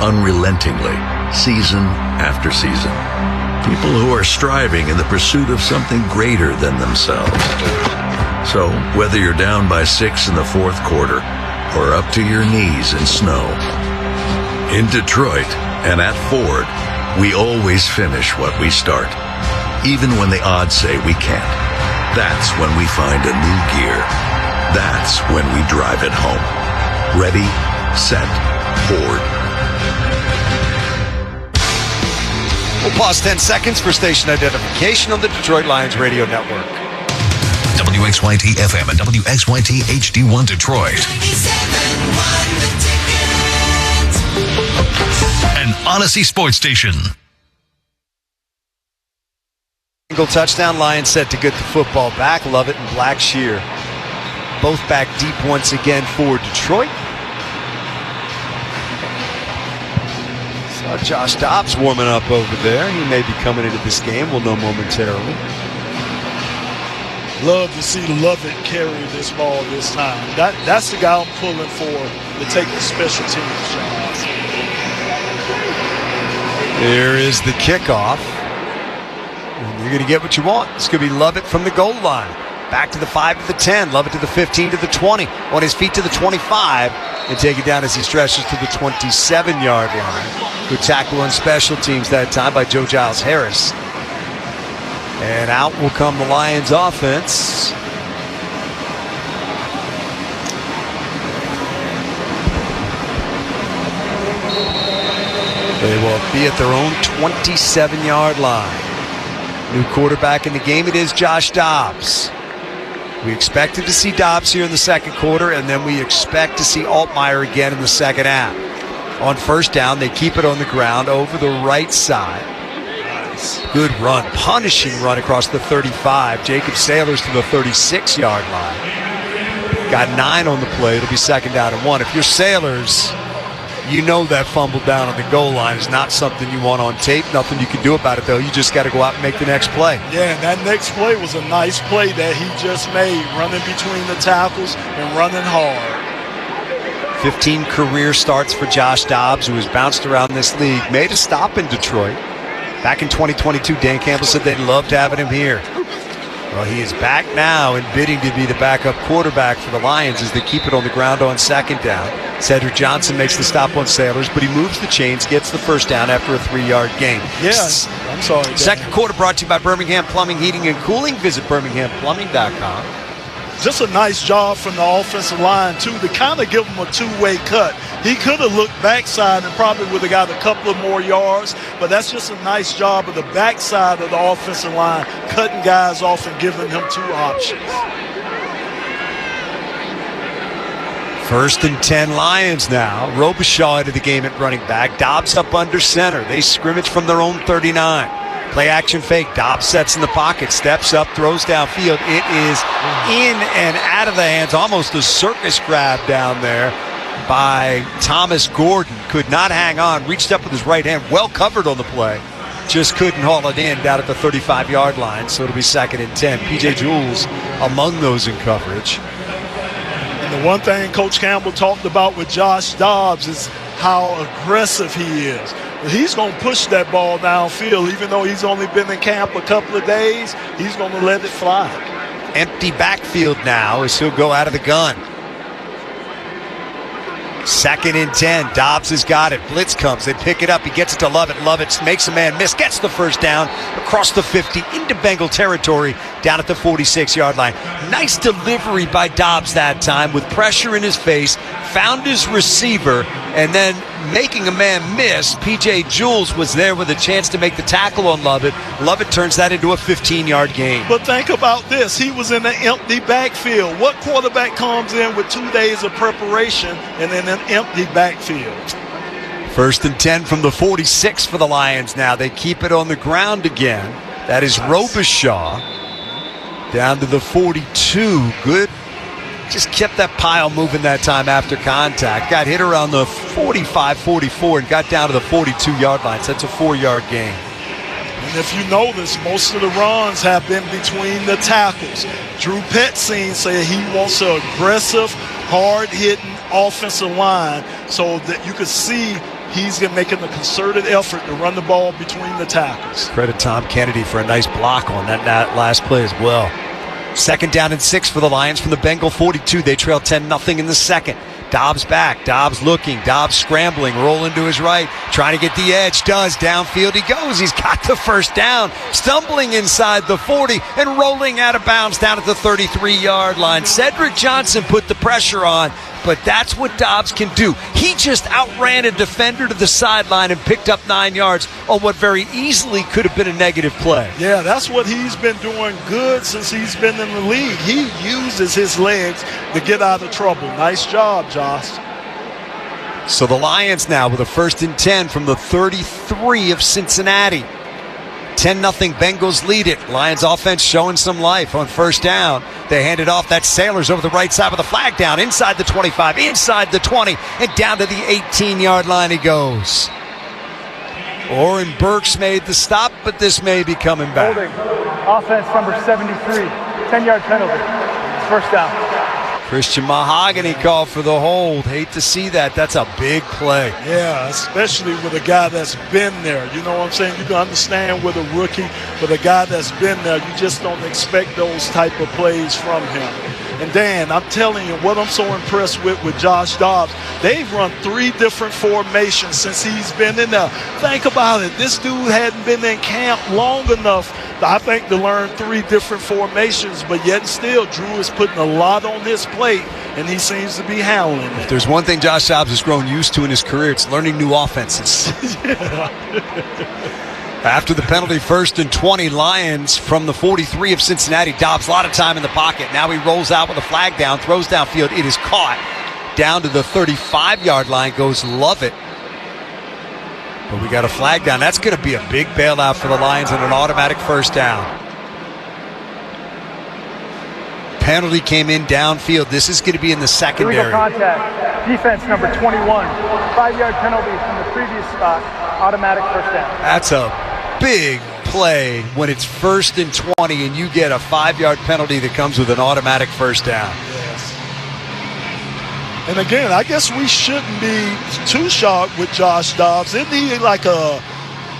unrelentingly, season after season. People who are striving in the pursuit of something greater than themselves. So, whether you're down by 6 in the fourth quarter or up to your knees in snow, in Detroit and at Ford, we always finish what we start, even when the odds say we can't. That's when we find a new gear. That's when we drive it home. Ready, set, Ford. We'll pause 10 seconds for station identification on the Detroit Lions radio network. WXYT FM and WXYT HD1 Detroit. An Odyssey sports station. Single touchdown, Lions set to get the football back. Lovett and Blackshear both back deep once again for Detroit. Josh Dobbs warming up over there. He may be coming into this game. We'll know momentarily. Love to see Lovett carry this ball this time. That's the guy I'm pulling for to take the special teams job. There is the kickoff. And you're going to get what you want. It's going to be Lovett from the goal line. Back to the 5 to the 10. Lovett to the 15 to the 20. On his feet to the 25. And take it down as he stretches to the 27-yard line. Good tackle on special teams that time by Joe Giles Harris. And out will come the Lions offense. They will be at their own 27-yard line. New quarterback in the game, it is Josh Dobbs. We expected to see Dobbs here in the second quarter, and then we expect to see Altmaier again in the second half. On first down, they keep it on the ground over the right side. Nice. Good run, punishing run across the 35. Jacob Sailors to the 36-yard line. Got 9 on the play. It'll be second down and 1. If you're Sailors, You know that fumble down on the goal line is not something you want on tape. Nothing you can do about it, though. You just got to go out and make the next play. Yeah, and that next play was a nice play that he just made, running between the tackles and running hard. 15 career starts for Josh Dobbs, who has bounced around this league. Made a stop in Detroit. Back in 2022, Dan Campbell said they'd loved having him here. Well, he is back now and bidding to be the backup quarterback for the Lions as they keep it on the ground on second down. Cedric Johnson makes the stop on Sailors, but he moves the chains, gets the first down after a 3-yard gain. Yes, I'm sorry, Dan. Second quarter brought to you by Birmingham Plumbing, Heating, and Cooling. Visit birminghamplumbing.com. Just a nice job from the offensive line, too, to kind of give him a two-way cut. He could have looked backside and probably would have got a couple of more yards, but that's just a nice job of the backside of the offensive line, cutting guys off and giving him two options. 1st and 10 Lions now. Robichaud into the game at running back. Dobbs up under center. They scrimmage from their own 39. Play action fake. Dobbs sets in the pocket, steps up, throws downfield. It is in and out of the hands. Almost a circus grab down there by Thomas Gordon. Could not hang on. Reached up with his right hand. Well covered on the play. Just couldn't haul it in down at the 35-yard line. So it'll be 2nd and 10. P.J. Jules among those in coverage. And the one thing Coach Campbell talked about with Josh Dobbs is how aggressive he is. He's going to push that ball downfield. Even though he's only been in camp a couple of days, he's going to let it fly. Empty backfield now as he'll go out of the gun. 2nd and 10. Dobbs has got it. Blitz comes. They pick it up. He gets it to Lovett. Lovett makes a man miss. Gets the first down across the 50 into Bengal territory down at the 46-yard line. Nice delivery by Dobbs that time with pressure in his face. Found his receiver and then making a man miss. P.J. Jules was there with a chance to make the tackle on Lovett. Lovett turns that into a 15-yard gain. But think about this. He was in an empty backfield. What quarterback comes in with 2 days of preparation and in an empty backfield? 1st and 10 from the 46 for the Lions now. They keep it on the ground again. That is Robichaud down to the 42. Good. Just kept that pile moving that time after contact. Got hit around the 45, 44 and got down to the 42-yard line. So that's a 4-yard gain. And if you notice, most of the runs have been between the tackles. Drew Petzing said he wants an aggressive, hard-hitting offensive line so that you can see he's making a concerted effort to run the ball between the tackles. Credit Tom Kennedy for a nice block on that last play as well. 2nd down and 6 for the Lions from the Bengal 42. They trail 10-0 in the second. Dobbs back. Dobbs looking. Dobbs scrambling. Rolling to his right. Trying to get the edge. Does. Downfield he goes. He's got the first down. Stumbling inside the 40 and rolling out of bounds down at the 33-yard line. Cedric Johnson put the pressure on, but that's what Dobbs can do. He just outran a defender to the sideline and picked up 9 yards on what very easily could have been a negative play. Yeah, that's what he's been doing good since he's been in the league. He uses his legs to get out of trouble. Nice job, Josh. So the Lions now with a 1st and 10 from the 33 of Cincinnati. 10-0 Bengals lead it. Lions offense showing some life on 1st down. They hand it off. That's Sailors over the right side with a flag down. Inside the 25, inside the 20, and down to the 18-yard line he goes. Orrin Burks made the stop, but this may be coming back. Holding. Offense number 73. 10-yard penalty. 1st down. Christian Mahogany called for the hold. Hate to see that. That's a big play. Yeah, especially with a guy that's been there. You know what I'm saying? You can understand with a rookie, but a guy that's been there, you just don't expect those type of plays from him. And Dan, I'm telling you, what I'm so impressed with Josh Dobbs, they've run 3 different formations since he's been in there. Think about it. This dude hadn't been in camp long enough, I think, to learn 3 different formations, but yet still, Drew is putting a lot on his plate, and he seems to be handling it. If there's one thing Josh Dobbs has grown used to in his career, it's learning new offenses. After the penalty, 1st and 20, Lions from the 43 of Cincinnati. Dobbs, a lot of time in the pocket. Now he rolls out with a flag down, throws downfield. It is caught. Down to the 35-yard line goes Lovett. But we got a flag down. That's going to be a big bailout for the Lions and an automatic 1st down. penalty came in downfield. This is going to be in the secondary. Illegal contact. Defense number 21. 5-yard penalty from the previous spot. Automatic first down. That's a big play when it's 1st and 20 and you get a 5-yard penalty that comes with an automatic first down. Yes. And again, I guess we shouldn't be too shocked with Josh Dobbs. Isn't he like a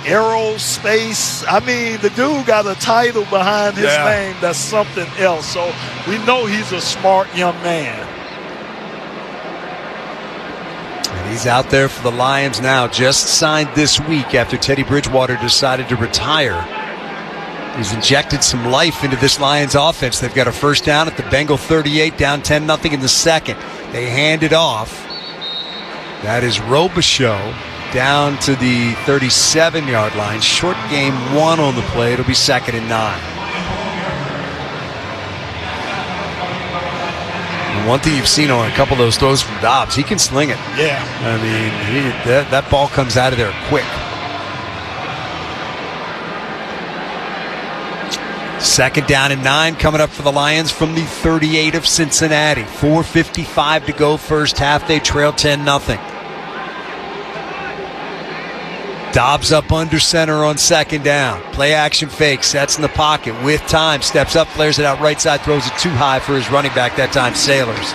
aerospace? I mean, the dude got a title behind his name that's something else. So we know he's a smart young man. And he's out there for the Lions now, just signed this week after Teddy Bridgewater decided to retire. He's injected some life into this Lions offense. They've got a first down at the Bengal 38, down 10-0 in the second. They hand it off. That is Robichaux down to the 37-yard line. Short game 1 on the play. It'll be 2nd and 9. And one thing you've seen on a couple of those throws from Dobbs, he can sling it. Yeah. I mean, that ball comes out of there quick. 2nd down and 9 coming up for the Lions from the 38 of Cincinnati. 4:55 to go first half. They trail 10-0. Dobbs up under center on 2nd down. Play action fake, sets in the pocket with time, steps up, flares it out right side, throws it too high for his running back, that time Sailors.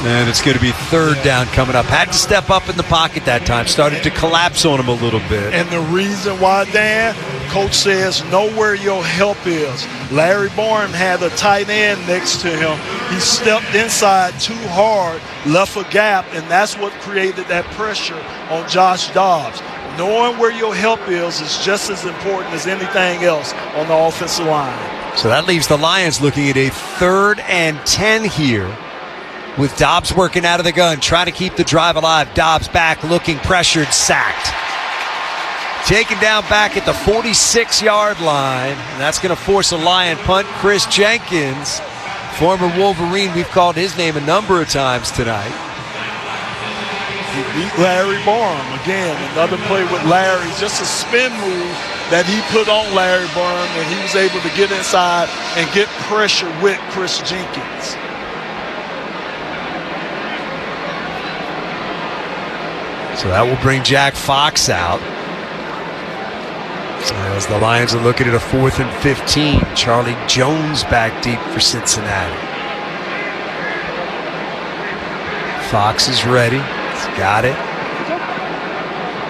And it's going to be 3rd down coming up. Had to step up in the pocket that time, started to collapse on him a little bit. And the reason why, Dan, Coach says know where your help is. Larry Borum had a tight end next to him. He stepped inside too hard, left a gap, and that's what created that pressure on Josh Dobbs. Knowing where your help is just as important as anything else on the offensive line. So that leaves the Lions looking at a 3rd and 10 here with Dobbs working out of the gun, trying to keep the drive alive. Dobbs back, looking, pressured, sacked. Taken down back at the 46-yard line, and that's going to force a Lion punt. Chris Jenkins, former Wolverine, we've called his name a number of times tonight. He beat Larry Borum. Again, another play with Larry, just a spin move that he put on Larry Borum, and he was able to get inside and get pressure with Chris Jenkins. So that will bring Jack Fox out. As the Lions are looking at a 4th and 15. Charlie Jones back deep for Cincinnati. Fox is ready. He's got it.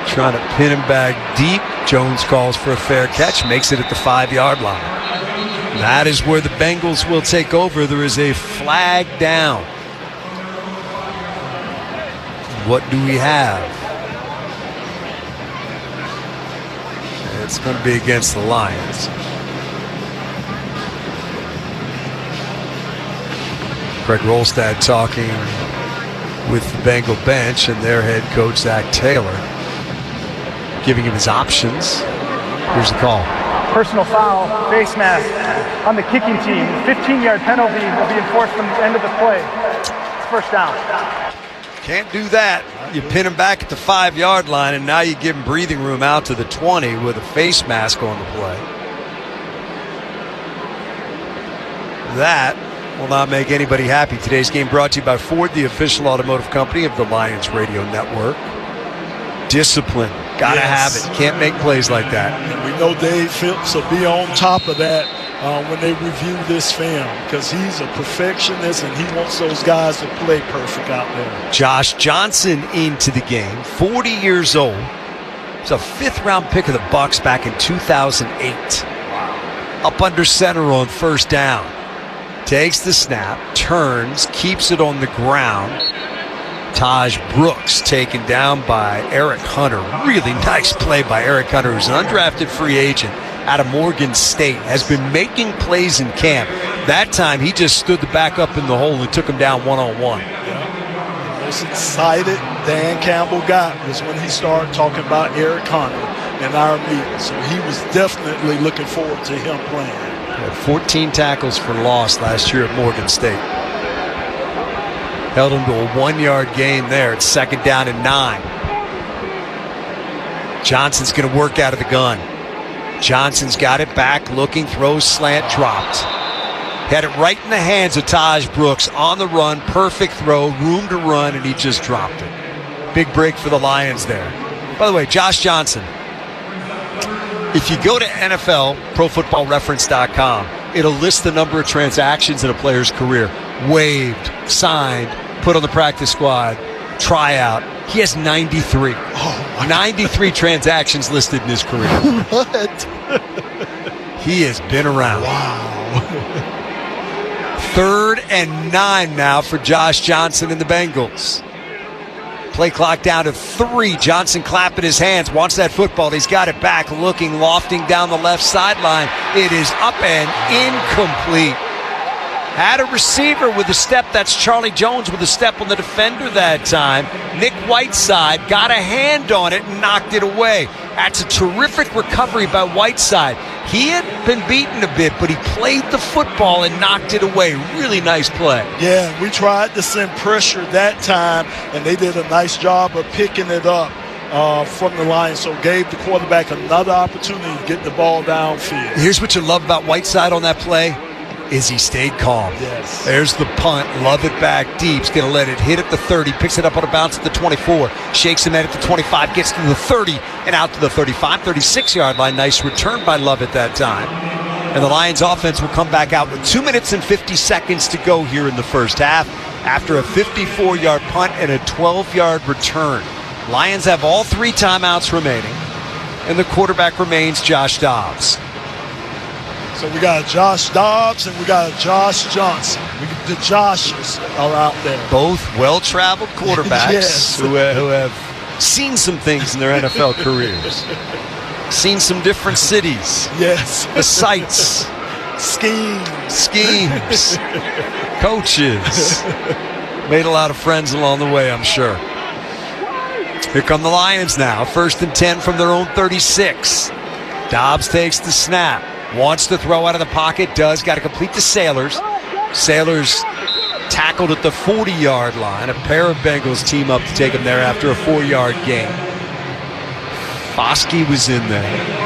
Trying to pin him back deep. Jones calls for a fair catch. Makes it at the 5-yard line. That is where the Bengals will take over. There is a flag down. What do we have? It's going to be against the Lions. Craig Rolstad talking with the Bengal bench and their head coach, Zach Taylor, giving him his options. Here's the call. Personal foul, face mask on the kicking team. 15-yard penalty will be enforced from the end of the play. It's first down. Can't do that. You pin him back at the 5-yard line, and now you give him breathing room out to the 20 with a face mask on the play. That will not make anybody happy. Today's game brought to you by Ford, the official automotive company of the Lions Radio Network. Discipline. Gotta have it. Can't make plays like that. And we know Dave Phillips will be on top of that when they review this film, because he's a perfectionist and he wants those guys to play perfect out there. Josh Johnson into the game, 40 years old. He's a 5th-round pick of the Bucs back in 2008. Up under center on 1st down. Takes the snap, turns, keeps it on the ground. Taj Brooks taken down by Eric Hunter. Really nice play by Eric Hunter, who's an undrafted free agent out of Morgan State, has been making plays in camp. That time, he just stood the back up in the hole and took him down one-on-one. The most excited Dan Campbell got was when he started talking about Eric Hunter in our meeting. So he was definitely looking forward to him playing. Had 14 tackles for loss last year at Morgan State. Held him to a 1-yard gain there. It's 2nd down and 9. Johnson's going to work out of the gun. Johnson's got it back, looking, throws, slant, dropped. Had it right in the hands of Taj Brooks on the run, perfect throw, room to run, and he just dropped it. Big break for the Lions there. By the way, Josh Johnson, if you go to NFL, ProFootballReference.com, it'll list the number of transactions in a player's career. Waived, signed, put on the practice squad, tryout. He has 93. 93 transactions listed in his career. What? He has been around. Wow. 3rd and 9 now for Josh Johnson and the Bengals. Play clock down to 3. Johnson clapping his hands, wants that football. He's got it back, looking, lofting down the left sideline. It is up and incomplete. Had a receiver with a step. That's Charlie Jones with a step on the defender that time. Nick Whiteside got a hand on it and knocked it away. That's a terrific recovery by Whiteside. He had been beaten a bit, but he played the football and knocked it away. Really nice play. Yeah, we tried to send pressure that time, and they did a nice job of picking it up from the line, so gave the quarterback another opportunity to get the ball downfield. Here's what you love about Whiteside on that play. Is he stayed calm. Yes. There's the punt. Love it back deep. He's going to let it hit at the 30. Picks it up on a bounce at the 24. Shakes him at the 25. Gets to the 30 and out to the 35, 36-yard line. Nice return by Lovett that time. And the Lions offense will come back out with 2 minutes and 50 seconds to go here in the first half after a 54-yard punt and a 12-yard return. Lions have all 3 timeouts remaining, and the quarterback remains Josh Dobbs. So we got Josh Dobbs and we got Josh Johnson. The Joshes are out there. Both well-traveled quarterbacks Yes. who have seen some things in their NFL careers. Seen some different cities. Yes. The sights. Schemes. Coaches. Made a lot of friends along the way, I'm sure. Here come the Lions now. 1st and 10 from their own 36. Dobbs takes the snap. Wants to throw out of the pocket, does. Got to complete to Sailors. Sailors tackled at the 40-yard line. A pair of Bengals team up to take him there after a 4-yard gain. Foskey was in there.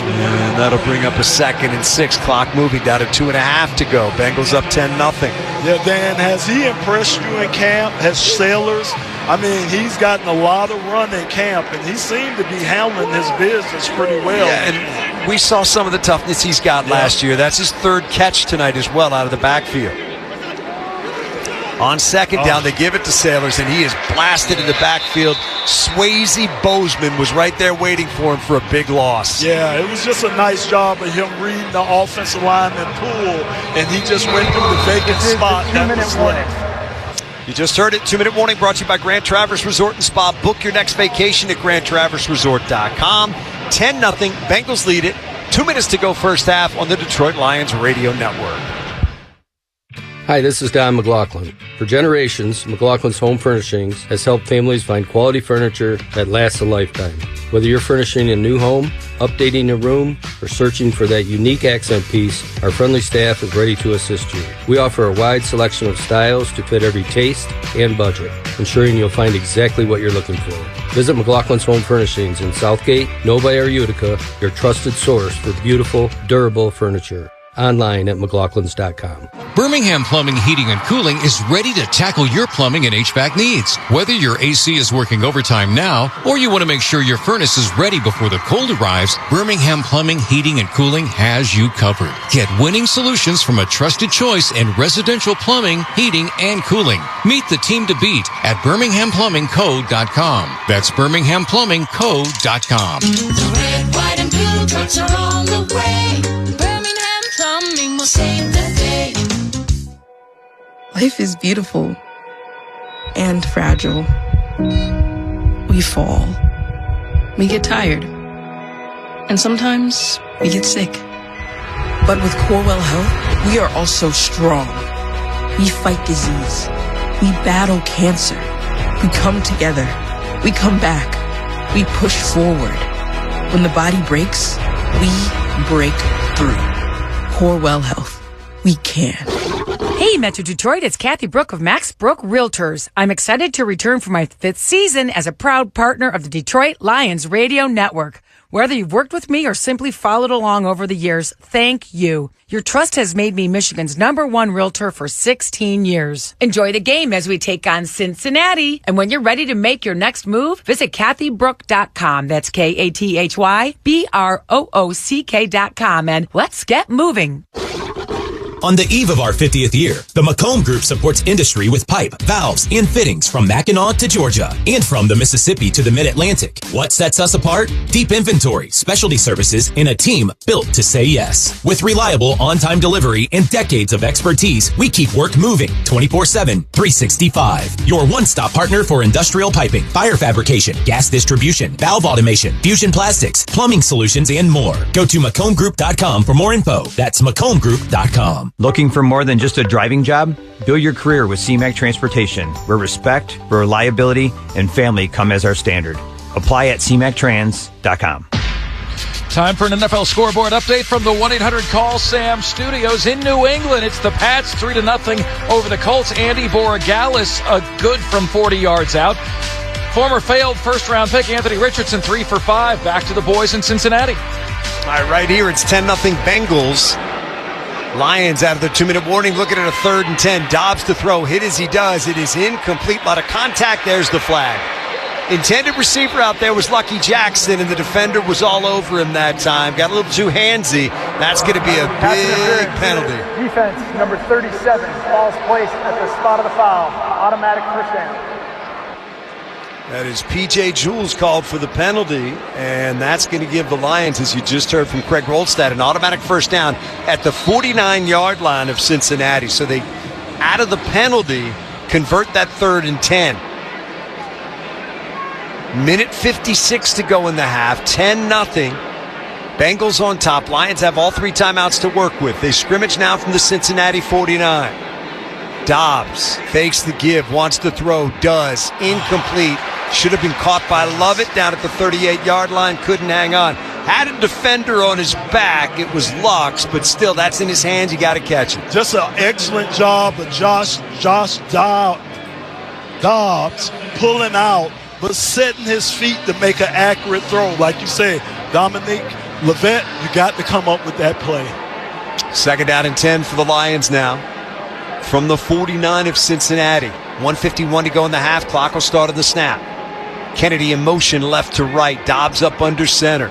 And that'll bring up a 2nd and 6. Clock moving down to 2.5 to go. Bengals up 10-0. Yeah, Dan, has he impressed you in camp? Has Sailors? I mean, he's gotten a lot of run in camp, and he seemed to be handling his business pretty well. Yeah, and we saw some of the toughness he's got last year. That's his 3rd catch tonight as well out of the backfield. On 2nd down, they give it to Sailors, and he is blasted in the backfield. Swayze Bozeman was right there waiting for him for a big loss. Yeah, it was just a nice job of him reading the offensive lineman pool, and he just went through the vacant spot. That was left. You just heard it. 2-minute warning brought to you by Grand Traverse Resort and Spa. Book your next vacation at GrandTraverseResort.com. 10-0. Bengals lead it. 2 minutes to go first half on the Detroit Lions Radio Network. Hi, this is Don McLaughlin. For generations, McLaughlin's Home Furnishings has helped families find quality furniture that lasts a lifetime. Whether you're furnishing a new home, updating a room, or searching for that unique accent piece, our friendly staff is ready to assist you. We offer a wide selection of styles to fit every taste and budget, ensuring you'll find exactly what you're looking for. Visit McLaughlin's Home Furnishings in Southgate, Novi, or Utica, your trusted source for beautiful, durable furniture. Online at McLaughlin's.com. Birmingham Plumbing, Heating, and Cooling is ready to tackle your plumbing and HVAC needs. Whether your AC is working overtime now or you want to make sure your furnace is ready before the cold arrives, Birmingham Plumbing, Heating, and Cooling has you covered. Get winning solutions from a trusted choice in residential plumbing, heating, and cooling. Meet the team to beat at BirminghamPlumbingCo.com. That's BirminghamPlumbingCo.com. The red, white, and blue trucks are on the way. Plumbing will save the day. Life is beautiful and fragile. We fall. We get tired. And sometimes we get sick. But with Corewell Health, we are also strong. We fight disease. We battle cancer. We come together. We come back. We push forward. When the body breaks, we break through. Corewell Health. We can. Hey, Hey, Metro Detroit, it's Kathy Brook of Max Brook Realtors. I'm excited to return for my 5th season as a proud partner of the Detroit Lions Radio Network. Whether you've worked with me or simply followed along over the years, thank you. Your trust has made me Michigan's #1 realtor for 16 years. Enjoy the game as we take on Cincinnati. And when you're ready to make your next move, visit kathybrook.com. That's KATHYBROOCK.com. And let's get moving. On the eve of our 50th year, the Macomb Group supports industry with pipe, valves, and fittings from Mackinac to Georgia and from the Mississippi to the Mid-Atlantic. What sets us apart? Deep inventory, specialty services, and a team built to say yes. With reliable on-time delivery and decades of expertise, we keep work moving 24/7, 365. Your one-stop partner for industrial piping, fire fabrication, gas distribution, valve automation, fusion plastics, plumbing solutions, and more. Go to MacombGroup.com for more info. That's MacombGroup.com. Looking for more than just a driving job? Build your career with CMAC Transportation, where respect, reliability, and family come as our standard. Apply at CMACtrans.com. Time for an NFL scoreboard update from the 1-800-CALL-SAM studios in New England. It's the Pats 3-0 over the Colts. Andy Borogalis, a good from 40 yards out. Former failed first-round pick Anthony Richardson, 3 for 5. Back to the boys in Cincinnati. All right, right here, it's 10-0 Bengals. Lions out of the 2-minute warning, looking at a 3rd and 10. Dobbs to throw, hit as he does. It is incomplete, a lot of contact. There's the flag. Intended receiver out there was Lucky Jackson, and the defender was all over him that time. Got a little too handsy. That's going to be a big penalty. Defense, number 37, ball's placed at the spot of the foul. Automatic first down. That is P.J. Jules called for the penalty, and that's going to give the Lions, as you just heard from Craig Rolstad, an automatic first down at the 49-yard line of Cincinnati. So they, out of the penalty, convert that 3rd and 10. Minute 56 to go in the half, 10-0. Bengals on top. Lions have all 3 timeouts to work with. They scrimmage now from the Cincinnati 49. Dobbs fakes the give, wants to throw, does. Incomplete. Should have been caught by Lovett down at the 38-yard line. Couldn't hang on. Had a defender on his back. It was Lux, but still, that's in his hands. You got to catch it. Just an excellent job of Josh Dobbs pulling out, but setting his feet to make an accurate throw. Like you said, Dominique Levet, you got to come up with that play. 2nd down and 10 for the Lions now. From the 49 of Cincinnati. 1:51 to go in the half. Clock will start on the snap. Kennedy in motion left to right. Dobbs up under center.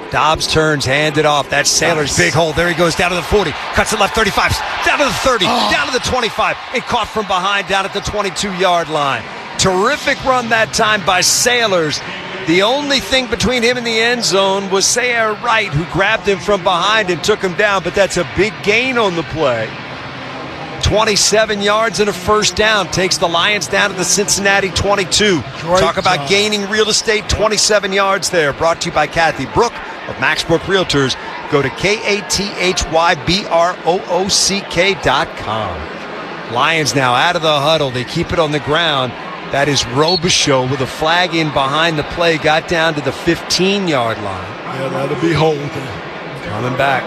Dobbs turns, hand it off. That's Saylor's big hole. There he goes down to the 40. Cuts it left 35. Down to the 30. Down to the 25. And caught from behind down at the 22-yard line. Terrific run that time by Sailors. The only thing between him and the end zone was Sayre Wright, who grabbed him from behind and took him down. But that's a big gain on the play. 27 yards and a first down. Takes the Lions down to the Cincinnati 22. Talk about gaining real estate. 27 yards there. Brought to you by Kathy Brook of Max Brook Realtors. Go to KATHYBROOCK.com. Lions now out of the huddle. They keep it on the ground. That is Robichaux with a flag in behind the play. Got down to the 15-yard line. Yeah, that'll be holding. Coming back.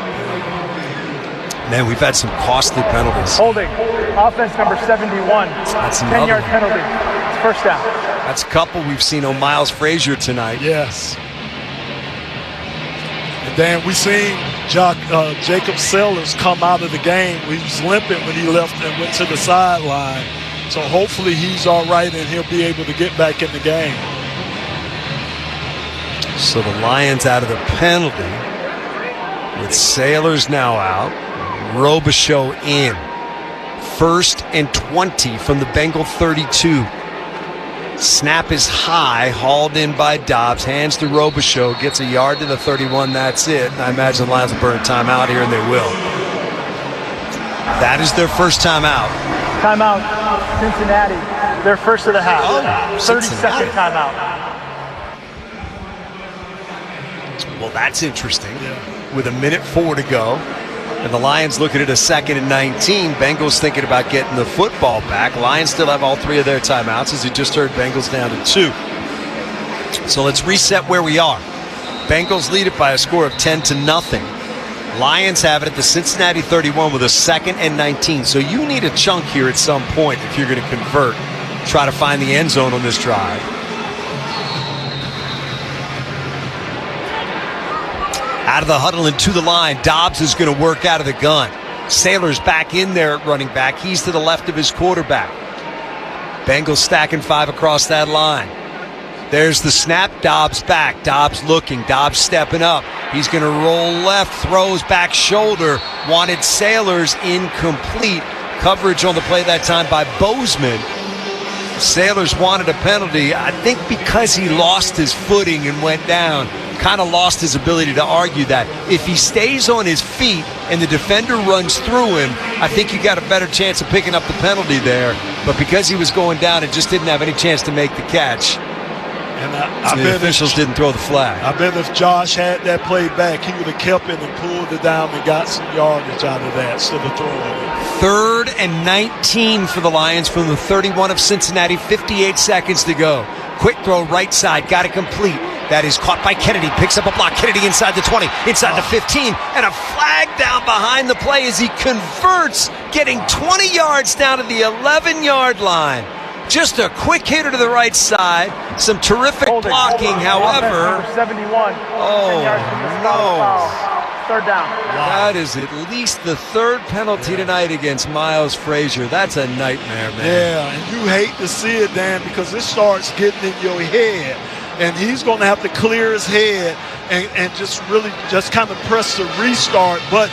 Man, we've had some costly penalties. Holding. Offense number 71. That's 10-yard penalty. It's first down. That's a couple we've seen on Miles Frazier tonight. Yes. And then we seen Jacob Sellers come out of the game. He was limping when he left and went to the sideline. So hopefully he's all right and he'll be able to get back in the game. So the Lions out of the penalty with Sailors now out. Robichaux in. 1st and 20 from the Bengal 32. Snap is high, hauled in by Dobbs. Hands to Robichaux, gets a yard to the 31. That's it. I imagine the Lions will burn a timeout here, and they will. That is their first timeout. Timeout, Cincinnati. Their first of the half. 30-second timeout. Well, that's interesting. With 1:04 to go. And the Lions looking at a 2nd and 19. Bengals thinking about getting the football back. Lions still have all 3 of their timeouts. As you just heard, Bengals down to 2. So let's reset where we are. Bengals lead it by a score of 10-0. Lions have it at the Cincinnati 31 with a 2nd and 19. So you need a chunk here at some point if you're going to convert. Try to find the end zone on this drive. Out of the huddle and to the line. Dobbs is going to work out of the gun. Sailor's back in there at running back. He's to the left of his quarterback. Bengals stacking 5 across that line. There's the snap. Dobbs back. Dobbs looking. Dobbs stepping up. He's going to roll left. Throws back shoulder. Wanted Sailors incomplete. Coverage on the play that time by Bozeman. Sailors wanted a penalty. I think because he lost his footing and went down. Kind of lost his ability to argue that. If he stays on his feet and the defender runs through him, I think you got a better chance of picking up the penalty there. But because he was going down and just didn't have any chance to make the catch, and the officials didn't throw the flag. I bet if Josh had that play back, he would have kept it and pulled it down and got some yardage out of that instead of throwing it. 3rd and 19 for the Lions from the 31 of Cincinnati. 58 seconds to go. Quick throw right side. Got it complete. That is caught by Kennedy. Picks up a block. Kennedy inside the 20, inside the 15, and a flag down behind the play as he converts, getting 20 yards down to the 11-yard line. Just a quick hitter to the right side. Some terrific blocking, however. 71. Oh, no. 3rd down. That is at least the 3rd penalty tonight against Miles Frazier. That's a nightmare, man. Yeah, and you hate to see it, Dan, because it starts getting in your head. And he's going to have to clear his head and just really just kind of press the restart. But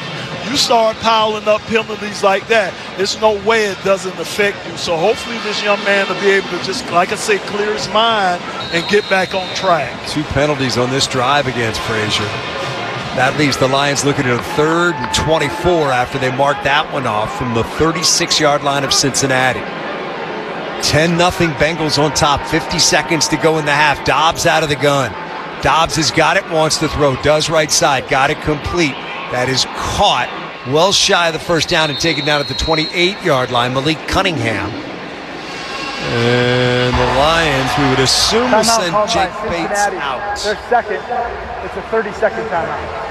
you start piling up penalties like that, there's no way it doesn't affect you. So hopefully this young man will be able to just, like I say, clear his mind and get back on track. 2 penalties on this drive against Frazier. That leaves the Lions looking at a 3rd and 24 after they marked that one off from the 36-yard line of Cincinnati. 10-0 Bengals on top. 50 seconds to go in the half. Dobbs out of the gun. Dobbs has got it, wants to throw. Does right side. Got it complete. That is caught well shy of the first down and taken down at the 28-yard line. Malik Cunningham. And the Lions, we would assume, will send Jake Bates out. Their second. It's a 30-second timeout.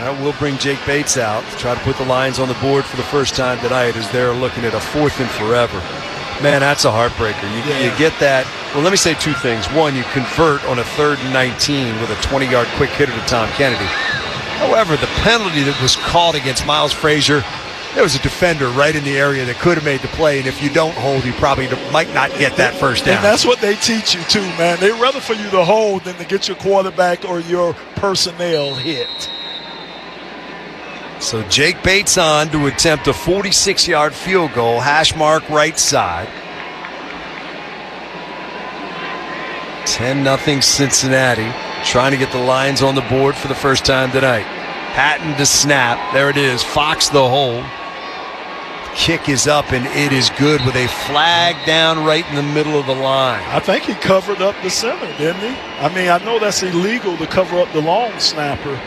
That will bring Jake Bates out to try to put the Lions on the board for the first time tonight as they're looking at a 4th and forever. Man, that's a heartbreaker. You get that. Well, let me say 2 things. One, you convert on a 3rd and 19 with a 20-yard quick hitter to Tom Kennedy. However, the penalty that was called against Miles Frazier, there was a defender right in the area that could have made the play, and if you don't hold, you probably might not get that first down. And that's what they teach you, too, man. They'd rather for you to hold than to get your quarterback or your personnel hit. So Jake Bates on to attempt a 46-yard field goal, hash mark right side. 10-0 Cincinnati, trying to get the Lions on the board for the first time tonight. Patton to snap. There it is. Fox the hold. Kick is up, and it is good with a flag down right in the middle of the line. I think he covered up the center, didn't he? I mean, I know that's illegal to cover up the long snapper.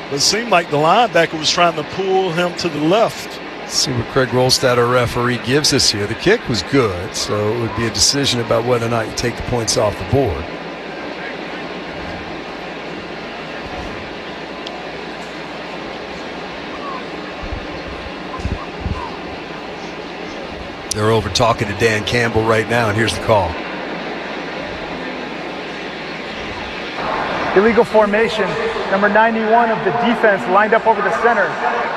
But it seemed like the linebacker was trying to pull him to the left. Let's see what Craig Rolstad, our referee, gives us here. The kick was good, so it would be a decision about whether or not you take the points off the board. They're over talking to Dan Campbell right now, and here's the call. Illegal formation. Number 91 of the defense lined up over the center.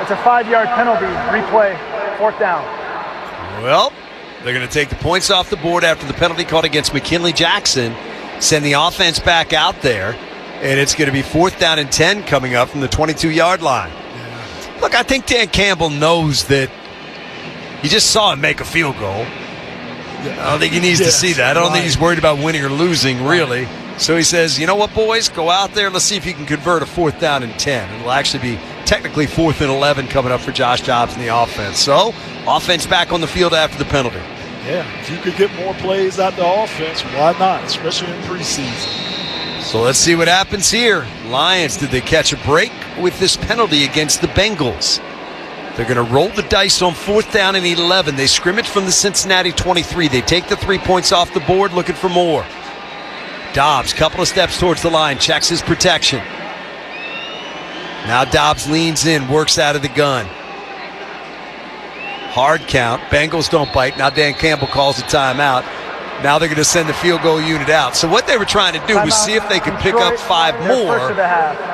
It's a 5-yard penalty. Replay. 4th down. Well, they're going to take the points off the board after the penalty called against McKinley Jackson. Send the offense back out there. And it's going to be 4th down and 10 coming up from the 22-yard line. Yeah. Look, I think Dan Campbell knows that he just saw him make a field goal. I don't think he needs to see that. I don't think he's worried about winning or losing, really. So he says, you know what, boys? Go out there. Let's see if you can convert a 4th down and 10. It'll actually be technically 4th and 11 coming up for Josh Dobbs in the offense. So, offense back on the field after the penalty. Yeah, if you could get more plays out the offense, why not, especially in preseason. So let's see what happens here. Lions, did they catch a break with this penalty against the Bengals? They're going to roll the dice on 4th down and 11. They scrimmage from the Cincinnati 23. They take the 3 points off the board, looking for more. Dobbs, couple of steps towards the line, checks his protection. Now Dobbs leans in, works out of the gun. Hard count. Bengals don't bite. Now Dan Campbell calls a timeout. Now they're going to send the field goal unit out. So what they were trying to do was see if they could pick up 5 more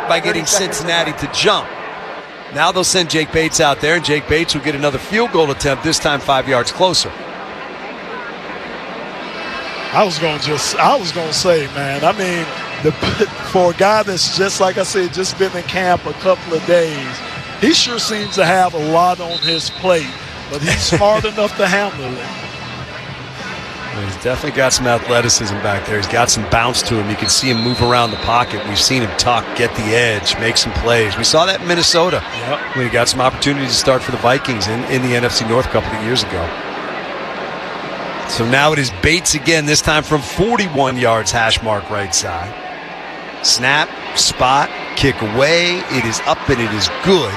by getting Cincinnati to jump. Now they'll send Jake Bates out there, and Jake Bates will get another field goal attempt, this time 5 yards closer. I was going to say, man, I mean, for a guy that's just, like I said, just been in camp a couple of days, he sure seems to have a lot on his plate, but he's smart enough to handle it. Well, he's definitely got some athleticism back there. He's got some bounce to him. You can see him move around the pocket. We've seen him tuck, get the edge, make some plays. We saw that in Minnesota when he got some opportunity to start for the Vikings in the NFC North a couple of years ago. So now it is Bates again, this time from 41 yards, hash mark right side. Snap, spot, kick away. It is up and it is good.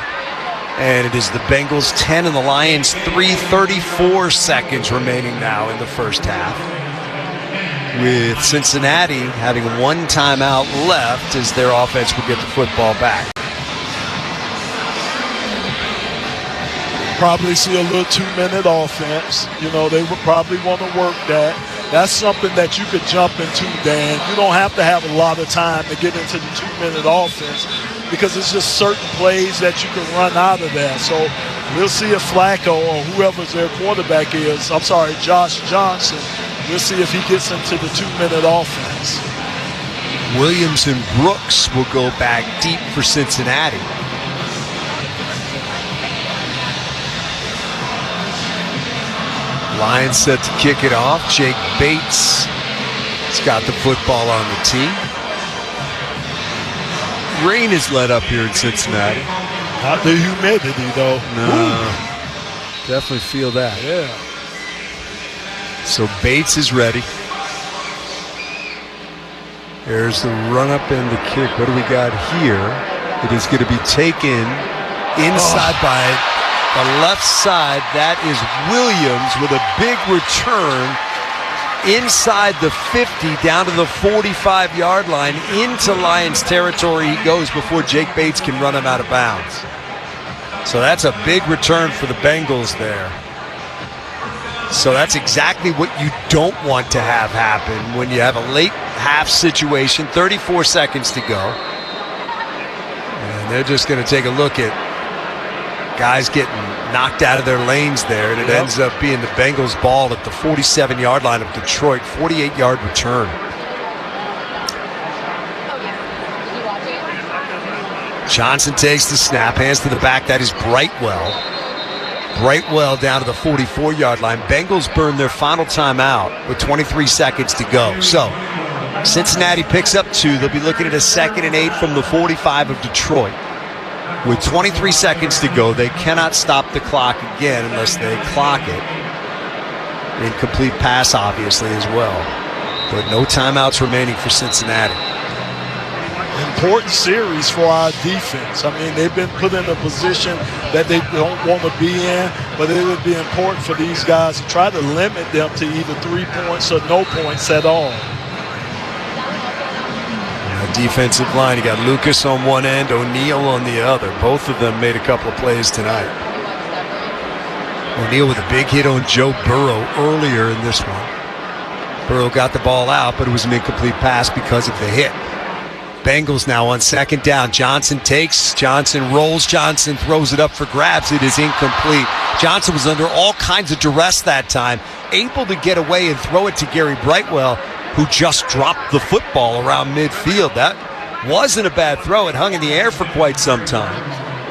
And it is the Bengals 10 and the Lions 3:34 seconds remaining now in the first half. With Cincinnati having 1 timeout left as their offense will get the football back. Probably see a little 2-minute offense. You know, they would probably want to work that. That's something that you could jump into, Dan. You don't have to have a lot of time to get into the 2-minute offense because it's just certain plays that you can run out of that. So we'll see if Flacco or whoever's their quarterback is, Josh Johnson, we'll see if he gets into the 2-minute offense. Williams and Brooks will go back deep for Cincinnati. Lions set to kick it off. Jake Bates has got the football on the tee. Rain is let up here in Cincinnati. Not the humidity, though. No. Definitely feel that. Yeah. So Bates is ready. There's the run-up and the kick. What do we got here? It is going to be taken inside by the left side. That is Williams with a big return inside the 50 down to the 45-yard line. Into Lions territory he goes before Jake Bates can run him out of bounds. So that's a big return for the Bengals there. So that's exactly what you don't want to have happen when you have a late half situation, 34 seconds to go. And they're just going to take a look at guys getting knocked out of their lanes there, and it ends up being the Bengals' ball at the 47-yard line of Detroit, 48-yard return. Johnson takes the snap, hands to the back. That is Brightwell. Brightwell down to the 44-yard line. Bengals burn their final timeout with 23 seconds to go. So Cincinnati picks up 2. They'll be looking at a 2nd and 8 from the 45 of Detroit. With 23 seconds to go, they cannot stop the clock again unless they clock it. Incomplete pass, obviously, as well. But no timeouts remaining for Cincinnati. Important series for our defense. I mean, they've been put in a position that they don't want to be in, but it would be important for these guys to try to limit them to either 3 points or no points at all. Defensive line, you got Lucas on one end, O'Neal on the other. Both of them made a couple of plays tonight. O'Neal with a big hit on Joe Burrow earlier in this one. Burrow got the ball out, but it was an incomplete pass because of the hit. Bengals now on 2nd down. Johnson takes, Johnson rolls, Johnson throws it up for grabs. It is incomplete. Johnson was under all kinds of duress that time, able to get away and throw it to Gary Brightwell, who just dropped the football around midfield. That wasn't a bad throw. It hung in the air for quite some time.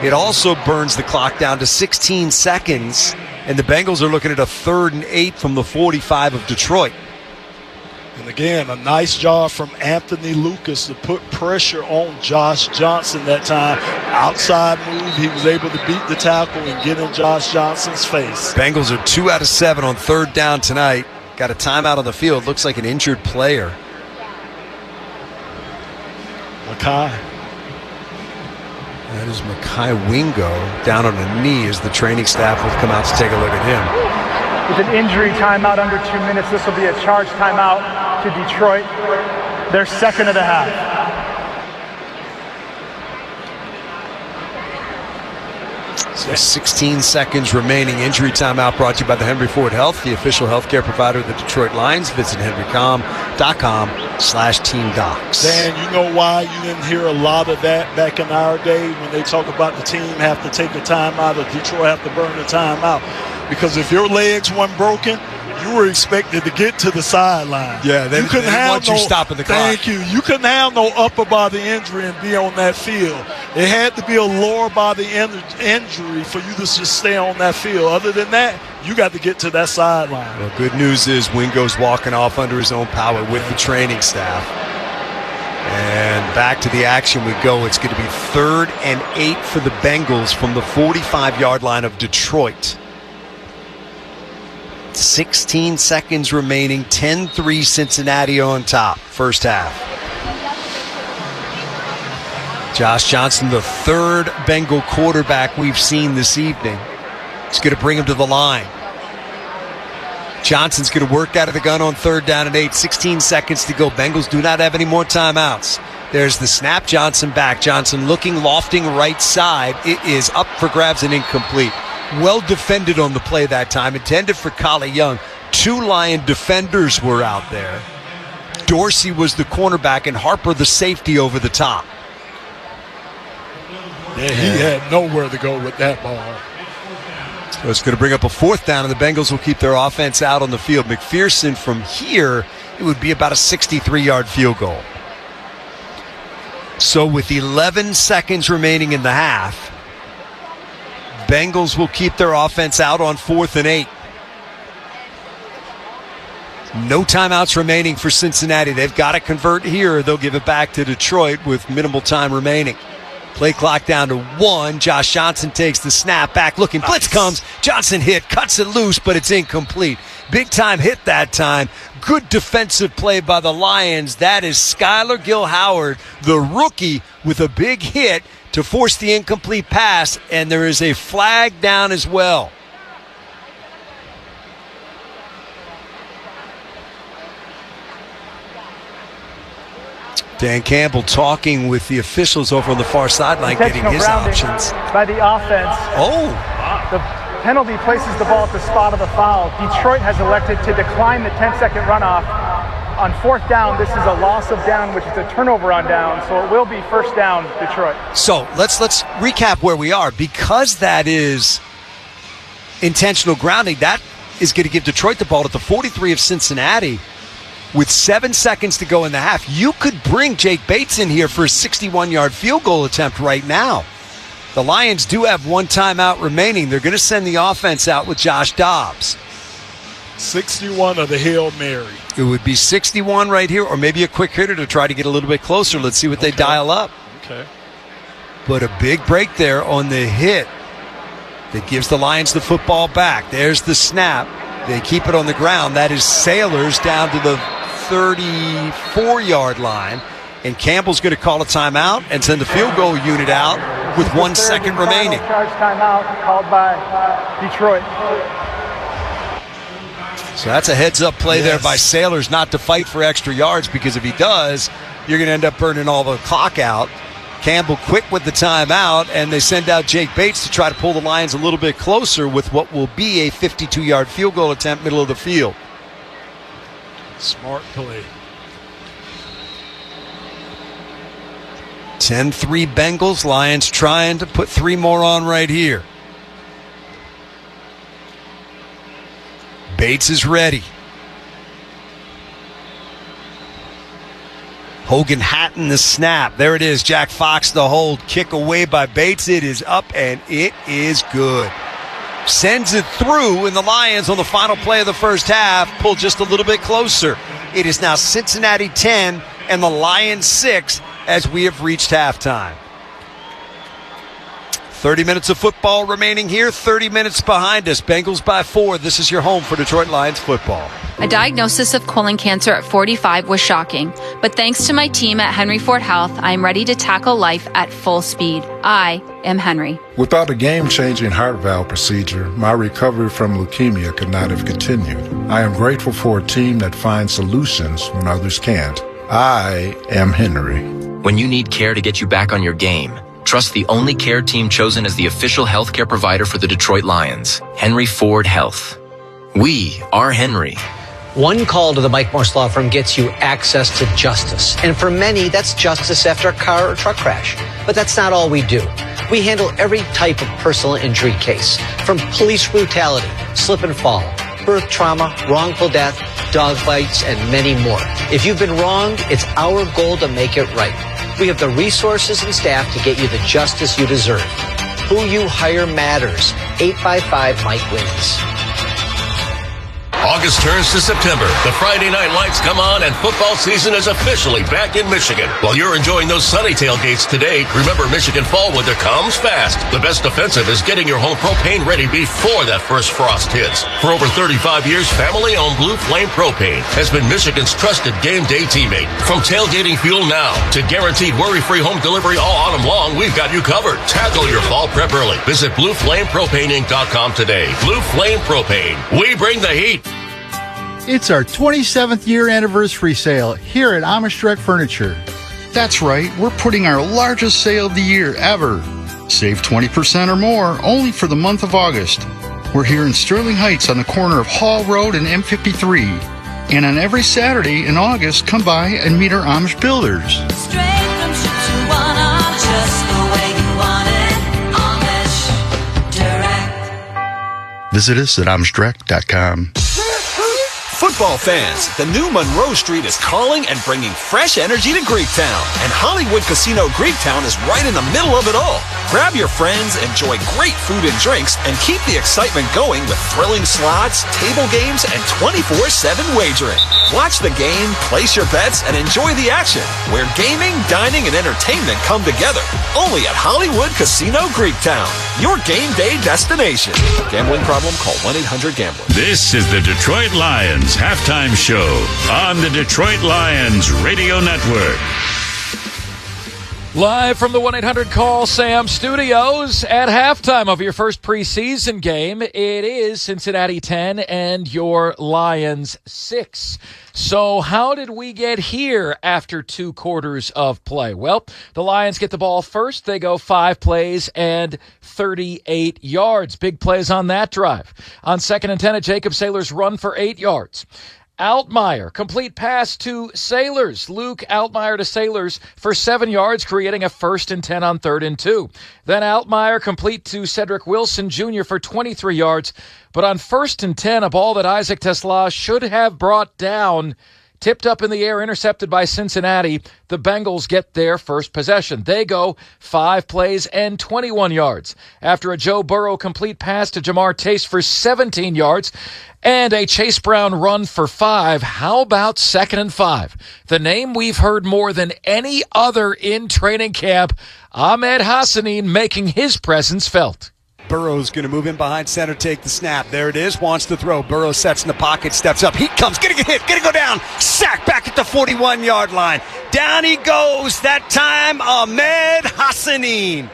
It also burns the clock down to 16 seconds, and the Bengals are looking at a 3rd and 8 from the 45 of Detroit. And again, a nice job from Anthony Lucas to put pressure on Josh Johnson that time. Outside move, he was able to beat the tackle and get in Josh Johnson's face. Bengals are 2 out of 7 on 3rd down tonight. Got a timeout on the field. Looks like an injured player. Makai. That is Makai Wingo down on a knee as the training staff will come out to take a look at him. With an injury timeout under 2 minutes, this will be a charge timeout to Detroit. Their 2nd of the half. So 16 seconds remaining. Injury timeout brought to you by the Henry Ford Health, the official healthcare provider of the Detroit Lions. Visit henrycom.com/teamdocs. Dan, you know why you didn't hear a lot of that back in our day when they talk about the team have to take a timeout or Detroit have to burn a timeout? Because if your legs weren't broken, you were expected to get to the sideline. Yeah, they didn't want you stopping the clock. Thank you. You couldn't have no upper body injury and be on that field. It had to be a lower body injury for you to just stay on that field. Other than that, you got to get to that sideline. Well, good news is Wingo's walking off under his own power with the training staff. And back to the action we go. It's going to be 3rd and 8 for the Bengals from the 45-yard line of Detroit. 16 seconds remaining, 10-3 Cincinnati on top, first half. Josh Johnson, the 3rd Bengal quarterback we've seen this evening. He's going to bring him to the line. Johnson's going to work out of the gun on 3rd down and 8, 16 seconds to go. Bengals do not have any more timeouts. There's the snap, Johnson back. Johnson looking, lofting right side. It is up for grabs and incomplete. Well defended on the play that time, intended for Collie Young. 2 Lion defenders were out there. Dorsey was the cornerback and Harper the safety over the top. Yeah, he had nowhere to go with that ball. So it's going to bring up a 4th down, and the Bengals will keep their offense out on the field. McPherson from here, it would be about a 63-yard field goal. So with 11 seconds remaining in the half, Bengals will keep their offense out on 4th and 8. No timeouts remaining for Cincinnati. They've got to convert here, or they'll give it back to Detroit with minimal time remaining. Play clock down to 1. Josh Johnson takes the snap, back looking. Blitz comes. Johnson hit, cuts it loose, but it's incomplete. Big time hit that time. Good defensive play by the Lions. That is Skylar Gill-Howard, the rookie, with a big hit to force the incomplete pass, and there is a flag down as well. Dan Campbell talking with the officials over on the far sideline, getting his options. By the offense. Oh. The penalty places the ball at the spot of the foul. Detroit has elected to decline the 10-second runoff. On 4th down, this is a loss of down, which is a turnover on down, so it will be 1st down, Detroit. So let's recap where we are. Because that is intentional grounding, that is going to give Detroit the ball at the 43 of Cincinnati. With 7 seconds to go in the half, you could bring Jake Bates in here for a 61-yard field goal attempt right now. The Lions do have 1 timeout remaining. They're going to send the offense out with Josh Dobbs. 61 of the Hail Mary. It would be 61 right here, or maybe a quick hitter to try to get a little bit closer. Let's see what they dial up. Okay. But a big break there on the hit that gives the Lions the football back. There's the snap. They keep it on the ground. That is Sailors down to the 34-yard line. And Campbell's going to call a timeout and send the field goal unit out with 1 second remaining. Charge timeout called by Detroit. So that's a heads-up play there by Sailors not to fight for extra yards, because if he does, you're going to end up burning all the clock out. Campbell quick with the timeout, and they send out Jake Bates to try to pull the Lions a little bit closer with what will be a 52-yard field goal attempt, middle of the field. Smart play. 10-3 Bengals. Lions trying to put 3 more on right here. Bates is ready. Hogan Hatton the snap. There it is. Jack Fox the hold. Kick away by Bates. It is up and it is good. Sends it through, and the Lions on the final play of the first half pull just a little bit closer. It is now Cincinnati 10 and the Lions 6 as we have reached halftime. 30 minutes of football remaining here, 30 minutes behind us. Bengals by 4. This is your home for Detroit Lions football. A diagnosis of colon cancer at 45 was shocking, but thanks to my team at Henry Ford Health, I am ready to tackle life at full speed. I am Henry. Without a game-changing heart valve procedure, my recovery from leukemia could not have continued. I am grateful for a team that finds solutions when others can't. I am Henry. When you need care to get you back on your game, trust the only care team chosen as the official healthcare provider for the Detroit Lions, Henry Ford Health. We are Henry. One call to the Mike Morse Law Firm gets you access to justice. And for many, that's justice after a car or truck crash. But that's not all we do. We handle every type of personal injury case, from police brutality, slip and fall, birth trauma, wrongful death, dog bites, and many more. If you've been wronged, it's our goal to make it right. We have the resources and staff to get you the justice you deserve. Who you hire matters. 855-MIKE-WINS. August turns to September. The Friday night lights come on and football season is officially back in Michigan. While you're enjoying those sunny tailgates today, remember Michigan fall weather comes fast. The best defensive is getting your home propane ready before that first frost hits. For over 35 years, family-owned Blue Flame Propane has been Michigan's trusted game day teammate. From tailgating fuel now to guaranteed worry-free home delivery all autumn long, we've got you covered. Tackle your fall prep early. Visit BlueFlamePropaneInc.com today. Blue Flame Propane. We bring the heat. It's our 27th year anniversary sale here at Amish Direct Furniture. That's right, we're putting our largest sale of the year ever. Save 20% or more only for the month of August. We're here in Sterling Heights on the corner of Hall Road and M53. And on every Saturday in August, come by and meet our Amish builders. Straight from ship to one, just the way you want it. Amish Direct. Visit us at AmishDirect.com. Football fans, the new Monroe Street is calling and bringing fresh energy to Greektown. And Hollywood Casino Greektown is right in the middle of it all. Grab your friends, enjoy great food and drinks, and keep the excitement going with thrilling slots, table games, and 24/7 wagering. Watch the game, place your bets, and enjoy the action, where gaming, dining, and entertainment come together. Only at Hollywood Casino Greektown, your game day destination. Gambling problem? Call 1-800-GAMBLER. This is the Detroit Lions halftime show on the Detroit Lions Radio Network. Live from the 1-800-CALL-SAM studios at halftime of your first preseason game. It is Cincinnati 10 and your Lions 6. So how did we get here after 2 quarters of play? Well, the Lions get the ball first. They go 5 plays and 38 yards. Big plays on that drive. On 2nd and 10, a Jacob Sailors run for 8 yards. Altmaier, complete pass to Sailors. Luke Altmaier to Sailors for 7 yards, creating a 1st and 10 on 3rd and 2. Then Altmaier complete to Cedric Wilson Jr. for 23 yards. But on 1st and 10, a ball that Isaac Tesla should have brought down, tipped up in the air, intercepted by Cincinnati. The Bengals get their first possession. They go 5 plays and 21 yards. After a Joe Burrow complete pass to Jamar Chase for 17 yards and a Chase Brown run for 5. How about 2nd and 5? The name we've heard more than any other in training camp, Ahmed Hassanin, making his presence felt. Burrow's going to move in behind center, take the snap. There it is, wants to throw. Burrow sets in the pocket, steps up. He comes, going to get hit, going to go down. Sack back at the 41-yard line. Down he goes. That time, Ahmed Hassanin.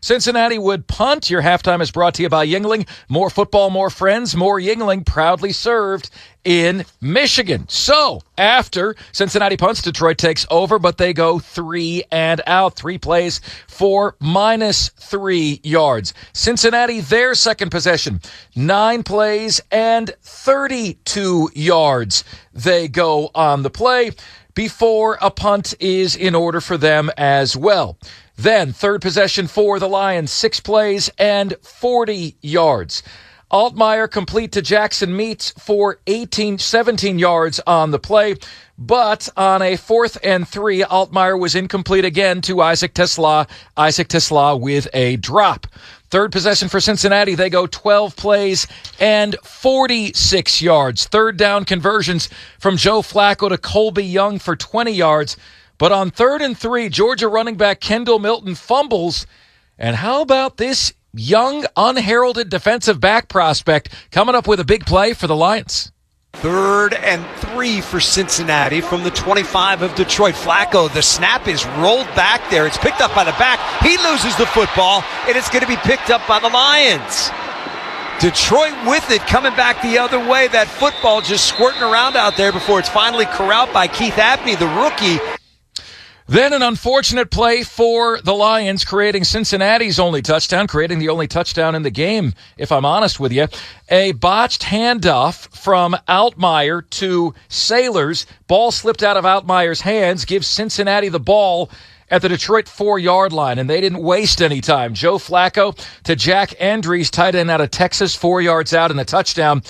Cincinnati would punt. Your halftime is brought to you by Yuengling. More football, more friends, more Yuengling, proudly served in Michigan. So, after Cincinnati punts, Detroit takes over, but they go 3 and out. 3 plays for -3 yards. Cincinnati, their second possession, 9 plays and 32 yards. They go on the play before a punt is in order for them as well. Then, third possession for the Lions, 6 plays and 40 yards. Altmaier complete to Jackson Meats for 17 yards on the play. But on a 4th and 3, Altmaier was incomplete again to Isaac Tesla. Isaac Tesla with a drop. Third possession for Cincinnati. They go 12 plays and 46 yards. Third down conversions from Joe Flacco to Colby Young for 20 yards. But on 3rd and 3, Georgia running back Kendall Milton fumbles. And how about this young, unheralded defensive back prospect coming up with a big play for the Lions? 3rd and 3 for Cincinnati from the 25 of Detroit. Flacco, the snap is rolled back there. It's picked up by the back. He loses the football, and it's going to be picked up by the Lions. Detroit with it, coming back the other way. That football just squirting around out there before it's finally corralled by Keith Abney, the rookie. Then an unfortunate play for the Lions, creating Cincinnati's only touchdown, creating the only touchdown in the game, if I'm honest with you. A botched handoff from Altmaier to Sailors. Ball slipped out of Altmaier's hands, gives Cincinnati the ball at the Detroit 4-yard line, and they didn't waste any time. Joe Flacco to Jack Andrews, tight end out of Texas, 4 yards out in the touchdown.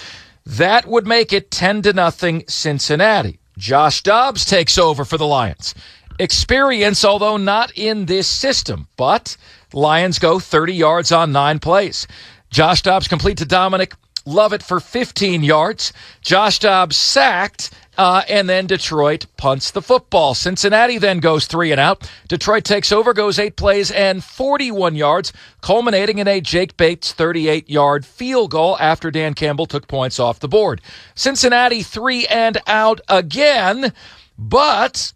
That would make it 10-0 Cincinnati. Josh Dobbs takes over for the Lions. Experience, although not in this system, but Lions go 30 yards on 9 plays. Josh Dobbs complete to Dominic Lovett for 15 yards. Josh Dobbs sacked, and then Detroit punts the football. Cincinnati then goes 3 and out. Detroit takes over, goes 8 plays and 41 yards, culminating in a Jake Bates 38-yard field goal after Dan Campbell took points off the board. Cincinnati 3 and out again, but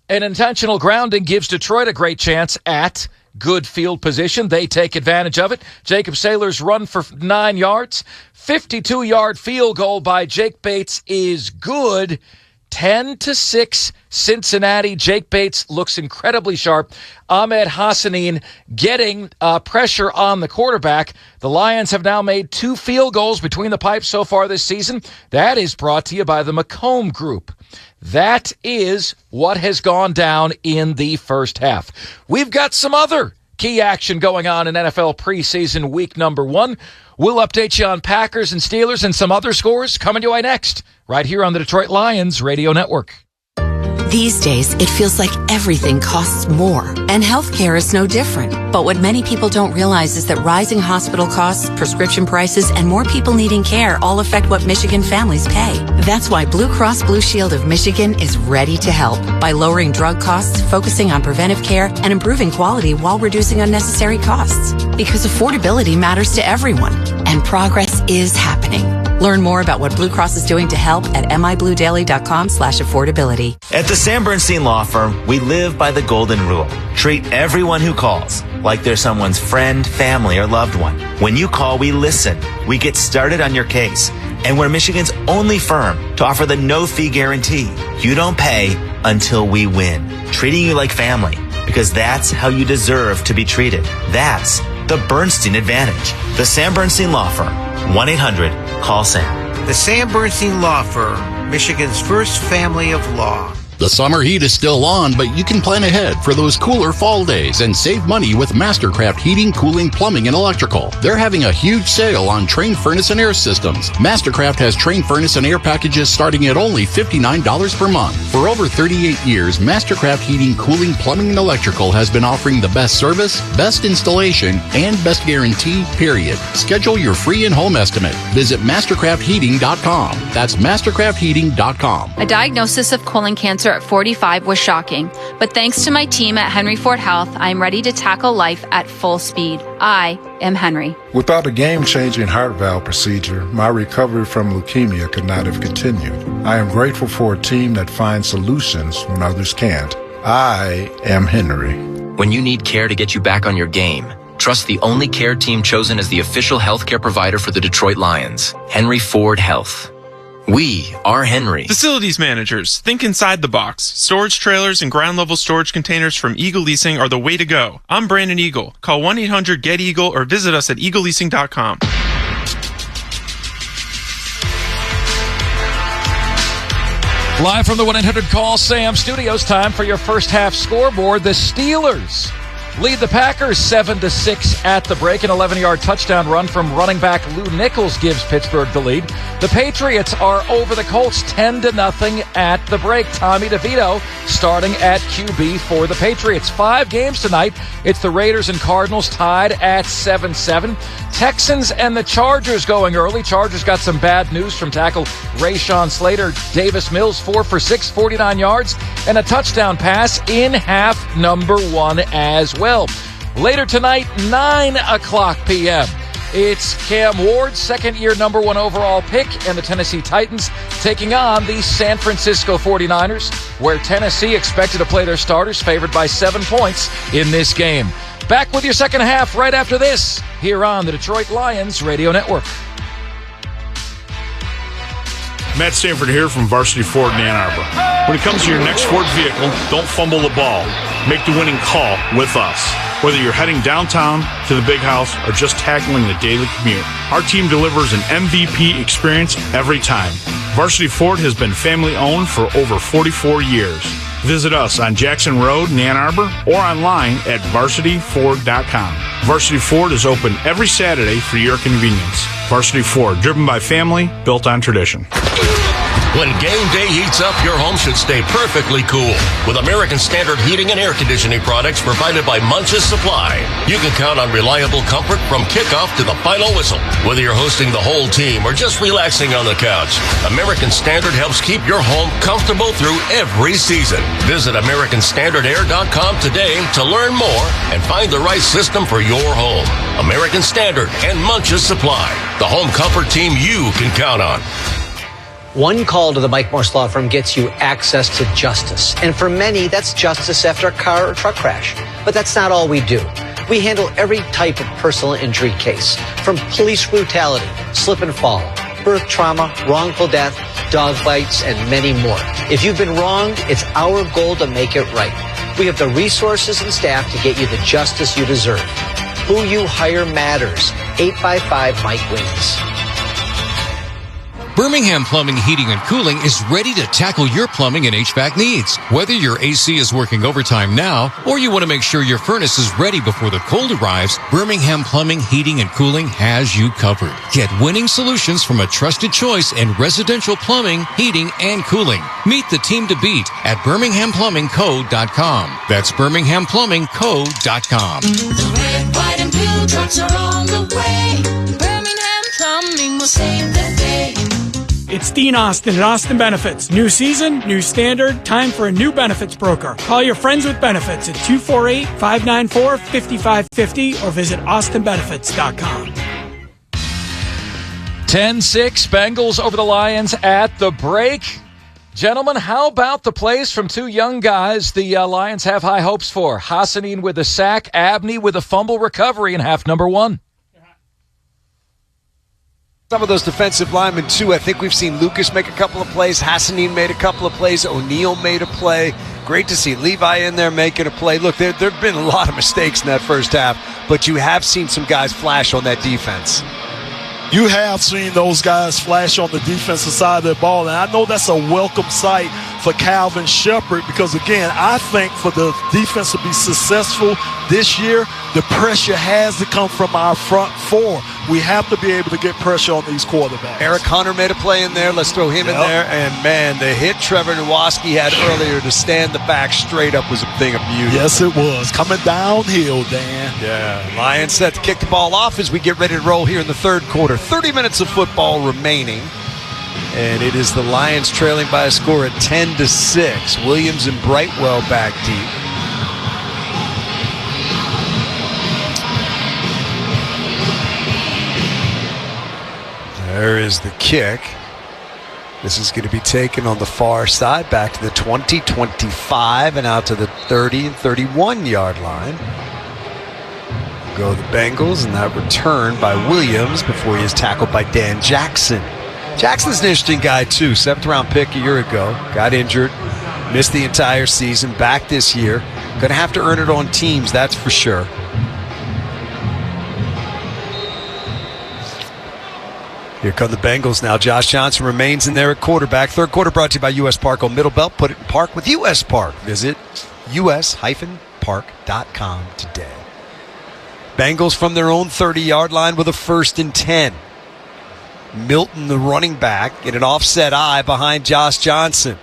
an intentional grounding gives Detroit a great chance at good field position. They take advantage of it. Jacob Sailors run for 9 yards. 52-yard field goal by Jake Bates is good. 10-6 Cincinnati. Jake Bates looks incredibly sharp. Ahmed Hassanin getting pressure on the quarterback. The Lions have now made 2 field goals between the pipes so far this season. That is brought to you by the McComb Group. That is what has gone down in the first half. We've got some other key action going on in NFL preseason week number 1. We'll update you on Packers and Steelers and some other scores coming your way next, right here on the Detroit Lions Radio Network. These days, it feels like everything costs more, and healthcare is no different. But what many people don't realize is that rising hospital costs, prescription prices, and more people needing care all affect what Michigan families pay. That's why Blue Cross Blue Shield of Michigan is ready to help by lowering drug costs, focusing on preventive care, and improving quality while reducing unnecessary costs. Because affordability matters to everyone, and progress is happening. Learn more about what Blue Cross is doing to help at mibluedaily.com/affordability. At the Sam Bernstein Law Firm, we live by the golden rule. Treat everyone who calls like they're someone's friend, family, or loved one. When you call, we listen. We get started on your case. And we're Michigan's only firm to offer the no-fee guarantee. You don't pay until we win. Treating you like family, because that's how you deserve to be treated. That's the Bernstein Advantage. The Sam Bernstein Law Firm. 1-800-CALL-SAM. The Sam Bernstein Law Firm, Michigan's first family of law. The summer heat is still on, but you can plan ahead for those cooler fall days and save money with Mastercraft Heating, Cooling, Plumbing, and Electrical. They're having a huge sale on Train Furnace and Air Systems. Mastercraft has Train Furnace and Air packages starting at only $59 per month. For over 38 years, Mastercraft Heating, Cooling, Plumbing, and Electrical has been offering the best service, best installation, and best guarantee, period. Schedule your free in-home estimate. Visit mastercraftheating.com. That's mastercraftheating.com. A diagnosis of colon cancer at 45 was shocking, but thanks to my team at Henry Ford Health, I'm ready to tackle life at full speed. I am Henry. Without a game-changing heart valve procedure, my recovery from leukemia could not have continued. I am grateful for a team that finds solutions when others can't. I am Henry. When you need care to get you back on your game, trust the only care team chosen as the official healthcare provider for the Detroit Lions, Henry Ford Health. We are Henry. Facilities managers, think inside the box. Storage trailers and ground-level storage containers from Eagle Leasing are the way to go. I'm Brandon Eagle. Call 1-800-GET-EAGLE or visit us at eagleleasing.com. Live from the 1-800-CALL-SAM studios, time for your first half scoreboard. The Steelers lead the Packers 7-6 at the break. An 11-yard touchdown run from running back Lou Nichols gives Pittsburgh the lead. The Patriots are over the Colts 10-0 at the break. Tommy DeVito starting at QB for the Patriots. 5 games tonight. It's the Raiders and Cardinals tied at 7-7. Texans and the Chargers going early. Chargers got some bad news from tackle Rashawn Slater. Davis Mills 4 for 6, 49 yards, and a touchdown pass in half number 1 as well. Later tonight, 9:00 p.m. It's Cam Ward's second-year number 1 overall pick and the Tennessee Titans taking on the San Francisco 49ers, where Tennessee expected to play their starters, favored by 7 points in this game. Back with your second half right after this, here on the Detroit Lions Radio Network. Matt Stanford here from Varsity Ford in Ann Arbor. When it comes to your next Ford vehicle, don't fumble the ball. Make the winning call with us. Whether you're heading downtown to the big house or just tackling the daily commute, our team delivers an MVP experience every time. Varsity Ford has been family-owned for over 44 years. Visit us on Jackson Road in Ann Arbor or online at varsityford.com. Varsity Ford is open every Saturday for your convenience. Varsity Ford, driven by family, built on tradition. When game day heats up, your home should stay perfectly cool with American Standard heating and air conditioning products provided by Munch's Supply. You can count on reliable comfort from kickoff to the final whistle. Whether you're hosting the whole team or just relaxing on the couch, American Standard helps keep your home comfortable through every season. Visit AmericanStandardAir.com today to learn more and find the right system for your home. American Standard and Munch's Supply, the home comfort team you can count on. One call to the Mike Morse Law Firm gets you access to justice. And for many, that's justice after a car or truck crash. But that's not all we do. We handle every type of personal injury case, from police brutality, slip and fall, birth trauma, wrongful death, dog bites, and many more. If you've been wronged, it's our goal to make it right. We have the resources and staff to get you the justice you deserve. Who you hire matters. 855-MIKE-WINS. Birmingham Plumbing, Heating, and Cooling is ready to tackle your plumbing and HVAC needs. Whether your AC is working overtime now or you want to make sure your furnace is ready before the cold arrives, Birmingham Plumbing, Heating, and Cooling has you covered. Get winning solutions from a trusted choice in residential plumbing, heating, and cooling. Meet the team to beat at BirminghamPlumbingCo.com. That's BirminghamPlumbingCo.com. The red, white, and blue trucks are on the way. Birmingham Plumbing will save the day. It's Dean Austin at Austin Benefits. New season, new standard, time for a new benefits broker. Call your friends with benefits at 248-594-5550 or visit austinbenefits.com. 10-6 Bengals over the Lions at the break. Gentlemen, how about the plays from two young guys the Lions have high hopes for? Hassanin with a sack, Abney with a fumble recovery in half number one. Some of those defensive linemen, too. I think we've seen Lucas make a couple of plays. Hassanin made a couple of plays. O'Neal made a play. Great to see Levi in there making a play. Look, there have been a lot of mistakes in that first half, but you have seen some guys flash on that defense. You have seen those guys flash on the defensive side of the ball, and I know that's a welcome sight for Calvin Shepard because, again, I think for the defense to be successful this year, the pressure has to come from our front four. We have to be able to get pressure on these quarterbacks. Eric Hunter made a play in there. Let's throw him in there. And, man, the hit Trevor Nowoski had earlier to stand the back straight up was a thing of beauty. Yes, it was. Coming downhill, Dan. Yeah. Lions set to kick the ball off as we get ready to roll here in the third quarter. 30 minutes of football remaining. And it is the Lions trailing by a score at 10-6. Williams and Brightwell back deep. There is the kick. This is going to be taken on the far side, back to the 20, 25, and out to the 30 and 31-yard line. Go the Bengals, and that return by Williams before he is tackled by Dan Jackson. Jackson's an interesting guy, too. 7th-round pick a year ago. Got injured. Missed the entire season. Back this year. Going to have to earn it on teams, that's for sure. Here come the Bengals now. Josh Johnson remains in there at quarterback. Third quarter brought to you by U.S. Park on Middle Belt. Put it in park with U.S. Park. Visit us-park.com today. Bengals from their own 30-yard line with a 1st and 10. Milton, the running back, in an offset eye behind Josh Johnson.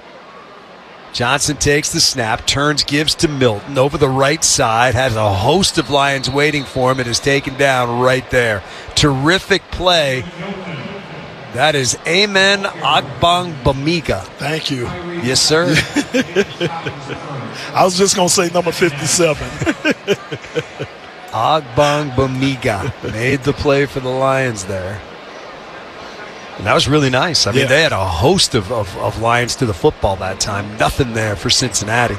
Johnson takes the snap, turns, gives to Milton over the right side, has a host of Lions waiting for him, and is taken down right there. Terrific play. That is Amen Agbangbamiga. Thank you. Yes, sir. I was just going to say number 57. Agbangbamiga made the play for the Lions there. And that was really nice. I mean, they had a host of Lions to the football that time. Nothing there for Cincinnati.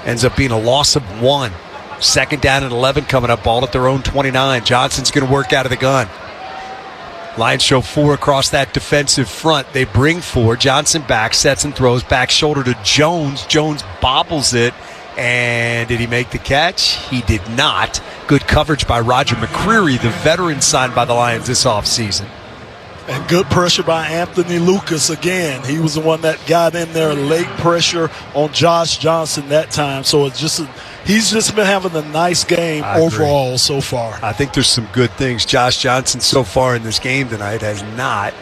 Ends up being a loss of 1. 2nd down and 11 coming up. Ball at their own 29. Johnson's going to work out of the gun. Lions show 4 across that defensive front. They bring 4. Johnson back, sets and throws, back shoulder to Jones. Jones bobbles it. And did he make the catch? He did not. Good coverage by Roger McCreary, the veteran signed by the Lions this offseason. And good pressure by Anthony Lucas again. He was the one that got in there, late pressure on Josh Johnson that time. So it's just he's just been having a nice game overall so far. I think there's some good things. Josh Johnson so far in this game tonight has not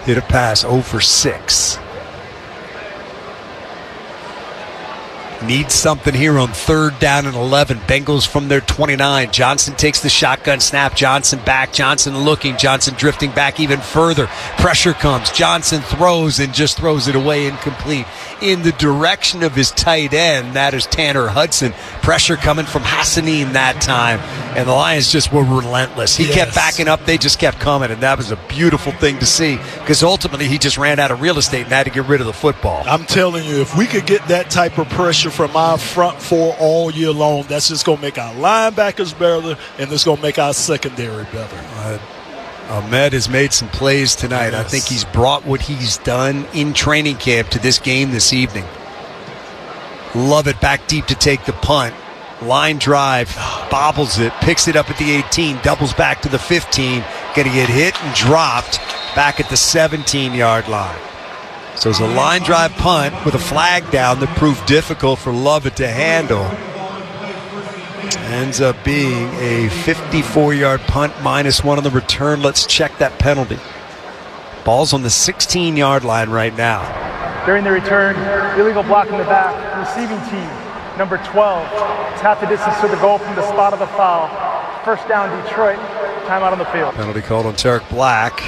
hit a pass 0 for 6. Needs something here on 3rd down and 11. Bengals from their 29. Johnson takes the shotgun snap. Johnson back. Johnson looking. Johnson drifting back even further. Pressure comes. Johnson throws and just throws it away incomplete in the direction of his tight end. That is Tanner Hudson. Pressure coming from Hassanin that time. And the Lions just were relentless. He kept backing up. They just kept coming. And that was a beautiful thing to see because ultimately he just ran out of real estate and had to get rid of the football. I'm telling you, if we could get that type of pressure from our front 4 all year long, that's just going to make our linebackers better, and it's going to make our secondary better. Ahmed has made some plays tonight. I think he's brought what he's done in training camp to this game this evening. Love it back deep to take the punt. Line drive, bobbles it, picks it up at the 18, doubles back to the 15, going to get hit and dropped back at the 17-yard line. So it's a line drive punt with a flag down that proved difficult for Lovett to handle. Ends up being a 54-yard punt, -1 on the return. Let's check that penalty. Ball's on the 16-yard line right now. During the return, illegal block in the back. Receiving team, number 12. It's half the distance to the goal from the spot of the foul. First down, Detroit. Timeout on the field. Penalty called on Tarek Black.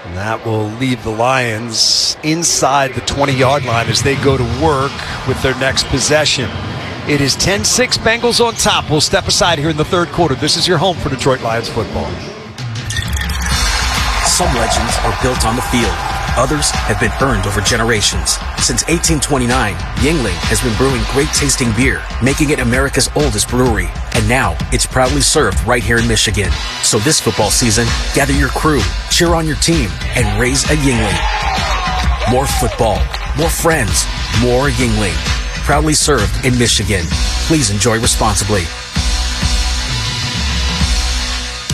And that will leave the Lions inside the 20-yard line as they go to work with their next possession. It is 10-6, Bengals on top. We'll step aside here in the 3rd quarter. This is your home for Detroit Lions football. Some legends are built on the field. Others have been earned over generations. Since 1829, Yuengling has been brewing great-tasting beer, making it America's oldest brewery. And now, it's proudly served right here in Michigan. So this football season, gather your crew, cheer on your team, and raise a Yuengling. More football, more friends, more Yuengling. Proudly served in Michigan. Please enjoy responsibly.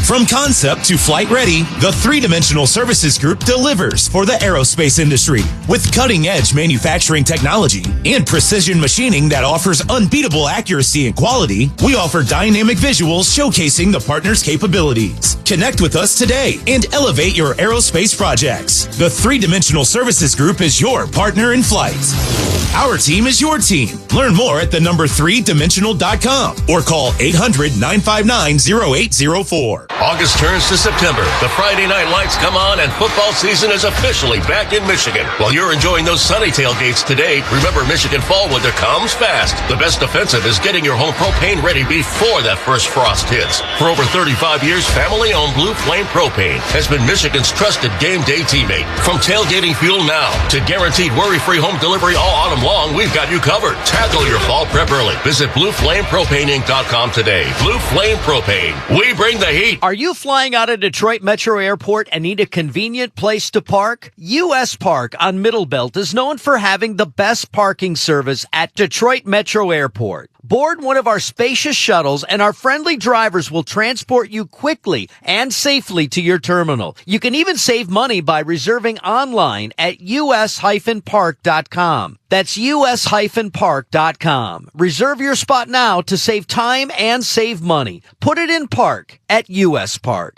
From concept to flight ready, the 3-Dimensional Services Group delivers for the aerospace industry. With cutting-edge manufacturing technology and precision machining that offers unbeatable accuracy and quality, we offer dynamic visuals showcasing the partner's capabilities. Connect with us today and elevate your aerospace projects. The 3-Dimensional Services Group is your partner in flight. Our team is your team. Learn more at the3dimensional.com or call 800-959-0804. August turns to September. The Friday night lights come on and football season is officially back in Michigan. While you're enjoying those sunny tailgates today, remember Michigan fall weather comes fast. The best defensive is getting your home propane ready before that first frost hits. For over 35 years, family-owned Blue Flame Propane has been Michigan's trusted game day teammate. From tailgating fuel now to guaranteed worry-free home delivery all autumn long, we've got you covered. Tackle your fall prep early. Visit BlueFlamePropaneInc.com today. Blue Flame Propane. We bring the heat. Are you flying out of Detroit Metro Airport and need a convenient place to park? U.S. Park on Middle Belt is known for having the best parking service at Detroit Metro Airport. Board one of our spacious shuttles and our friendly drivers will transport you quickly and safely to your terminal. You can even save money by reserving online at us-park.com. That's us-park.com. Reserve your spot now to save time and save money. Put it in park at US Park.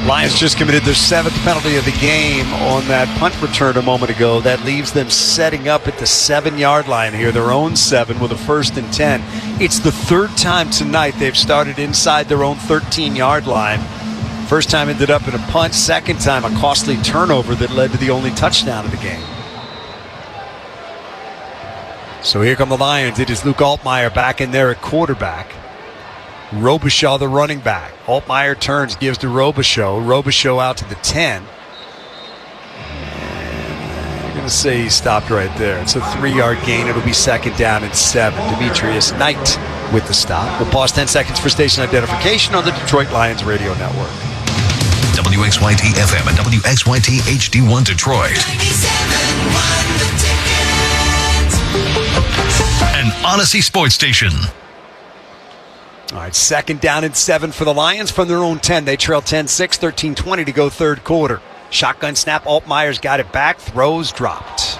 Lions just committed their 7th penalty of the game on that punt return a moment ago. That leaves them setting up at the 7-yard line here, their own 7 with a 1st and 10. It's the 3rd time tonight they've started inside their own 13-yard line. First time ended up in a punt, second time a costly turnover that led to the only touchdown of the game. So here come the Lions. It is Luke Altmaier back in there at quarterback. Robichaud, the running back. Altmaier turns, gives to Robichaud. Robichaud out to the 10. And I'm going to say he stopped right there. It's a 3-yard gain. It'll be 2nd down and 7. Demetrius Knight with the stop. We'll pause 10 seconds for station identification on the Detroit Lions radio network. WXYT FM and WXYT HD1 Detroit. An Odyssey sports station. All right, 2nd down and 7 for the Lions from their own 10. They trail 10-6, 13-20 to go third quarter. Shotgun snap, Altmaier's got it back, throws, dropped.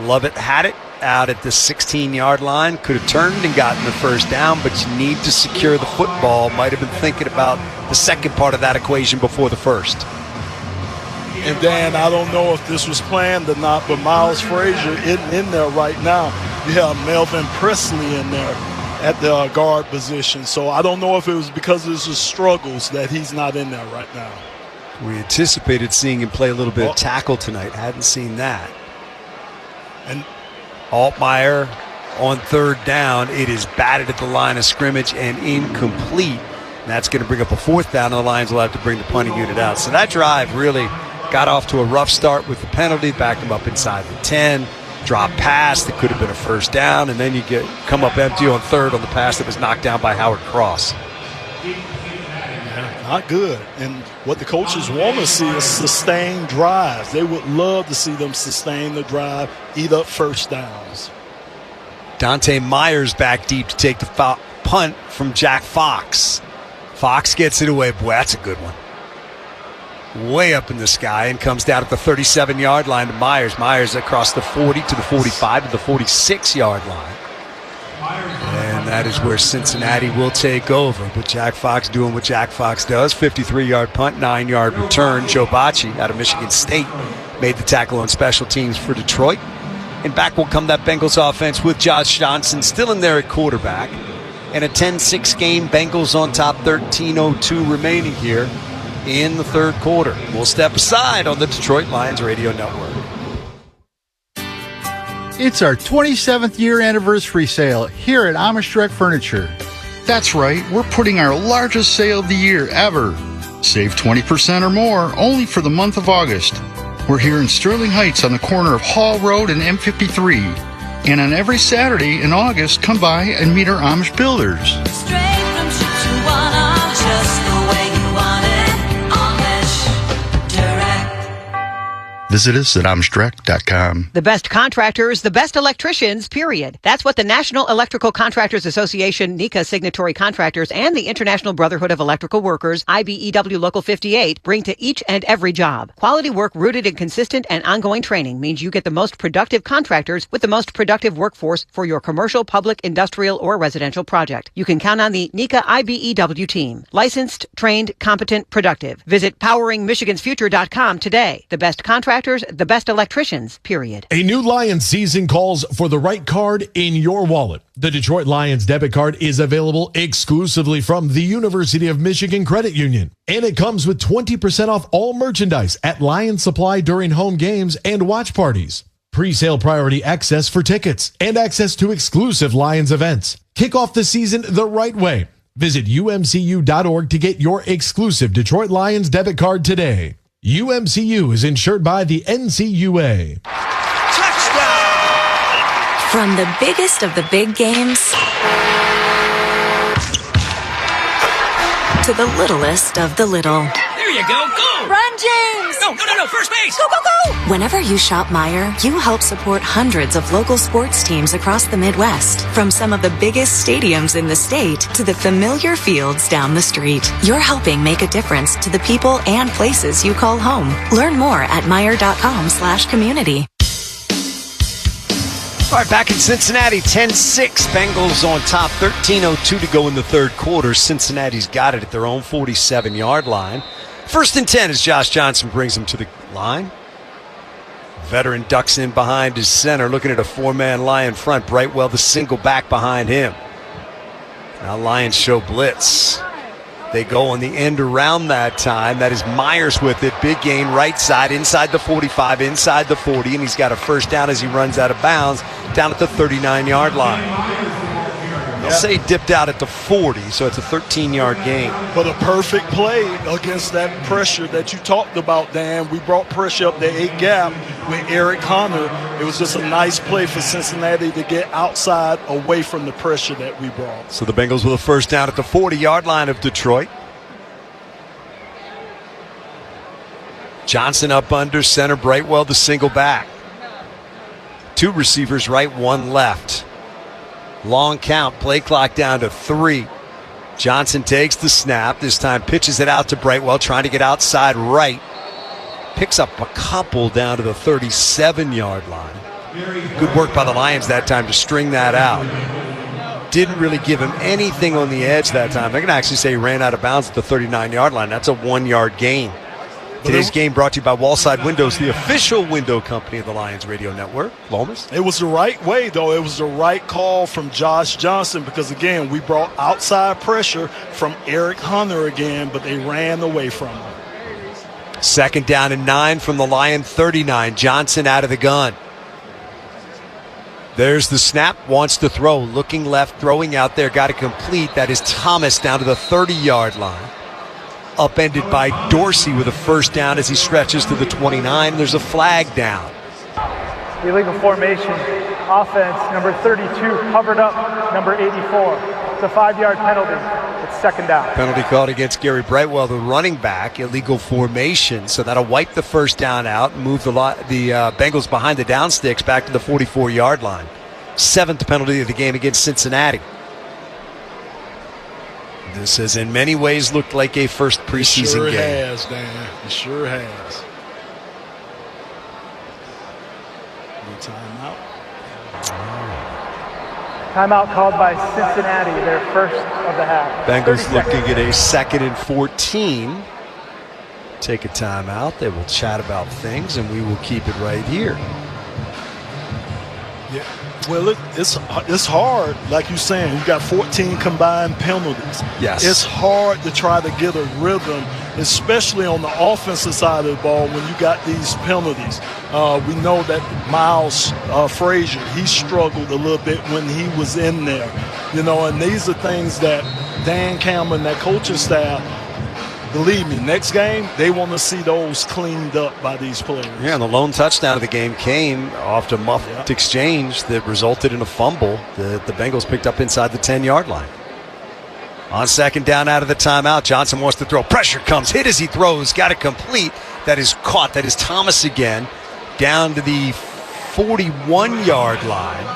Lovett had it out at the 16-yard line. Could have turned and gotten the first down, but you need to secure the football. Might have been thinking about the second part of that equation before the first. And Dan, I don't know if this was planned or not, but Miles Frazier isn't in there right now. You have Melvin Presley in there at the guard position. So I don't know if it was because of his struggles that he's not in there right now. We anticipated seeing him play a little bit of tackle tonight. Hadn't seen that. And Altmaier on 3rd down. It is batted at the line of scrimmage and incomplete. And that's going to bring up a 4th down, and the Lions will have to bring the punting unit out. So that drive really got off to a rough start with the penalty, backed them up inside the 10. Drop pass that could have been a first down, and then you come up empty on 3rd on the pass that was knocked down by Howard Cross. Yeah, not good. And what the coaches want to see is sustained drives. They would love to see them sustain the drive, eat up first downs. Dante Myers back deep to take the punt from Jack Fox. Fox gets it away. Boy, that's a good one. Way up in the sky and comes down at the 37-yard line to Myers. Myers across the 40 to the 45 to the 46-yard line. And that is where Cincinnati will take over. But Jack Fox doing what Jack Fox does. 53-yard punt, 9-yard return. Joe Bacci out of Michigan State made the tackle on special teams for Detroit. And back will come that Bengals offense with Josh Johnson still in there at quarterback. And a 10-6 game. Bengals on top, 13:02 remaining here in the 3rd quarter. We'll step aside on the Detroit Lions Radio Network. It's our 27th year anniversary sale here at Amish Direct Furniture. That's right, we're putting our largest sale of the year ever. Save 20% or more only for the month of August. We're here in Sterling Heights on the corner of Hall Road and M53. And on every Saturday in August, come by and meet our Amish builders. Straight from Chihuahua, just the way you want it. Amish Direct. Visit us at AmishDirect.com. The best contractors, the best electricians, period. That's what the National Electrical Contractors Association, NECA signatory contractors, and the International Brotherhood of Electrical Workers, IBEW Local 58, bring to each and every job. Quality work rooted in consistent and ongoing training means you get the most productive contractors with the most productive workforce for your commercial, public, industrial, or residential project. You can count on the NECA IBEW team. Licensed, trained, competent, productive. Visit poweringmichigansfuture.com today. The best contractors, the best electricians, period. A new Lions season calls for the right card in your wallet. The Detroit Lions debit card is available exclusively from the University of Michigan Credit Union. And it comes with 20% off all merchandise at Lions Supply during home games and watch parties. Pre-sale priority access for tickets and access to exclusive Lions events. Kick off the season the right way. Visit umcu.org to get your exclusive Detroit Lions debit card today. UMCU is insured by the NCUA. From the biggest of the big games to the littlest of the little. There you go, go! Run, James! No, first base! Go, go, go! Whenever you shop Meijer, you help support hundreds of local sports teams across the Midwest. From some of the biggest stadiums in the state to the familiar fields down the street. You're helping make a difference to the people and places you call home. Learn more at Meijer.com/community. All right, back in Cincinnati, 10-6. Bengals on top, 13:02 to go in the 3rd quarter. Cincinnati's got it at their own 47-yard line. 1st and 10 as Josh Johnson brings them to the line. Veteran ducks in behind his center, looking at a 4-man Lion front. Brightwell, the single back behind him. Now Lions show blitz. They go on the end around that time. That is Myers with it. Big gain right side, inside the 45, inside the 40, and he's got a first down as he runs out of bounds down at the 39-yard line. They'll say he dipped out at the 40, so it's a 13-yard gain. But a perfect play against that pressure that you talked about, Dan. We brought pressure up the 8 gap with Eric Hunter. It was just a nice play for Cincinnati to get outside away from the pressure that we brought. So the Bengals with a first down at the 40-yard line of Detroit. Johnson up under center. Brightwell the single back. 2 receivers right, 1 left. Long count. Play clock down to 3. Johnson takes the snap. This time pitches it out to Brightwell, trying to get outside right. Picks up a couple down to the 37-yard line. Good work by the Lions that time to string that out. Didn't really give him anything on the edge that time. They're going to actually say he ran out of bounds at the 39-yard line. That's a 1-yard gain. Today's game brought to you by Wallside Windows, the official window company of the Lions Radio Network. Lomas? It was the right way, though. It was the right call from Josh Johnson because, again, we brought outside pressure from Eric Hunter again, but they ran away from him. 2nd down and 9 from the Lion 39. Johnson out of the gun. There's the snap, wants to throw, looking left, throwing out there, got it complete. That is Thomas down to the 30-yard line. Upended by Dorsey with a first down as he stretches to the 29. There's a flag down. Illegal formation. Offense, number 32, covered up, number 84. It's a 5-yard penalty. It's 2nd down. Penalty called against Gary Brightwell, the running back. Illegal formation. So that'll wipe the first down out and move the Bengals behind the down sticks back to the 44-yard line. 7th penalty of the game against Cincinnati. This has in many ways looked like a first preseason game. It sure has, Dan. It sure has. Timeout. Timeout called by Cincinnati, their first of the half. Bengals looking at a 2nd and 14. Take a timeout. They will chat about things, and we will keep it right here. Yeah. Well, it's hard, like you're saying. You got 14 combined penalties. Yes. It's hard to try to get a rhythm, especially on the offensive side of the ball when you got these penalties. We know that Miles Frazier, he struggled a little bit when he was in there. And these are things that Dan Campbell and that coaching staff, believe me, next game, they want to see those cleaned up by these players. Yeah, and the lone touchdown of the game came off a muffed exchange that resulted in a fumble that the Bengals picked up inside the 10-yard line. On 2nd down out of the timeout, Johnson wants to throw. Pressure comes, hit as he throws, got it complete. That is caught. That is Thomas again, down to the 41-yard line.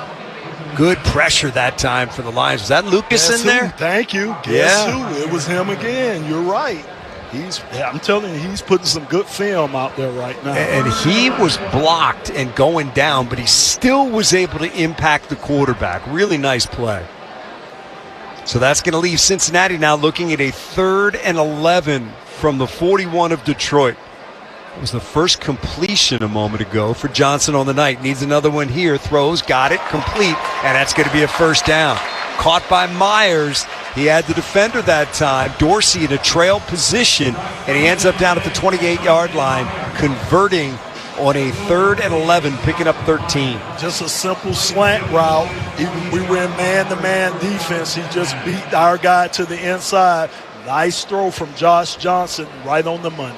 Good pressure that time for the Lions. Was that Lucas in there? Thank you. Guess who? It was him again. You're right. I'm telling you, he's putting some good film out there right now. And he was blocked and going down, but he still was able to impact the quarterback. Really nice play. So that's going to leave Cincinnati now looking at a 3rd and 11 from the 41 of Detroit. It was the first completion a moment ago for Johnson on the night. Needs another one here. Throws, got it, complete, and that's going to be a first down. Caught by Myers. He had the defender that time. Dorsey in a trail position, and he ends up down at the 28-yard line, converting on a 3rd and 11, picking up 13. Just a simple slant route. We were in man-to-man defense. He just beat our guy to the inside. Nice throw from Josh Johnson, right on the money.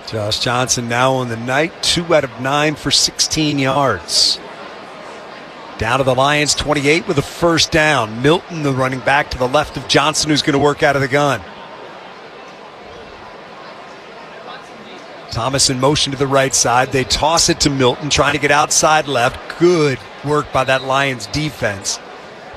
Josh Johnson now on the night, 2 out of 9 for 16 yards. Down to the Lions 28 with a first down. Milton, the running back, to the left of Johnson, who's going to work out of the gun. Thomas in motion to the right side. They toss it to Milton, trying to get outside left. Good work by that Lions defense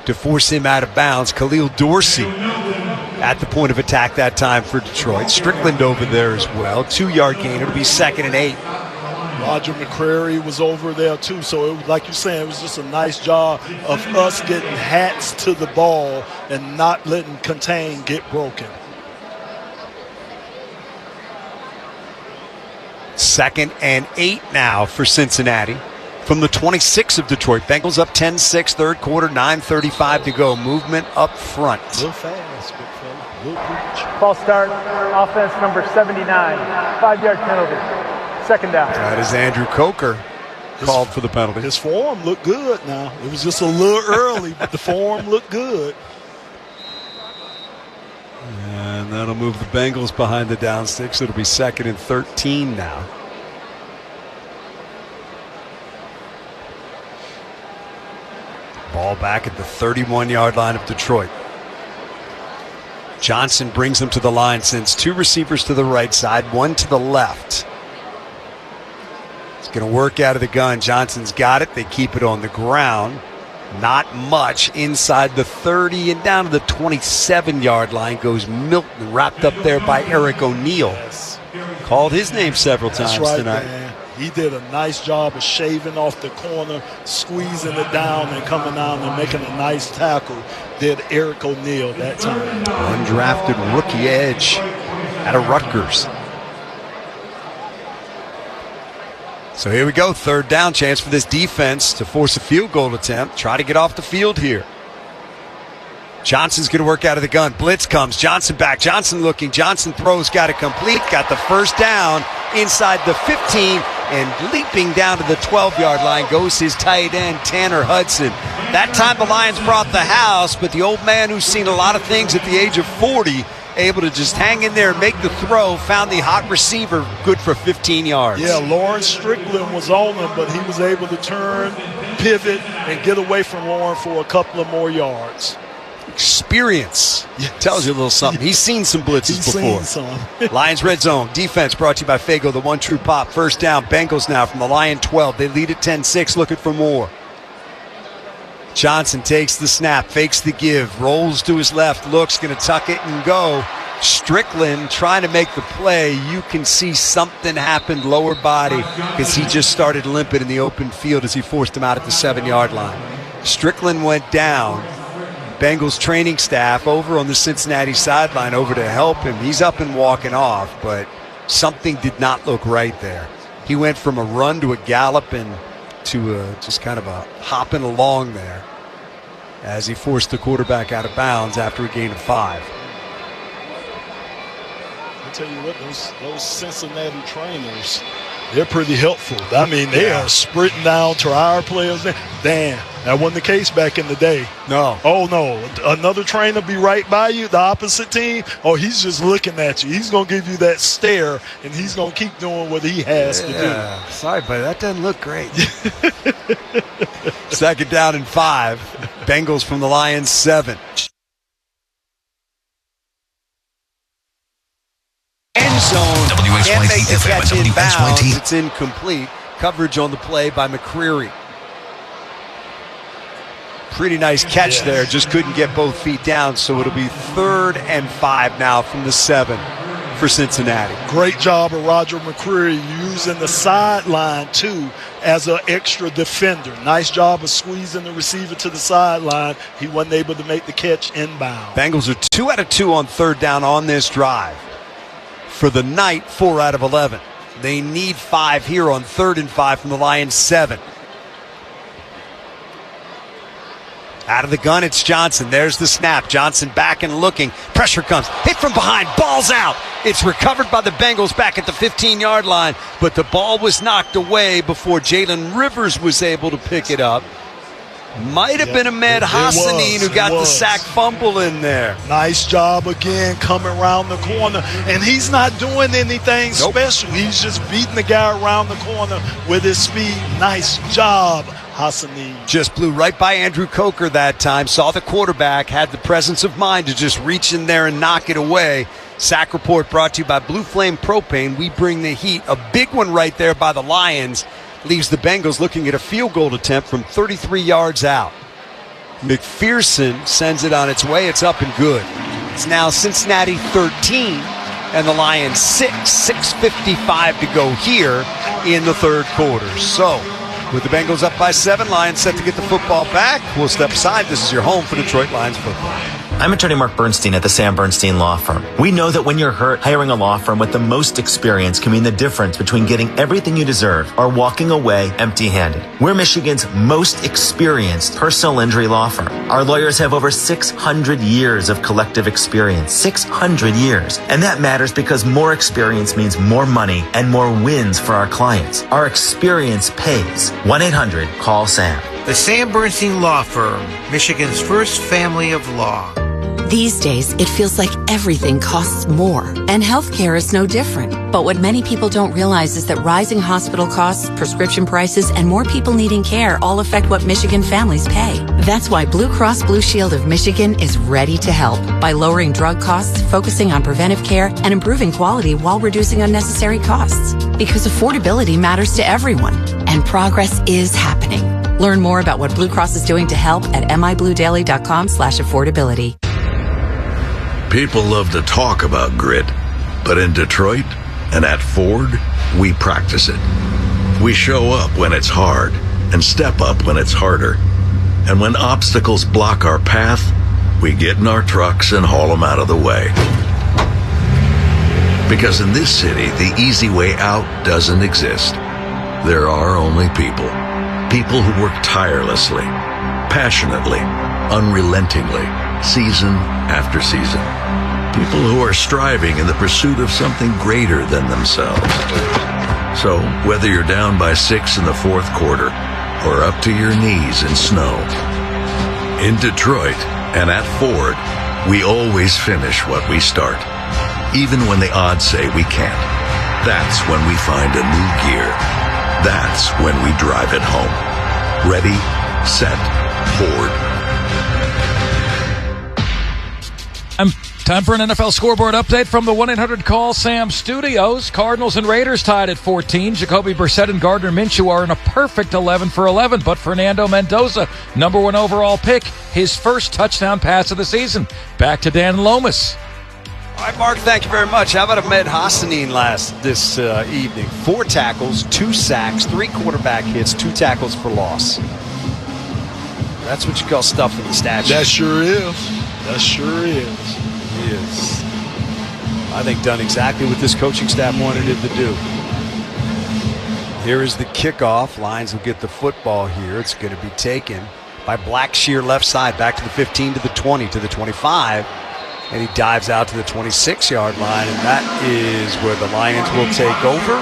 to force him out of bounds. Khalil Dorsey at the point of attack that time for Detroit. Strickland over there as well. 2-yard gain. It'll be 2nd and 8. Roger McCrary was over there too. So, like you're saying, it was just a nice job of us getting hats to the ball and not letting contain get broken. 2nd and 8 now for Cincinnati. From the 26 of Detroit. Bengals up 10-6, 3rd quarter, 9:35 to go. Movement up front. A little fast, big fella. A little reach. False start. Offense number 79. 5-yard penalty. 2nd down. That is Andrew Coker called for the penalty. His form looked good now. It was just a little early, but the form looked good. And that'll move the Bengals behind the down sticks. It'll be 2nd and 13 now. Ball back at the 31-yard line of Detroit. Johnson brings them to the line, sends 2 receivers to the right side, 1 to the left. going to work out of the gun. Johnson's got it. They keep it on the ground. Not much. Inside the 30 and down to the 27-yard line goes Milton, wrapped up there by Eric O'Neill. Called his name several times tonight. Man. He did a nice job of shaving off the corner, squeezing it down and coming down and making a nice tackle. Did Eric O'Neill that time. Undrafted rookie edge out of Rutgers. So here we go, third down, chance for this defense to force a field goal attempt. Try to get off the field here. Johnson's going to work out of the gun. Blitz comes. Johnson back. Johnson looking. Johnson throws. Got it complete. Got the first down inside the 15. And leaping down to the 12-yard line goes his tight end, Tanner Hudson. That time the Lions brought the house, but the old man who's seen a lot of things at the age of 40, able to just hang in there and make the throw, found the hot receiver, good for 15 yards. Yeah, Lawrence Strickland was on him, but he was able to turn, pivot, and get away from Warren for a couple of more yards. Experience tells you a little something. He's seen some blitzes before. Seen some. Lions red zone defense brought to you by Fago, the one true pop. First down, Bengals now from the Lion 12. They lead at 10-6, looking for more. Johnson takes the snap, fakes the give, rolls to his left, looks, going to tuck it and go. Strickland trying to make the play. You can see something happened lower body because he just started limping in the open field as he forced him out at the 7-yard line. Strickland went down. Bengals training staff over on the Cincinnati sideline over to help him. He's up and walking off, but something did not look right there. He went from a run to a gallop and to just kind of a hopping along there as he forced the quarterback out of bounds after a gain of 5. I tell you what, those Cincinnati trainers, they're pretty helpful. I mean, they are sprinting down to our players. Damn, that wasn't the case back in the day. No. Oh, no. Another trainer be right by you, the opposite team, or he's just looking at you. He's going to give you that stare, and he's going to keep doing what he has to do. Sorry, but that doesn't look great. Second down and 5. Bengals from the Lions 7. End zone. Can't make the catch inbounds. It's incomplete. Coverage on the play by McCreary. Pretty nice catch there. Just couldn't get both feet down, so it'll be 3rd and 5 now from the 7 for Cincinnati. Great job of Roger McCreary using the sideline, too, as an extra defender. Nice job of squeezing the receiver to the sideline. He wasn't able to make the catch inbound. Bengals are 2 out of 2 on 3rd down on this drive. For the night, 4 out of 11. They need 5 here on 3rd and 5 from the Lions 7. Out of the gun, it's Johnson. There's the snap. Johnson back and looking. Pressure comes. Hit from behind. Ball's out. It's recovered by the Bengals back at the 15-yard line, but the ball was knocked away before Jalen Rivers was able to pick it up. Might have been Ahmed Hassanin who got the sack fumble in there. Nice job again coming around the corner. And he's not doing anything special. He's just beating the guy around the corner with his speed. Nice job, Hassanin. Just blew right by Andrew Coker that time. Saw the quarterback, had the presence of mind to just reach in there and knock it away. Sack report brought to you by Blue Flame Propane. We bring the heat. A big one right there by the Lions. Leaves the Bengals looking at a field goal attempt from 33 yards out. McPherson sends it on its way. It's up and good. It's now Cincinnati 13 and the Lions 6. 6:55 to go here in the 3rd quarter. So, with the Bengals up by 7, Lions set to get the football back. We'll step aside. This is your home for Detroit Lions football. I'm attorney Mark Bernstein at the Sam Bernstein Law Firm. We know that when you're hurt, hiring a law firm with the most experience can mean the difference between getting everything you deserve or walking away empty-handed. We're Michigan's most experienced personal injury law firm. Our lawyers have over 600 years of collective experience. 600 years. And that matters because more experience means more money and more wins for our clients. Our experience pays. 1-800-CALL-SAM. The Sam Bernstein Law Firm, Michigan's first family of law. These days, it feels like everything costs more, and healthcare is no different. But what many people don't realize is that rising hospital costs, prescription prices, and more people needing care all affect what Michigan families pay. That's why Blue Cross Blue Shield of Michigan is ready to help by lowering drug costs, focusing on preventive care, and improving quality while reducing unnecessary costs. Because affordability matters to everyone, and progress is happening. Learn more about what Blue Cross is doing to help at mibluedaily.com/affordability. People love to talk about grit, but in Detroit and at Ford, we practice it. We show up when it's hard and step up when it's harder. And when obstacles block our path, we get in our trucks and haul them out of the way. Because in this city, the easy way out doesn't exist. There are only people. People who work tirelessly, passionately, unrelentingly, season after season. People who are striving in the pursuit of something greater than themselves. So, whether you're down by 6 in the fourth quarter or up to your knees in snow, in Detroit and at Ford, we always finish what we start. Even when the odds say we can't. That's when we find a new gear. That's when we drive it home. Ready, set, Ford. Time for an NFL scoreboard update from the 1-800-CALL-SAM studios. Cardinals and Raiders tied at 14. Jacoby Brissett and Gardner Minshew are in a perfect 11 for 11, but Fernando Mendoza, number 1 overall pick, his first touchdown pass of the season. Back to Dan Lomas. All right, Mark, thank you very much. How about Ahmed Hassanin this evening? 4 tackles, 2 sacks, 3 quarterback hits, 2 tackles for loss. That's what you call stuff in the stat sheet. That sure is. That sure is. He is, I think, done exactly what this coaching staff wanted it to do. Here is the kickoff. Lions will get the football here. It's going to be taken by Blackshear left side, back to the 15, to the 20, to the 25. And he dives out to the 26-yard line, and that is where the Lions will take over.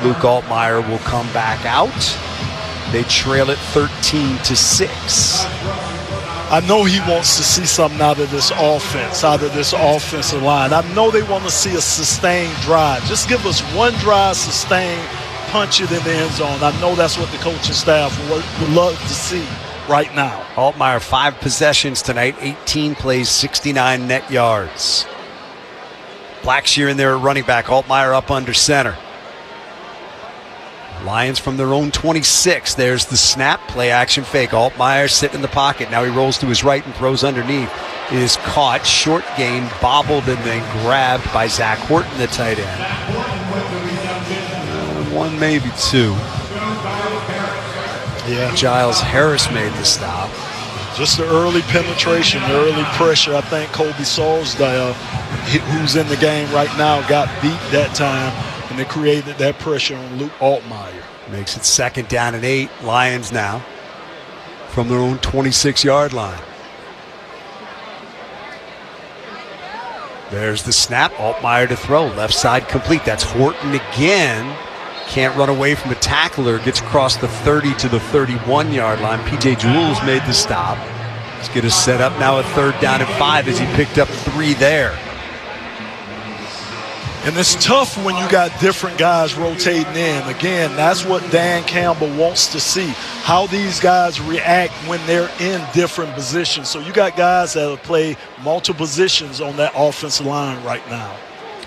Luke Altmaier will come back out. They trail it 13-6. I know he wants to see something out of this offense, out of this offensive line. I know they want to see a sustained drive. Just give us one drive, sustained, punch it in the end zone. I know that's what the coaching staff would love to see right now. Altmaier, 5 possessions tonight, 18 plays, 69 net yards. Blackshear in there at running back, Altmaier up under center. Lions from their own 26. There's the snap, play action fake. Altmaier sitting in the pocket. Now he rolls to his right and throws underneath. It is caught, short gain, bobbled, and then grabbed by Zach Horton, the tight end. 1, maybe 2. Yeah. Giles Harris made the stop. Just the early penetration, the early pressure. I think Kobe Sarsdale, who's in the game right now, got beat that time, and they created that pressure on Luke Altmaier. Makes it 2nd down and 8. Lions now from their own 26-yard line. There's the snap. Altmaier to throw. Left side complete. That's Horton again. Can't run away from a tackler. Gets across the 30 to the 31-yard line. P.J. Jules made the stop. He's going to set up now a 3rd down and 5 as he picked up 3 there. And it's tough when you got different guys rotating in. Again, that's what Dan Campbell wants to see, how these guys react when they're in different positions. So you got guys that will play multiple positions on that offensive line right now.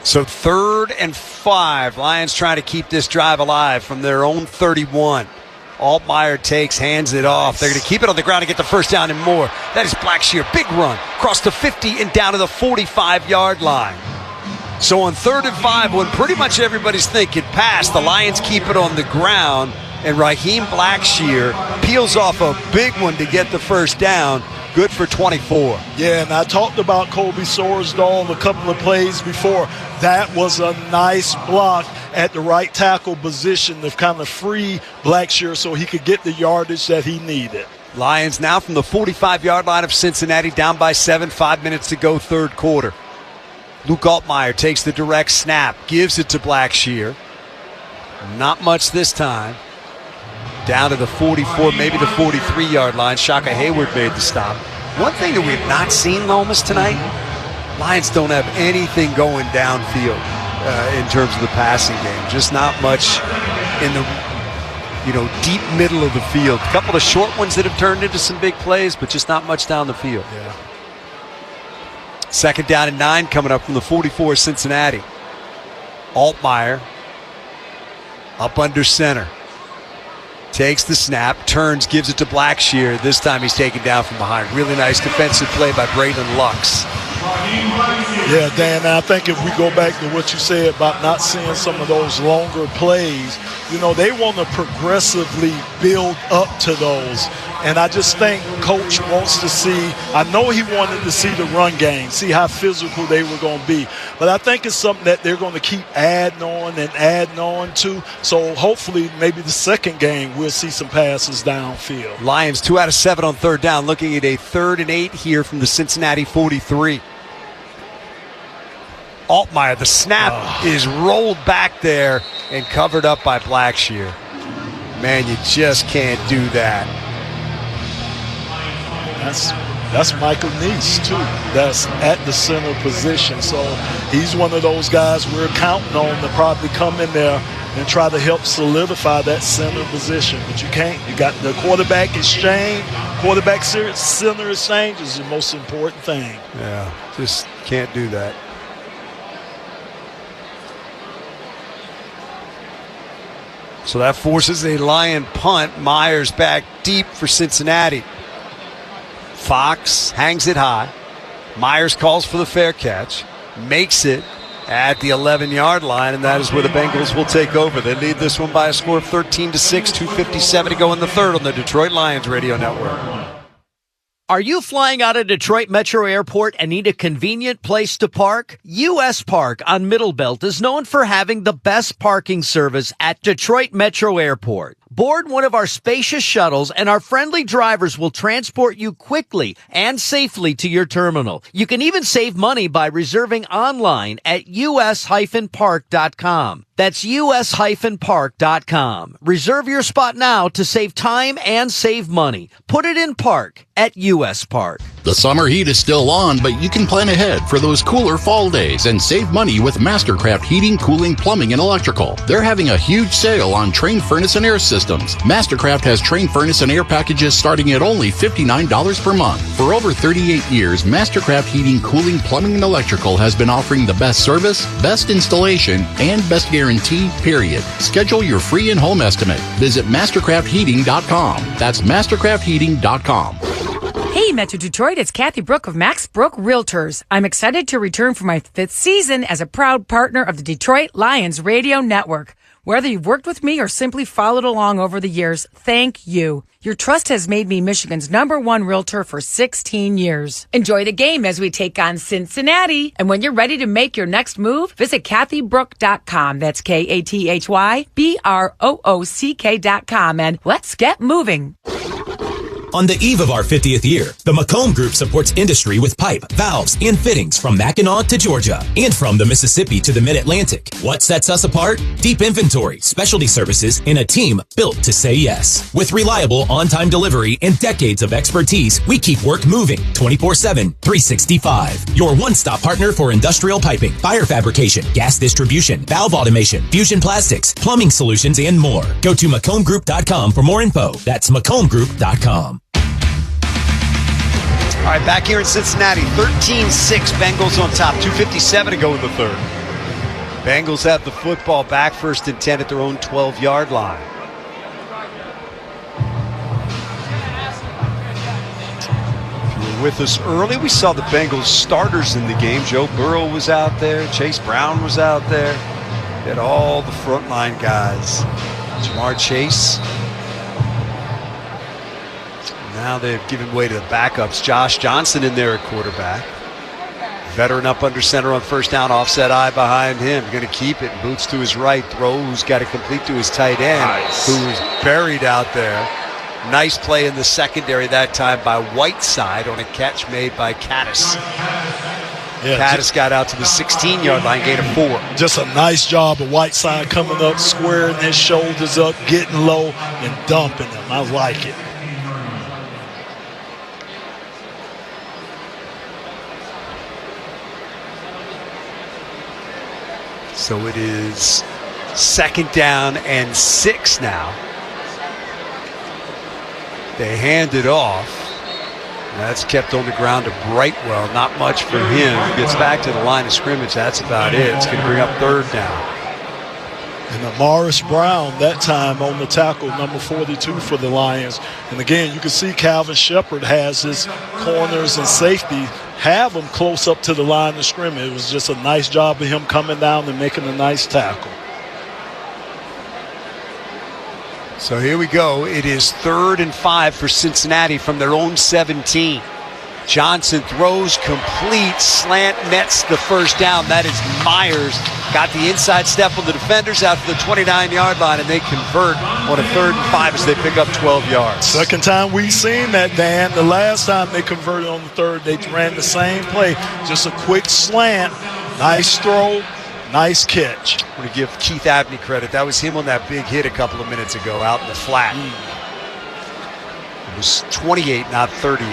So 3rd and 5. Lions trying to keep this drive alive from their own 31. Altmaier takes, hands it off. They're going to keep it on the ground and get the 1st down and more. That is Blackshear. Big run. Across the 50 and down to the 45-yard line. So on 3rd and 5, when pretty much everybody's thinking pass, the Lions keep it on the ground, and Raheem Blackshear peels off a big one to get the 1st down. Good for 24. Yeah, and I talked about Kobe Sarsdale a couple of plays before. That was a nice block at the right tackle position to kind of free Blackshear so he could get the yardage that he needed. Lions now from the 45-yard line of Cincinnati, down by 7, 5 minutes to go, 3rd quarter. Luke Altmaier takes the direct snap, gives it to Blackshear. Not much this time. Down to the 44, maybe the 43-yard line. Shaka Hayward made the stop. One thing that we have not seen, Lomas, tonight, Lions don't have anything going downfield in terms of the passing game. Just not much in the deep middle of the field. A couple of short ones that have turned into some big plays, but just not much down the field. Yeah. 2nd down and 9 coming up from the 44 Cincinnati. Altmaier up under center. Takes the snap, turns, gives it to Blackshear. This time he's taken down from behind. Really nice defensive play by Braylon Lux. Yeah, Dan, I think if we go back to what you said about not seeing some of those longer plays, they want to progressively build up to those. And I just think Coach wants to see, I know he wanted to see the run game, see how physical they were going to be. But I think it's something that they're going to keep adding on to. So hopefully maybe the second game we'll see some passes downfield. Lions 2 out of 7 on 3rd down, looking at a 3rd and 8 here from the Cincinnati 43. Altmaier, the snap is rolled back there and covered up by Blackshear. Man, you just can't do that. That's Michael Neese, too. That's at the center position. So he's one of those guys we're counting on to probably come in there and try to help solidify that center position. But you can't. You got the quarterback exchange. Quarterback center exchange is the most important thing. Yeah, just can't do that. So that forces a Lion punt. Myers back deep for Cincinnati. Fox hangs it high. Myers calls for the fair catch. Makes it at the 11-yard line, and that is where the Bengals will take over. They lead this one by a score of 13-6, 2:57 to go in the third on the Detroit Lions Radio Network. Are you flying out of Detroit Metro Airport and need a convenient place to park? US Park on Middlebelt is known for having the best parking service at Detroit Metro Airport. Board one of our spacious shuttles and our friendly drivers will transport you quickly and safely to your terminal. You can even save money by reserving online at us-park.com. That's us-park.com. Reserve your spot now to save time and save money. Put it in park at US Park. The summer heat is still on, but you can plan ahead for those cooler fall days and save money with Mastercraft Heating, Cooling, Plumbing, and Electrical. They're having a huge sale on Train Furnace and Air Systems. Mastercraft has Train Furnace and Air packages starting at only $59 per month. For over 38 years, Mastercraft Heating, Cooling, Plumbing, and Electrical has been offering the best service, best installation, and best guarantee, period. Schedule your free in-home estimate. Visit mastercraftheating.com. That's mastercraftheating.com. Hey, Metro Detroit, it's Kathy Brook of Max Brook Realtors. I'm excited to return for my 5th season as a proud partner of the Detroit Lions Radio Network. Whether you've worked with me or simply followed along over the years, thank you. Your trust has made me Michigan's #1 realtor for 16 years. Enjoy the game as we take on Cincinnati. And when you're ready to make your next move, visit KathyBrook.com. That's KathyBrook.com. And let's get moving. On the eve of our 50th year, the Macomb Group supports industry with pipe, valves, and fittings from Mackinac to Georgia and from the Mississippi to the Mid-Atlantic. What sets us apart? Deep inventory, specialty services, and a team built to say yes. With reliable on-time delivery and decades of expertise, we keep work moving 24/7, 365. Your one-stop partner for industrial piping, fire fabrication, gas distribution, valve automation, fusion plastics, plumbing solutions, and more. Go to MacombGroup.com for more info. That's MacombGroup.com. All right, back here in Cincinnati, 13-6, Bengals on top, 2:57 to go in the third. Bengals have the football back, 1st and 10 at their own 12-yard line. If you were with us early, we saw the Bengals starters in the game. Joe Burrow was out there. Chase Brown was out there. You had all the frontline guys. Jamar Chase. Now they've given way to the backups. Josh Johnson in there at quarterback. Veteran up under center on 1st down, offset eye behind him. Going to keep it. Boots to his right. Throw who's got to complete to his tight end, who is buried out there. Nice play in the secondary that time by Whiteside on a catch made by Caddis. Yeah, Caddis got out to the 16-yard line, gain of 4. Just a nice job of Whiteside coming up, squaring his shoulders up, getting low, and dumping them. I like it. So it is 2nd down and 6 now. They hand it off. That's kept on the ground to Brightwell. Not much for him. Gets back to the line of scrimmage. That's about it. It's going to bring up 3rd down. And Morris Brown, that time on the tackle, number 42 for the Lions. And again, you can see Calvin Shepard has his corners and safety have him close up to the line of scrimmage. It was just a nice job of him coming down and making a nice tackle. So here we go. It is 3rd and 5 for Cincinnati from their own 17. Johnson throws complete, slant nets the first down. That is Myers. Got the inside step on the defenders out to the 29-yard line, and they convert on a 3rd and 5 as they pick up 12 yards. Second time we've seen that, Dan. The last time they converted on the 3rd, they ran the same play. Just a quick slant, nice throw, nice catch. I'm going to give Keith Abney credit. That was him on that big hit a couple of minutes ago out in the flat. It was 28, not 38.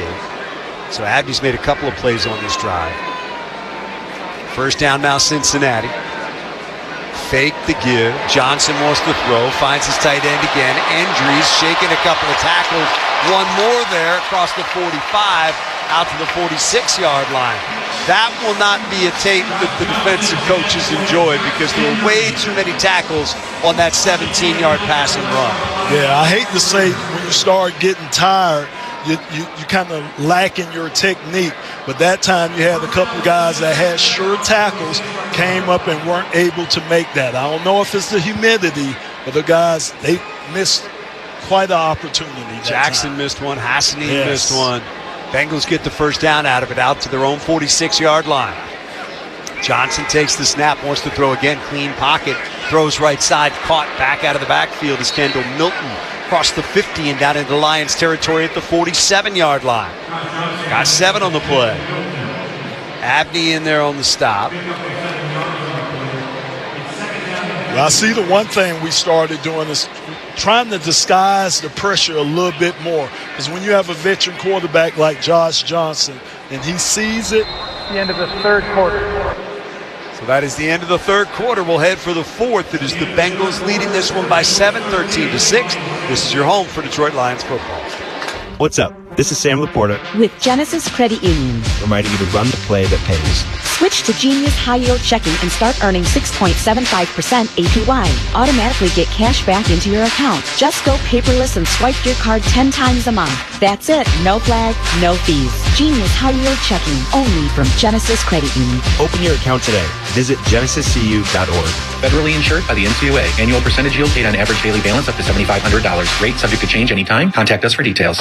So Abney's made a couple of plays on this drive. First down now, Cincinnati. Fake the give. Johnson wants to throw. Finds his tight end again. Endries shaking a couple of tackles. One more there across the 45 out to the 46-yard line. That will not be a tape that the defensive coaches enjoy because there were way too many tackles on that 17-yard pass and run. Yeah, I hate to say when you start getting tired, you kind of lacking your technique. But that time you had a couple of guys that had sure tackles, came up and weren't able to make that. I don't know if it's the humidity, but the guys, they missed quite an opportunity. Jackson missed one. Hassany missed one. Bengals get the first down out of it, out to their own 46-yard line. Johnson takes the snap, wants to throw again. Clean pocket, throws right side, caught back out of the backfield is Kendall Milton. Across the 50 and down into Lions territory at the 47-yard line. Got 7 on the play. Abney in there on the stop. Well, I see the one thing we started doing is trying to disguise the pressure a little bit more. Because when you have a veteran quarterback like Josh Johnson and he sees it. The end of the 3rd quarter. So that is the end of the 3rd quarter. We'll head for the 4th. It is the Bengals leading this one by 7, 13-6. This is your home for Detroit Lions football. What's up? This is Sam Laporta with Genesis Credit Union, reminding you to run the play that pays. Switch to Genius High Yield Checking and start earning 6.75% APY. Automatically get cash back into your account. Just go paperless and swipe your card 10 times a month. That's it. No flag, no fees. Genius High Yield Checking, only from Genesis Credit Union. Open your account today. Visit genesiscu.org. Federally insured by the NCUA. Annual percentage yield paid on average daily balance up to $7,500. Rate subject to change anytime. Contact us for details.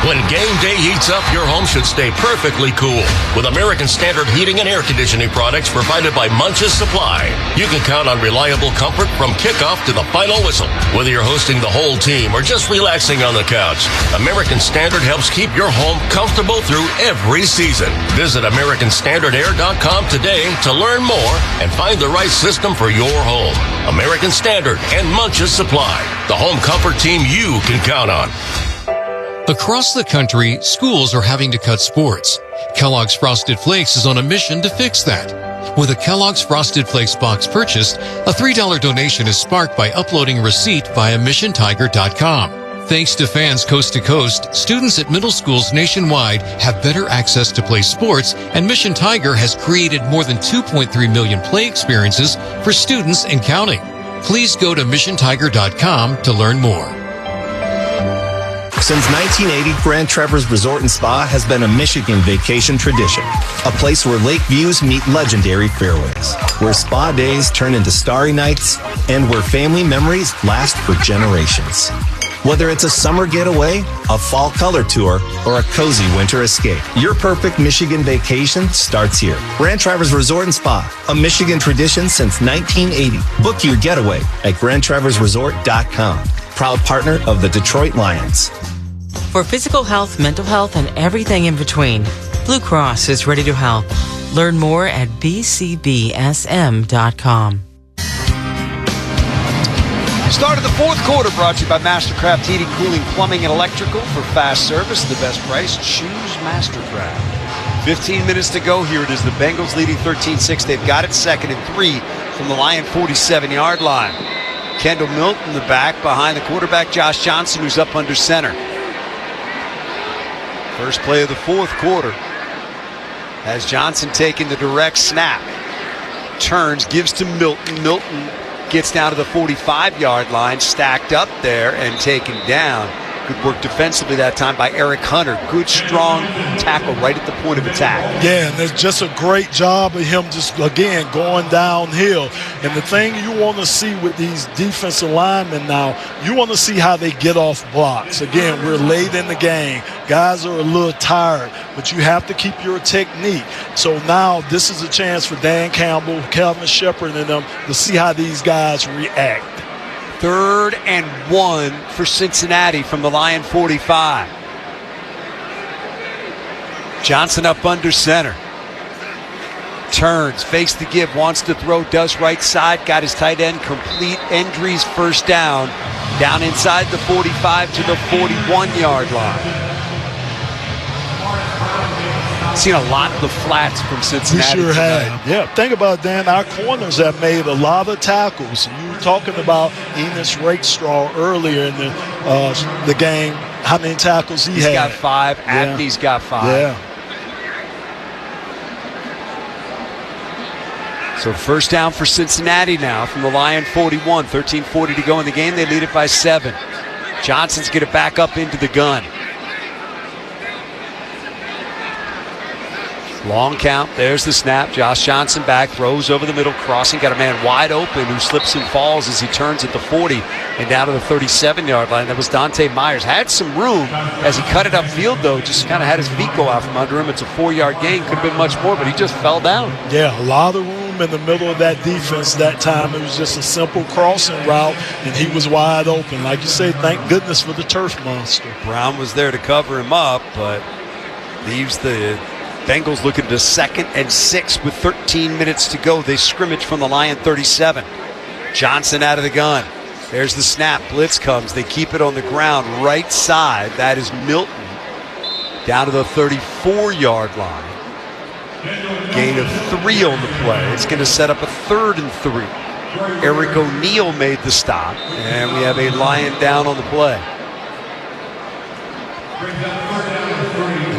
When game day heats up, your home should stay perfectly cool with American Standard heating and air conditioning products provided by Munch's Supply. You can count on reliable comfort from kickoff to the final whistle. Whether you're hosting the whole team or just relaxing on the couch, American Standard helps keep your home comfortable through every season. Visit AmericanStandardAir.com today to learn more and find the right system for your home. American Standard and Munch's Supply, the home comfort team you can count on. Across the country, schools are having to cut sports. Kellogg's Frosted Flakes is on a mission to fix that. With a Kellogg's Frosted Flakes box purchased, a $3 donation is sparked by uploading a receipt via MissionTiger.com. Thanks to fans coast to coast, students at middle schools nationwide have better access to play sports, and Mission Tiger has created more than 2.3 million play experiences for students and counting. Please go to MissionTiger.com to learn more. Since 1980, Grand Traverse Resort and Spa has been a Michigan vacation tradition. A place where lake views meet legendary fairways, where spa days turn into starry nights, and where family memories last for generations. Whether it's a summer getaway, a fall color tour, or a cozy winter escape, your perfect Michigan vacation starts here. Grand Traverse Resort and Spa, a Michigan tradition since 1980. Book your getaway at GrandTraverseResort.com. Proud partner of the Detroit Lions. For physical health, mental health, and everything in between, Blue Cross is ready to help. Learn more at bcbsm.com. Start of the 4th quarter brought to you by Mastercraft Heating, Cooling, Plumbing, and Electrical. For fast service, the best price, choose Mastercraft. 15 minutes to go here. It is the Bengals leading 13-6. They've got it 2nd and 3 from the Lion 47-yard line. Kendall Milton in the back behind the quarterback Josh Johnson, who's up under center. First play of the fourth quarter has Johnson taking the direct snap. Turns, gives to Milton. Milton gets down to the 45-yard line, stacked up there and taken down. Good work defensively that time by Eric Hunter. Good, strong tackle right at the point of attack. Yeah, and it's just a great job of him just, again, going downhill. And the thing you want to see with these defensive linemen now, you want to see how they get off blocks. Again, we're late in the game. Guys are a little tired, but you have to keep your technique. So now this is a chance for Dan Campbell, Calvin Shepard, and them to see how these guys react. 3rd and 1 for Cincinnati from the Lion 45. Johnson up under center. Turns, fakes the give, wants to throw, does right side, got his tight end complete. Endries first down inside the 45 to the 41-yard line. Seen a lot of the flats from Cincinnati. We sure tonight. have. Yeah, think about, Dan, our corners have made a lot of tackles. You were talking about Enos Rakestraw earlier in the game, how many tackles he had. He's got 5. Abney's got 5. Yeah. So first down for Cincinnati now from the Lion 41. 13:40 to go in the game. They lead it by 7. Johnson's going to back up into the gun. Long count. There's the snap. Josh Johnson back, throws over the middle, crossing. Got a man wide open who slips and falls as he turns at the 40 and down to the 37-yard line. That was Dante Myers. Had some room as he cut it upfield, though. Just kind of had his feet go out from under him. It's a 4-yard gain. Could have been much more, but he just fell down. Yeah, a lot of room in the middle of that defense that time. It was just a simple crossing route, and he was wide open. Like you say, thank goodness for the turf monster. Brown was there to cover him up, but leaves the Bengals looking to 2nd and 6 with 13 minutes to go. They scrimmage from the Lion 37. Johnson out of the gun. There's the snap. Blitz comes. They keep it on the ground right side. That is Milton down to the 34-yard line. Gain of 3 on the play. It's going to set up a 3rd and 3. Eric O'Neill made the stop, and we have a Lion down on the play.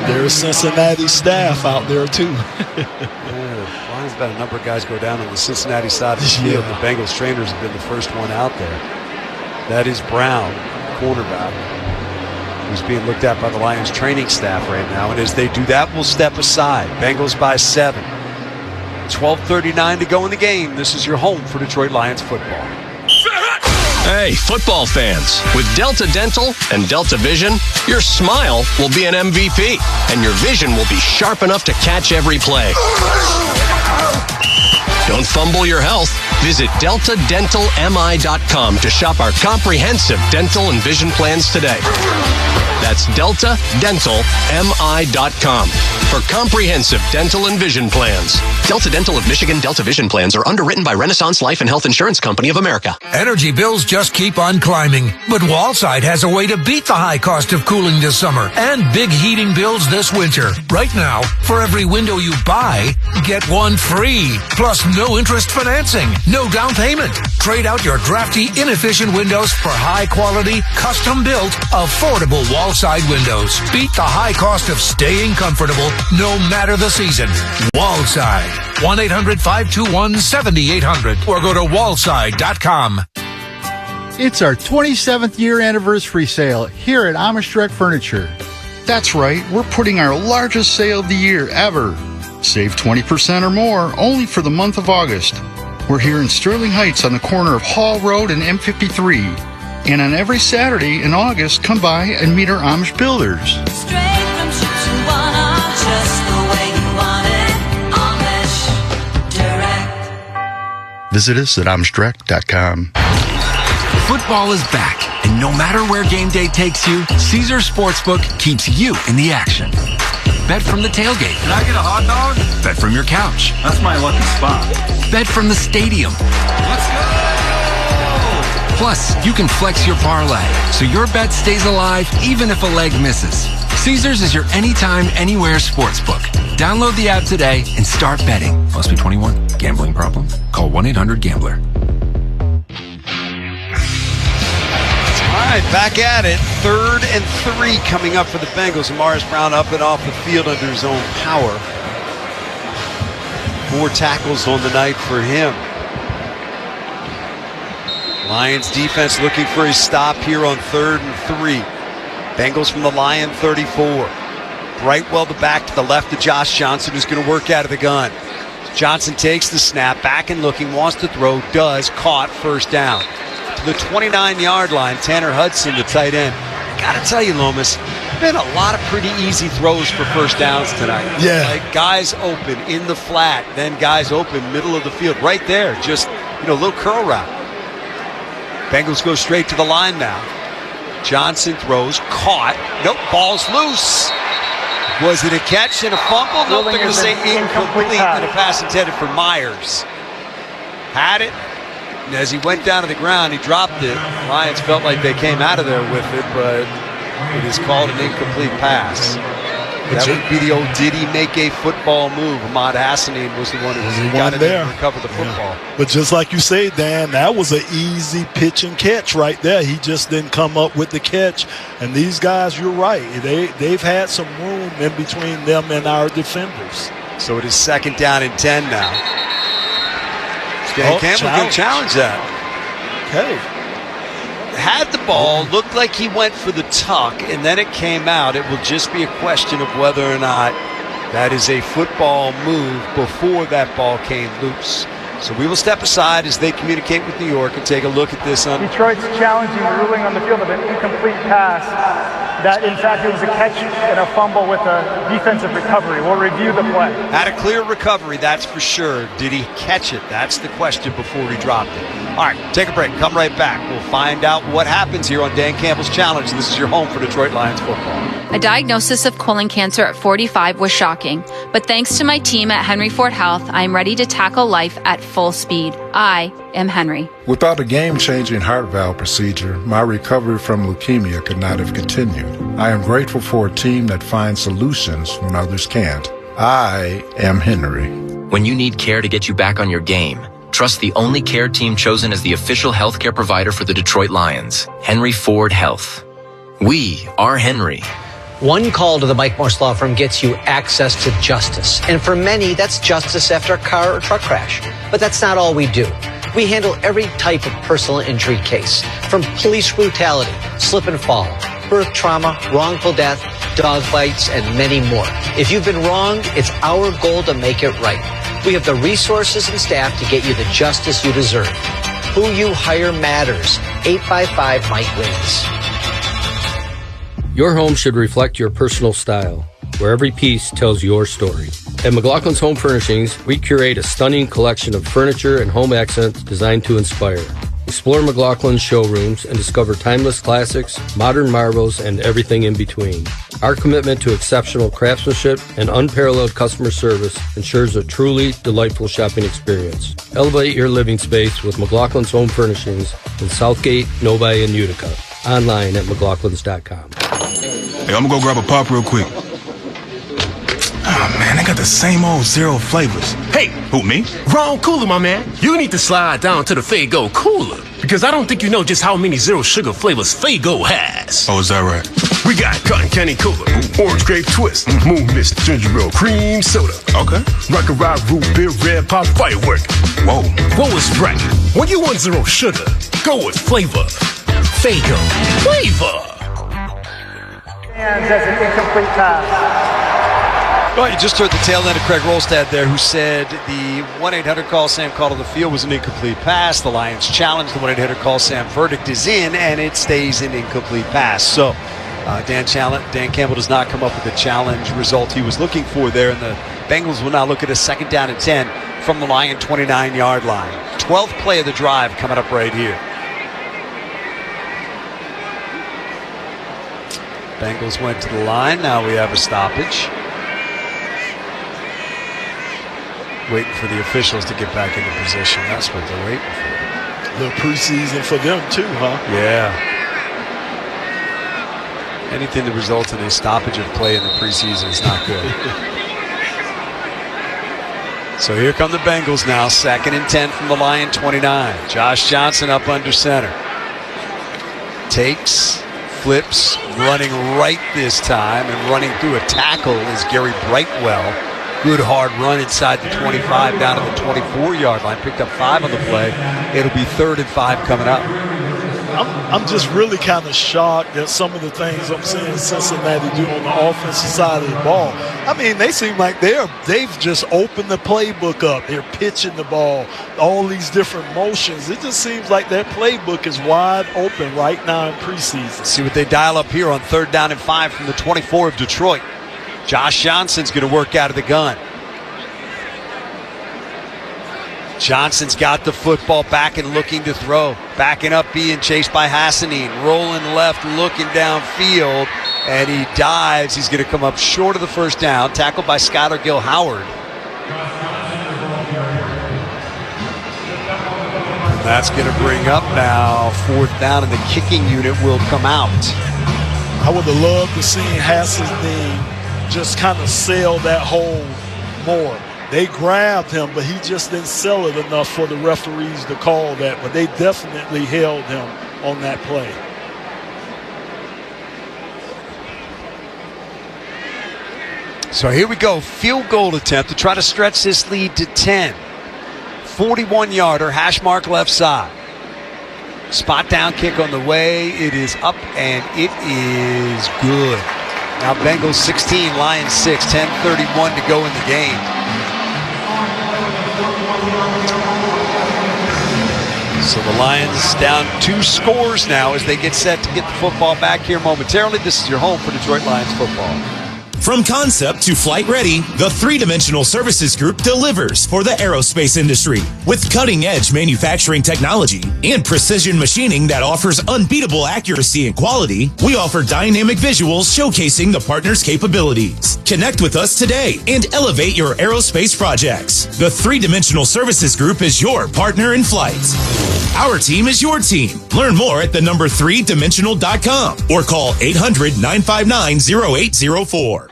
There's Cincinnati staff out there, too. Lions had a number of guys go down on the Cincinnati side of the field. The Bengals trainers have been the first one out there. That is Brown, cornerback, who's being looked at by the Lions training staff right now. And as they do that, we'll step aside. Bengals by 7. 12:39 to go in the game. This is your home for Detroit Lions football. Hey, football fans, with Delta Dental and Delta Vision, your smile will be an MVP, and your vision will be sharp enough to catch every play. Don't fumble your health. Visit DeltaDentalMI.com to shop our comprehensive dental and vision plans today. That's DeltaDentalMI.com for comprehensive dental and vision plans. Delta Dental of Michigan Delta Vision plans are underwritten by Renaissance Life and Health Insurance Company of America. Energy bills just keep on climbing, but Wallside has a way to beat the high cost of cooling this summer and big heating bills this winter. Right now, for every window you buy, get one free. Plus no interest financing, no down payment. Trade out your drafty, inefficient windows for high-quality, custom-built, affordable Wallside windows. Beat the high cost of staying comfortable, no matter the season. Wallside. 1-800-521-7800 or go to wallside.com. It's our 27th year anniversary sale here at Amish Direct Furniture. That's right, we're putting our largest sale of the year ever. Save 20% or more only for the month of August. We're here in Sterling Heights on the corner of Hall Road and M53. And on every Saturday in August, come by and meet our Amish builders. Straight from Chihuahua, just the way you want it. Amish Direct. Visit us at AmishDirect.com. Football is back, and no matter where game day takes you, Caesars Sportsbook keeps you in the action. Bet from the tailgate. Can I get a hot dog? Bet from your couch. That's my lucky spot. Bet from the stadium. Let's go! Plus, you can flex your parlay, so your bet stays alive even if a leg misses. Caesars is your anytime, anywhere sportsbook. Download the app today and start betting. Must be 21. Gambling problem? Call 1-800-GAMBLER. All right, back at it. 3rd and 3 coming up for the Bengals. And Morris Brown up and off the field under his own power. 4 tackles on the night for him. Lions defense looking for a stop here on 3rd and 3. Bengals from the Lion 34. Brightwell the back to the left of Josh Johnson, who's going to work out of the gun. Johnson takes the snap, back and looking, wants to throw, does, caught, first down. To the 29-yard line, Tanner Hudson, the tight end. Got to tell you, Lomas, been a lot of pretty easy throws for first downs tonight. Yeah. Like guys open in the flat, then guys open middle of the field. Right there, just, a little curl route. Bengals go straight to the line now. Johnson throws, caught. Nope, ball's loose. Was it a catch and a fumble? Nope, they're going to say incomplete and a pass intended for Myers. Had it, and as he went down to the ground, he dropped it. Lions felt like they came out of there with it, but it is called an incomplete pass. That would be the old, did he make a football move? Ahmad Hassanin was the one who got in there and recovered the football. But just like you say, Dan, that was an easy pitch and catch right there. He just didn't come up with the catch. And these guys, you're right, they've had some room in between them and our defenders. So it is 2nd down and 10 now. Dan Campbell going to challenge that. Okay. Had the ball, looked like he went for the tuck, and then it came out. It will just be a question of whether or not that is a football move before that ball came loose. So we will step aside as they communicate with New York and take a look at this. Detroit's challenging the ruling on the field of an incomplete pass. That, in fact, it was a catch and a fumble with a defensive recovery. We'll review the play. Had a clear recovery, that's for sure. Did he catch it? That's the question before he dropped it. All right, take a break. Come right back. We'll find out what happens here on Dan Campbell's Challenge. This is your home for Detroit Lions football. A diagnosis of colon cancer at 45 was shocking, but thanks to my team at Henry Ford Health, I am ready to tackle life at full speed. I am Henry. Without a game-changing heart valve procedure, my recovery from leukemia could not have continued. I am grateful for a team that finds solutions when others can't. I am Henry. When you need care to get you back on your game, trust the only care team chosen as the official healthcare provider for the Detroit Lions, Henry Ford Health. We are Henry. One call to the Mike Morse Law Firm gets you access to justice. And for many, that's justice after a car or truck crash. But that's not all we do. We handle every type of personal injury case, from police brutality, slip and fall, birth trauma, wrongful death, dog bites, and many more. If you've been wronged, it's our goal to make it right. We have the resources and staff to get you the justice you deserve. Who you hire matters. 855 Mike wins. Your home should reflect your personal style, where every piece tells your story. At McLaughlin's Home Furnishings, we curate a stunning collection of furniture and home accents designed to inspire. Explore McLaughlin's showrooms and discover timeless classics, modern marvels, and everything in between. Our commitment to exceptional craftsmanship and unparalleled customer service ensures a truly delightful shopping experience. Elevate your living space with McLaughlin's Home Furnishings in Southgate, Novi, and Utica. Online at McLaughlins.com. Hey, I'm gonna go grab a pop real quick. Oh man, they got the same old zero flavors. Hey! Who, me? Wrong cooler, my man. You need to slide down to the Faygo cooler, because I don't think you know just how many zero sugar flavors Faygo has. Oh, is that right? We got cotton candy cooler, orange grape twist, moon mist, ginger ale, cream soda. Okay. Rocket Ride root beer, red pop firework. Whoa. What was right? When you want zero sugar, go with flavor. Faygo. Flavor. Hands as an incomplete pass. Well, you just heard the tail end of Craig Rolstad there, who said the 1-800-CALL-SAM call to the field was an incomplete pass. The Lions challenged the 1-800-CALL-SAM verdict is in, and it stays an incomplete pass. So Dan Campbell does not come up with the challenge result he was looking for there, and the Bengals will now look at a 2nd down and 10 from the Lion 29-yard line. 12th play of the drive coming up right here. Bengals went to the line. Now we have a stoppage. Waiting for the officials to get back into position. That's what they're waiting for. A little preseason for them too, huh? Yeah. Anything that results in a stoppage of play in the preseason is not good. So here come the Bengals now. 2nd and 10 from the Lion 29. Josh Johnson up under center. Takes, flips, running right this time, and running through a tackle is Gary Brightwell. Good hard run inside the 25 down to the 24-yard line. Picked up 5 on the play. It'll be 3rd and 5 coming up. I'm just really kind of shocked at some of the things I'm seeing Cincinnati do on the offensive side of the ball. I mean, they seem like they've just opened the playbook up. They're pitching the ball, all these different motions. It just seems like their playbook is wide open right now in preseason. See what they dial up here on 3rd down and 5 from the 24 of Detroit. Josh Johnson's going to work out of the gun. Johnson's got the football, back and looking to throw. Backing up, being chased by Hassanin. Rolling left, looking downfield, and he dives. He's going to come up short of the first down. Tackled by Skylar Gill-Howard. That's going to bring up now 4th down, and the kicking unit will come out. I would have loved to see Hassanin just kind of sell that hole more. They grabbed him, but he just didn't sell it enough for the referees to call that. But they definitely held him on that play. So here we go. Field goal attempt to try to stretch this lead to 10. 41-yarder, hash mark left side. Spot down kick on the way. It is up, and it is good. Now Bengals 16, Lions 6, 10:31 to go in the game. So the Lions down 2 scores now as they get set to get the football back here momentarily. This is your home for Detroit Lions football. From concept to flight ready, the 3-Dimensional Services Group delivers for the aerospace industry. With cutting-edge manufacturing technology and precision machining that offers unbeatable accuracy and quality, we offer dynamic visuals showcasing the partner's capabilities. Connect with us today and elevate your aerospace projects. The 3-Dimensional Services Group is your partner in flight. Our team is your team. Learn more at the3dimensional.com or call 800-959-0804.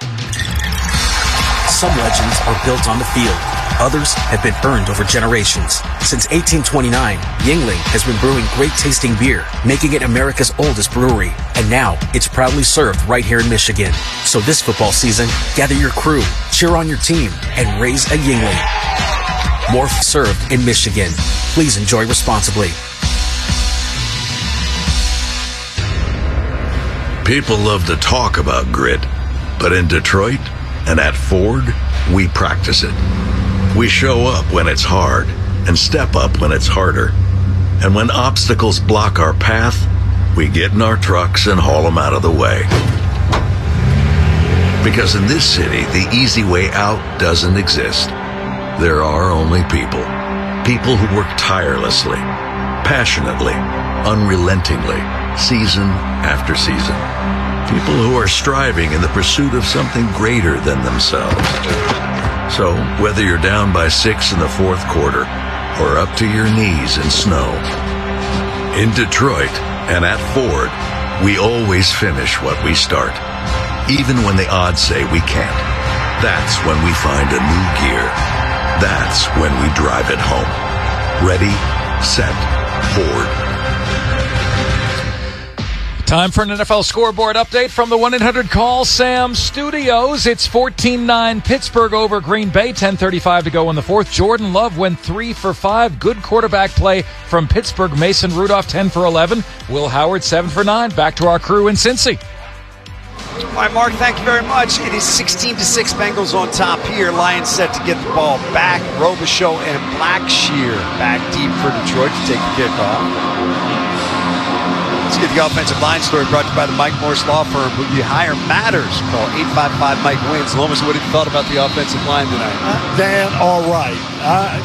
Some legends are built on the field. Others have been earned over generations. Since 1829, Yingling has been brewing great-tasting beer, making it America's oldest brewery. And now, it's proudly served right here in Michigan. So this football season, gather your crew, cheer on your team, and raise a Yingling. More served in Michigan. Please enjoy responsibly. People love to talk about grit, but in Detroit and at Ford, we practice it. We show up when it's hard and step up when it's harder. And when obstacles block our path, we get in our trucks and haul them out of the way. Because in this city, the easy way out doesn't exist. There are only people. People who work tirelessly, passionately, unrelentingly, season after season. People who are striving in the pursuit of something greater than themselves. So, whether you're down by 6 in the 4th quarter or up to your knees in snow, in Detroit and at Ford, we always finish what we start, even when the odds say we can't. That's when we find a new gear. That's when we drive it home. Ready, set, Ford. Time for an NFL scoreboard update from the 1-800-CALL-SAM studios. It's 14-9 Pittsburgh over Green Bay, 10:35 to go in the 4th. Jordan Love went 3 for 5. Good quarterback play from Pittsburgh. Mason Rudolph 10 for 11. Will Howard 7 for 9. Back to our crew in Cincy. All right, Mark, thank you very much. It is 16-6 Bengals on top here. Lions set to get the ball back. Robichaux and Blackshear back deep for Detroit to take the kickoff. Let's get the offensive line story brought to you by the Mike Morse Law Firm. Who you hire matters. Call 855-MIKE-WINS. Lomas, what have you thought about the offensive line tonight? Dan, all right.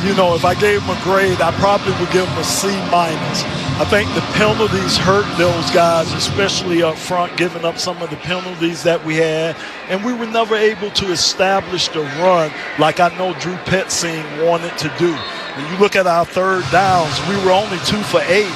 If I gave him a grade, I probably would give him a C-. I think the penalties hurt those guys, especially up front, giving up some of the penalties that we had. And we were never able to establish the run like I know Drew Petzing wanted to do. When you look at our 3rd downs, we were only 2 for 8.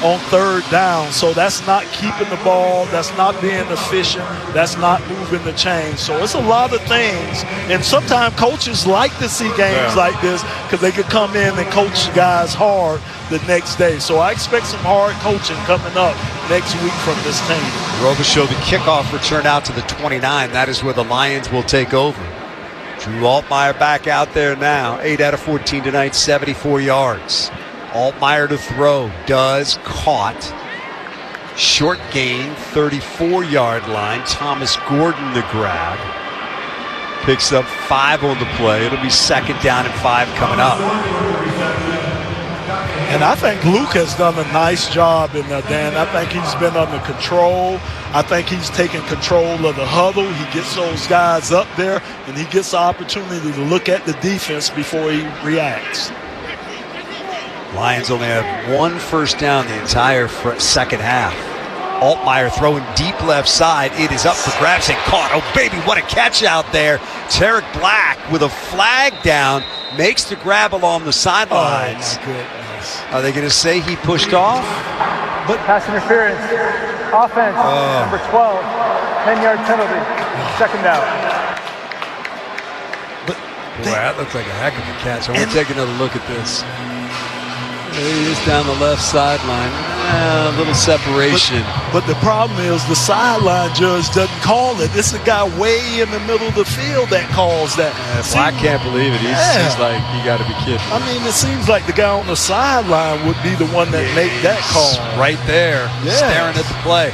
on third down. So that's not keeping the ball. That's not being efficient. That's not moving the chain. So it's a lot of things. And sometimes coaches like to see games like this because they could come in and coach guys hard the next day. So I expect some hard coaching coming up next week from this team. Robichaux, the kickoff return out to the 29. That is where the Lions will take over. Drew Altmaier back out there now. 8 out of 14 tonight, 74 yards. Altmaier to throw. Does. Caught. Short gain, 34-yard line. Thomas Gordon the grab. Picks up 5 on the play. It'll be 2nd down and 5 coming up. And I think Luke has done a nice job in there, Dan. I think he's been under control. I think he's taken control of the huddle. He gets those guys up there, and he gets the opportunity to look at the defense before he reacts. Lions only have 1 first down the entire second half. Altmaier throwing deep left side. It is up for grabs and caught. Oh, baby, what a catch out there. Tarek Black with a flag down. Makes the grab along the sidelines. Oh, my goodness. Are they going to say he pushed off? But pass interference. Offense, number 12. 10-yard penalty. 2nd down. Boy, that looks like a heck of a catch. I want to take another look at this. He is down the left sideline. A little separation. But the problem is the sideline judge doesn't call it. This is a guy way in the middle of the field that calls that. I can't believe it. He's like, you got to be kidding. I mean, it seems like the guy on the sideline would be the one that make that call. Right there, staring at the play.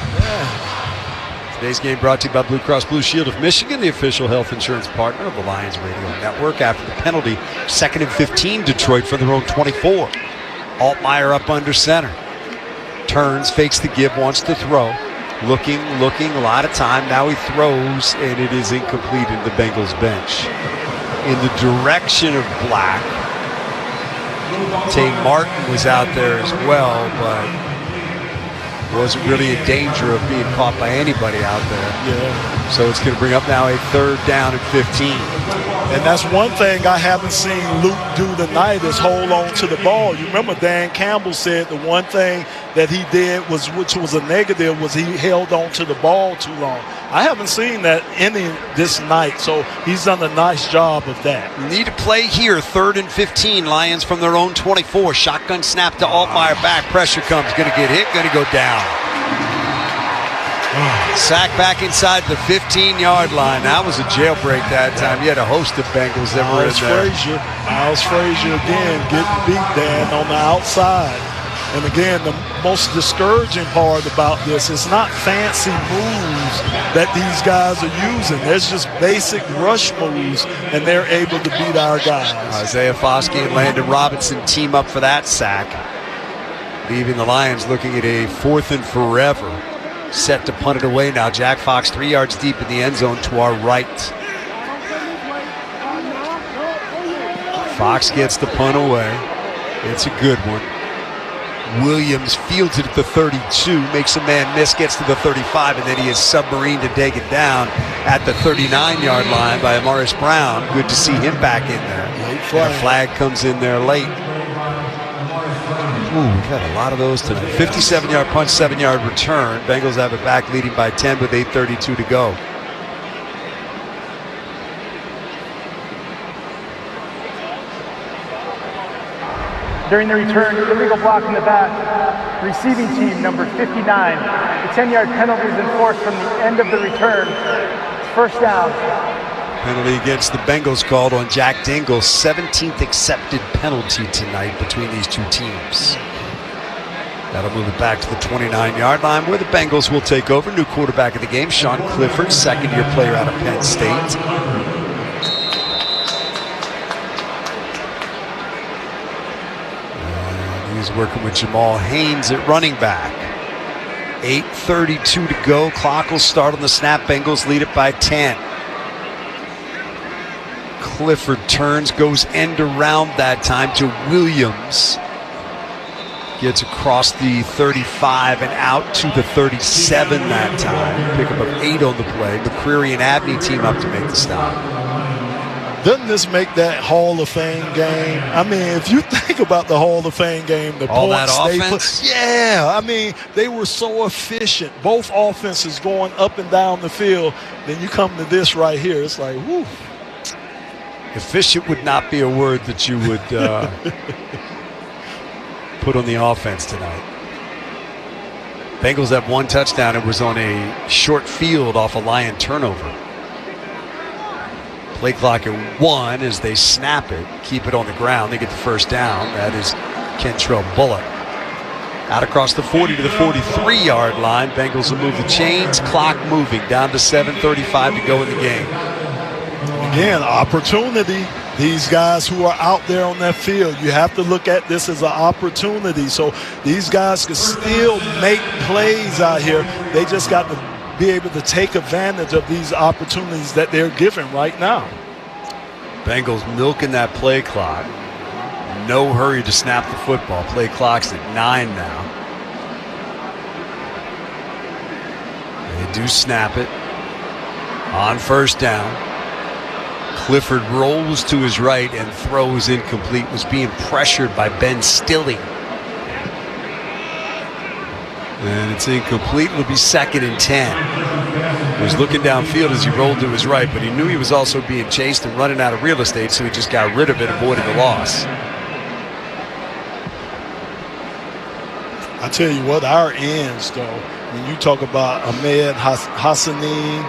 Today's game brought to you by Blue Cross Blue Shield of Michigan, the official health insurance partner of the Lions Radio Network. After the penalty, 2nd and 15, Detroit from their own 24. Altmaier up under center. Turns, fakes the give, wants to throw. Looking, a lot of time. Now he throws, and it is incomplete in the Bengals bench. In the direction of Black. Tay Martin was out there as well, but wasn't really in danger of being caught by anybody out there. Yeah. So it's going to bring up now a 3rd down and 15. And that's one thing I haven't seen Luke do tonight is hold on to the ball. You remember Dan Campbell said the one thing that he did which was a negative, was he held on to the ball too long. I haven't seen that any this night, so he's done a nice job of that. Need to play here, 3rd and 15. Lions from their own 24. Shotgun snap to Altmaier back. Pressure comes. Going to get hit. Going to go down. Sack back inside the 15-yard line. That was a jailbreak that time. You had a host of Bengals that were in there. Miles Frazier again getting beat, Dan, on the outside. And again, the most discouraging part about this is not fancy moves that these guys are using. There's just basic rush moves, and they're able to beat our guys. Isaiah Foskey and Landon Robinson team up for that sack, leaving the Lions looking at a 4th and forever. Set to punt it away now. Jack Fox 3 yards deep in the end zone to our right. Fox gets the punt away. It's a good one. Williams fields it at the 32, makes a man miss, gets to the 35, and then he is submarined to take it down at the 39-yard line by Amaris Brown. Good to see him back in there. And a flag comes in there late. Ooh, we've had a lot of those tonight. 57-yard punch, 7-yard return. Bengals have it back, leading by 10 with 8:32 to go. During the return, illegal block in the back. Receiving team, number 59. The 10-yard penalty is enforced from the end of the return. It's 1st down. Penalty against the Bengals called on Jack Dingle. 17th accepted penalty tonight between these two teams. That'll move it back to the 29-yard line where the Bengals will take over. New quarterback of the game, Sean Clifford, 2nd-year player out of Penn State. And he's working with Jamal Haynes at running back. 8:32 to go. Clock will start on the snap. Bengals lead it by 10. Clifford turns, goes end around that time to Williams. Gets across the 35 and out to the 37 that time. Pickup of 8 on the play. McCreary and Abney team up to make the stop. Doesn't this make that Hall of Fame game? I mean, if you think about the Hall of Fame game, the all points that they offense? put, yeah, I mean, they were so efficient. Both offenses going up and down the field. Then you come to this right here. It's like, whoo. Efficient would not be a word that you would put on the offense tonight. Bengals have one touchdown. It was on a short field off a Lion turnover. Play clock at 1 as they snap it, keep it on the ground. They get the first down. That is Kentrell Bullock. Out across the 40 to the 43-yard line. Bengals will move the chains. Clock moving down to 7:35 to go in the game. Again, opportunity. These guys who are out there on that field, you have to look at this as an opportunity. So these guys can still make plays out here. They just got to be able to take advantage of these opportunities that they're given right now. Bengals milking that play clock. No hurry to snap the football. Play clock's at 9 now. They do snap it. On first down. Clifford rolls to his right and throws incomplete. Was being pressured by Ben Stille. And it's incomplete. It'll be 2nd and 10. He was looking downfield as he rolled to his right, but he knew he was also being chased and running out of real estate, so he just got rid of it, avoiding the loss. I tell you what, our ends, though, when you talk about Ahmed Hassani,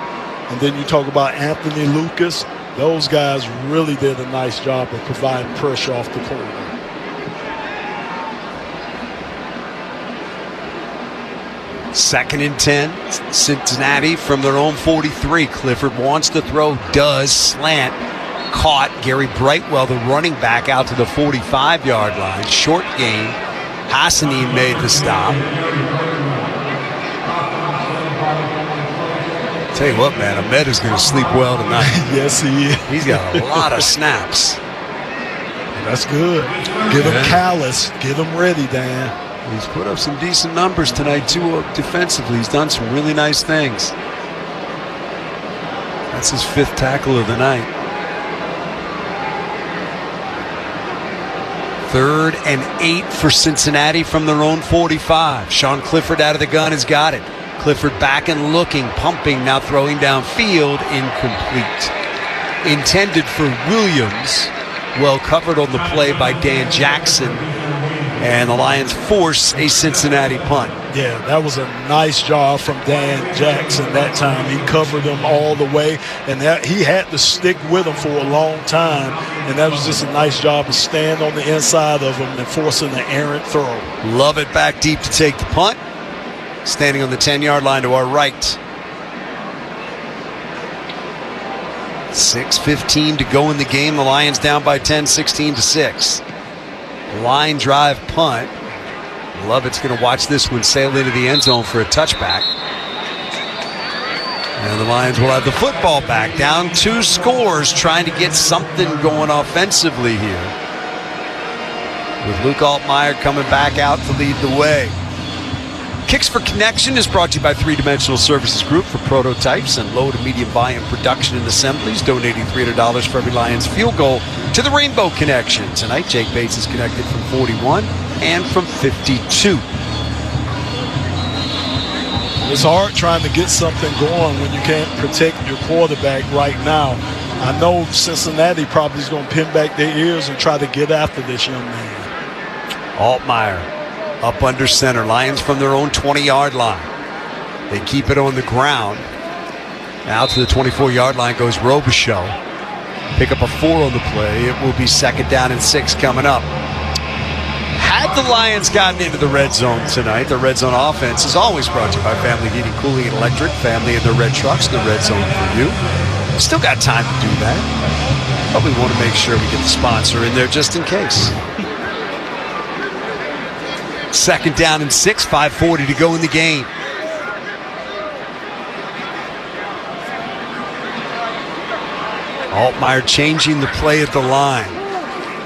and then you talk about Anthony Lucas, those guys really did a nice job of providing pressure off the corner. Second and 10, Cincinnati from their own 43. Clifford wants to throw, does, slant, caught. Gary Brightwell, the running back, out to the 45-yard line. Short gain. Hassani made the stop. Tell you what, man, Ahmed is going to sleep well tonight. Yes, he is. He's got a lot of snaps. That's good. Get him callous. Get him ready, Dan. He's put up some decent numbers tonight, too, defensively. He's done some really nice things. That's his 5th tackle of the night. 3rd and 8 for Cincinnati from their own 45. Sean Clifford out of the gun has got it. Clifford back and looking, pumping, now throwing downfield, incomplete. Intended for Williams, well covered on the play by Dan Jackson. And the Lions force a Cincinnati punt. Yeah, that was a nice job from Dan Jackson that time. He covered them all the way, and that he had to stick with them for a long time. And that was just a nice job of staying on the inside of them and forcing an errant throw. Love it back deep to take the punt. Standing on the 10-yard line to our right. 6:15 to go in the game. The Lions down by 10, 16-6. Line drive punt. Lovett's going to watch this one sail into the end zone for a touchback. And the Lions will have the football back. Down 2 scores, trying to get something going offensively here. With Luke Altmaier coming back out to lead the way. Kicks for Connection is brought to you by 3-Dimensional Services Group for prototypes and low to medium volume production and assemblies, donating $300 for every Lions field goal to the Rainbow Connection. Tonight, Jake Bates is connected from 41 and from 52. It's hard trying to get something going when you can't protect your quarterback right now. I know Cincinnati probably is going to pin back their ears and try to get after this young man. Altmaier up under center. Lions from their own 20-yard line. They keep it on the ground. Now to the 24-yard line goes Robichaux. Pick up a 4 on the play. It will be 2nd down and 6 coming up. Had the Lions gotten into the red zone tonight, the red zone offense is always brought to you by Family Heating, Cooling, and Electric. Family and their red trucks, the red zone for you. Still got time to do that. But we want to make sure we get the sponsor in there just in case. 2nd down and 6, 5:40 to go in the game. Altmaier changing the play at the line.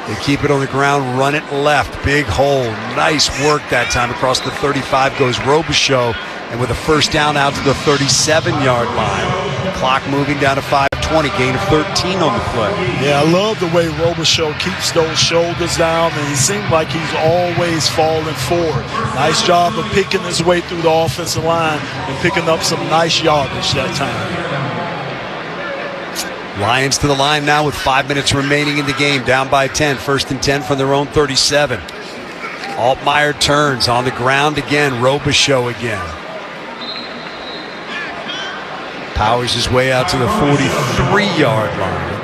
They keep it on the ground, run it left. Big hole. Nice work that time. Across the 35 goes Robichaux. And with a first down out to the 37-yard line. Clock moving down to 5:20 20, gain of 13 on the play. Yeah, I love the way Robichaux keeps those shoulders down, and he seems like he's always falling forward. Nice job of picking his way through the offensive line and picking up some nice yardage that time. Lions to the line now with 5 minutes remaining in the game, down by 10. 1st and 10 from their own 37. Altmaier turns on the ground again. Robichaux again. Powers his way out to the 43-yard line.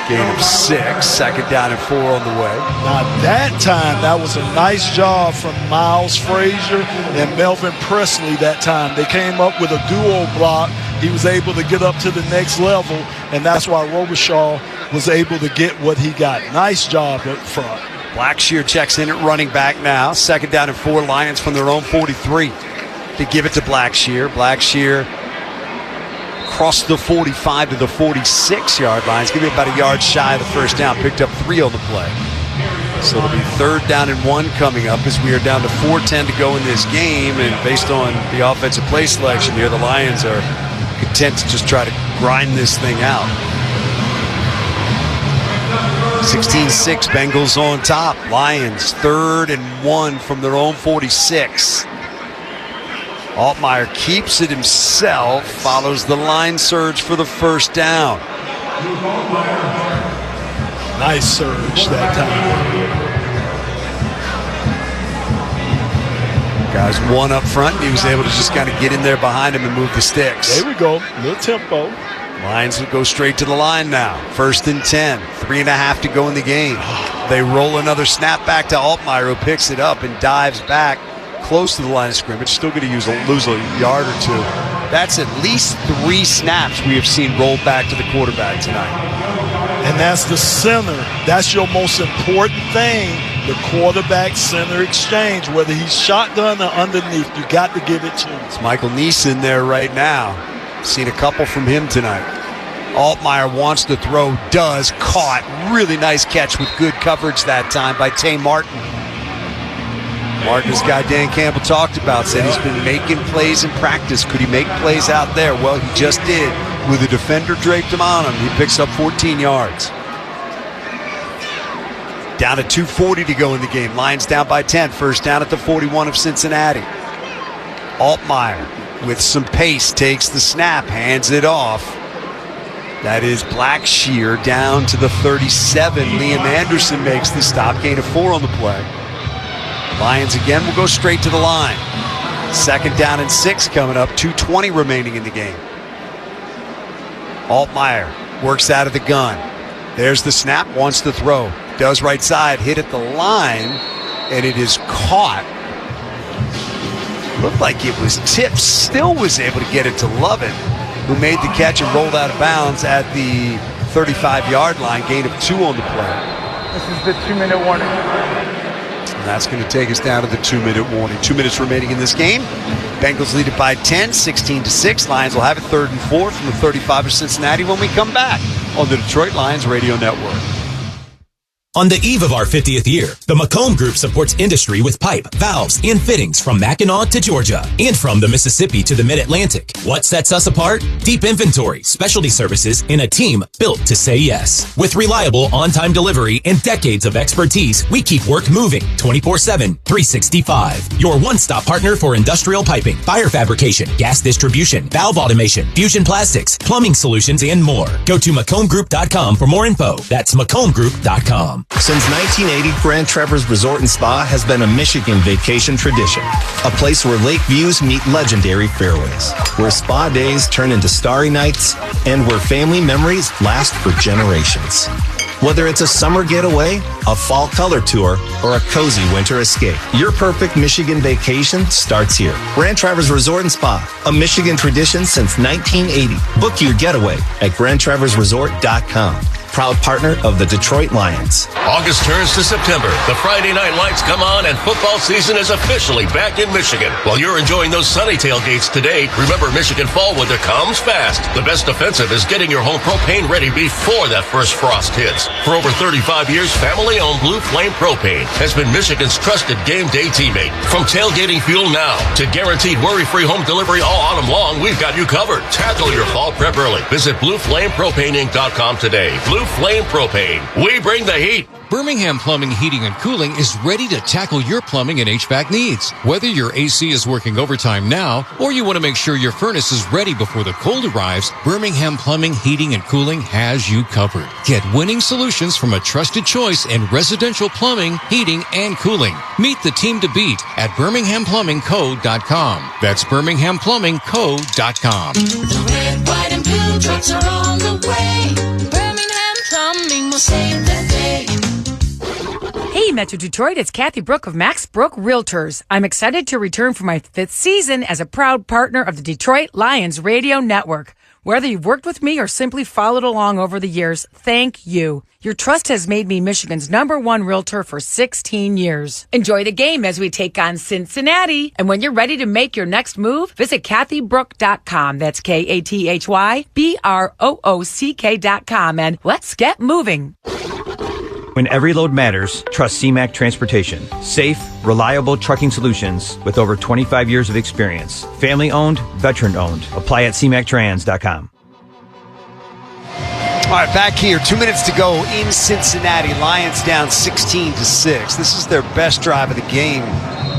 Gain of 6. 2nd down and 4 on the way. Now that time, that was a nice job from Miles Frazier and Melvin Presley that time. They came up with a duo block. He was able to get up to the next level, and that's why Robichaux was able to get what he got. Nice job up front. Blackshear checks in at running back now. 2nd down and 4, Lions from their own 43. They give it to Blackshear. Blackshear crossed the 45 to the 46-yard line. It's going to be about a yard shy of the 1st down. Picked up 3 on the play. So it'll be 3rd down and 1 coming up as we are down to 4:10 to go in this game. And based on the offensive play selection here, the Lions are content to just try to grind this thing out. 16-6, Bengals on top. Lions 3rd and 1 from their own 46. Altmaier keeps it himself, follows the line surge for the 1st down. Nice surge that time. Guys, 1 up front, and he was able to just kind of get in there behind him and move the sticks. There we go, a little tempo. Lions will go straight to the line now. 1st and 10, 3.5 to go in the game. They roll another snap back to Altmaier, who picks it up and dives back close to the line of scrimmage. Still going to lose a yard or 2. That's at least 3 snaps we have seen rolled back to the quarterback tonight. And that's the center. That's your most important thing, the quarterback-center exchange. Whether he's shotgun or underneath, you got to give it to him. It's Michael Neeson there right now. Seen a couple from him tonight. Altmaier wants to throw, does, caught. Really nice catch with good coverage that time by Tay Martin. Martin's guy Dan Campbell talked about, said he's been making plays in practice. Could he make plays out there? Well, he just did. With a defender draped him on him, he picks up 14 yards. Down to 2:40 to go in the game. Lions down by 10. 1st down at the 41 of Cincinnati. Altmaier with some pace takes the snap, hands it off. That is Blackshear down to the 37. Liam Anderson makes the stop. Gain of 4 on the play. Lions again will go straight to the line. 2nd down and 6 coming up. 2:20 remaining in the game. Altmaier works out of the gun. There's the snap, wants to throw. Does right side, hit at the line, and it is caught. Looked like it was tipped, still was able to get it to Lovett, who made the catch and rolled out of bounds at the 35-yard line. Gain of 2 on the play. This is the 2-minute warning. And that's going to take us down to the 2-minute warning. 2 minutes remaining in this game. Bengals lead it by 10, 16-6. Lions will have it 3rd and 4 from the 35 of Cincinnati when we come back on the Detroit Lions Radio Network. On the eve of our 50th year, the McComb Group supports industry with pipe, valves, and fittings from Mackinac to Georgia and from the Mississippi to the Mid-Atlantic. What sets us apart? Deep inventory, specialty services, and a team built to say yes. With reliable on-time delivery and decades of expertise, we keep work moving 24/7, 365. Your one-stop partner for industrial piping, fire fabrication, gas distribution, valve automation, fusion plastics, plumbing solutions, and more. Go to McCombGroup.com for more info. That's McCombGroup.com. Since 1980, Grand Traverse Resort and Spa has been a Michigan vacation tradition. A place where lake views meet legendary fairways. Where spa days turn into starry nights. And where family memories last for generations. Whether it's a summer getaway, a fall color tour, or a cozy winter escape, your perfect Michigan vacation starts here. Grand Traverse Resort and Spa, a Michigan tradition since 1980. Book your getaway at GrandTraverseResort.com. proud partner of the Detroit Lions. August turns to September. The Friday night lights come on and football season is officially back in Michigan. While you're enjoying those sunny tailgates today, remember Michigan fall weather comes fast. The best defensive is getting your home propane ready before that first frost hits. For over 35 years, family-owned Blue Flame Propane has been Michigan's trusted game day teammate. From tailgating fuel now to guaranteed worry-free home delivery all autumn long, we've got you covered. Tackle your fall prep early. Visit BlueFlamePropaneInc.com today. Blue Flame Propane. We bring the heat. Birmingham Plumbing, Heating, and Cooling is ready to tackle your plumbing and HVAC needs. Whether your AC is working overtime now or you want to make sure your furnace is ready before the cold arrives, Birmingham Plumbing, Heating, and Cooling has you covered. Get winning solutions from a trusted choice in residential plumbing, heating, and cooling. Meet the team to beat at BirminghamPlumbingCo.com. That's BirminghamPlumbingCo.com. The red, white, and blue trucks are on the way. Birmingham Plumbing will save the day. Hey, Metro Detroit, it's Kathy Brook of Max Brook Realtors. I'm excited to return for my 5th season as a proud partner of the Detroit Lions Radio Network. Whether you've worked with me or simply followed along over the years, thank you. Your trust has made me Michigan's #1 realtor for 16 years. Enjoy the game as we take on Cincinnati. And when you're ready to make your next move, visit KathyBrook.com. That's KathyBrook.com. And let's get moving. When every load matters, trust CMAC Transportation. Safe, reliable trucking solutions with over 25 years of experience. Family-owned, veteran-owned. Apply at CMACTrans.com. All right, back here, 2 minutes to go in Cincinnati. Lions down 16-6. This is their best drive of the game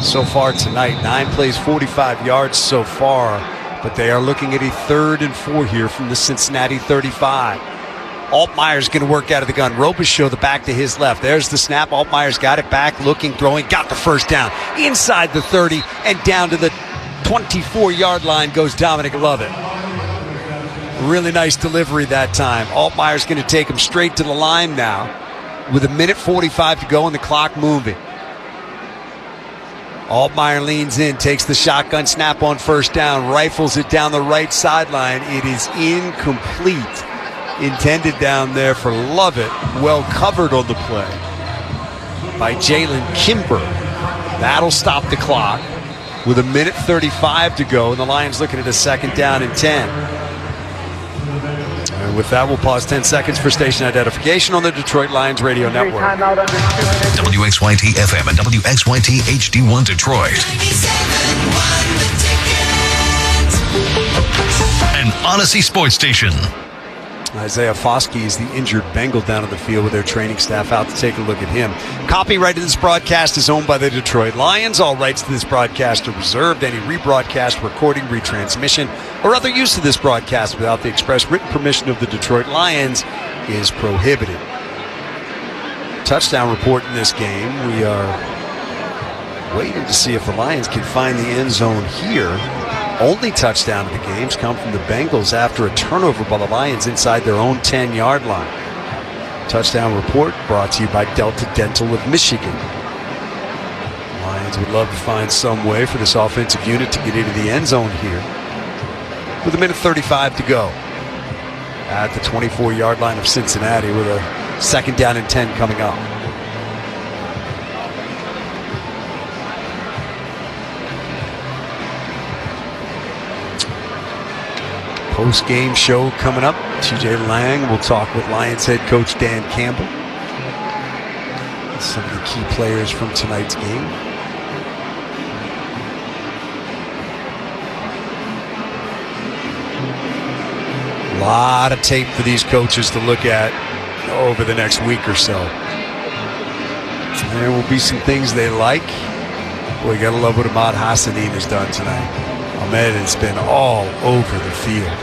so far tonight. 9 plays, 45 yards so far, but they are looking at a 3rd and 4 here from the Cincinnati 35. Altmaier's going to work out of the gun. Robichaux the back to his left. There's the snap. Altmaier's got it back, looking, throwing, got the first down. Inside the 30 and down to the 24-yard line goes Dominic Lovett. Really nice delivery that time. Altmaier's going to take him straight to the line now with 1:45 to go and the clock moving. Altmaier leans in, takes the shotgun snap on first down, rifles it down the right sideline. It is incomplete. Intended down there for Lovett. Well covered on the play by Jalen Kimber. That'll stop the clock with 1:35 to go. And the Lions looking at a 2nd down and 10. And with that, we'll pause 10 seconds for station identification on the Detroit Lions Radio Network. WXYT FM and WXYT HD1 Detroit. An Odyssey Sports Station. Isaiah Foskey is the injured Bengal down on the field with their training staff out to take a look at him. Copyright to this broadcast is owned by the Detroit Lions. All rights to this broadcast are reserved. Any rebroadcast, recording, retransmission, or other use of this broadcast without the express written permission of the Detroit Lions is prohibited. Touchdown report in this game. We are waiting to see if the Lions can find the end zone here. Only touchdown of the games come from the Bengals after a turnover by the Lions inside their own 10-yard line. Touchdown report brought to you by Delta Dental of Michigan. Lions would love to find some way for this offensive unit to get into the end zone here. With 1:35 to go at the 24-yard line of Cincinnati with a 2nd down and 10 coming up. Post-game show coming up. TJ Lang will talk with Lions head coach Dan Campbell. Some of the key players from tonight's game. A lot of tape for these coaches to look at over the next week or so. There will be some things they like. Boy, you gotta love what Ahmad Hassanin has done tonight. Ahmed has been all over the field.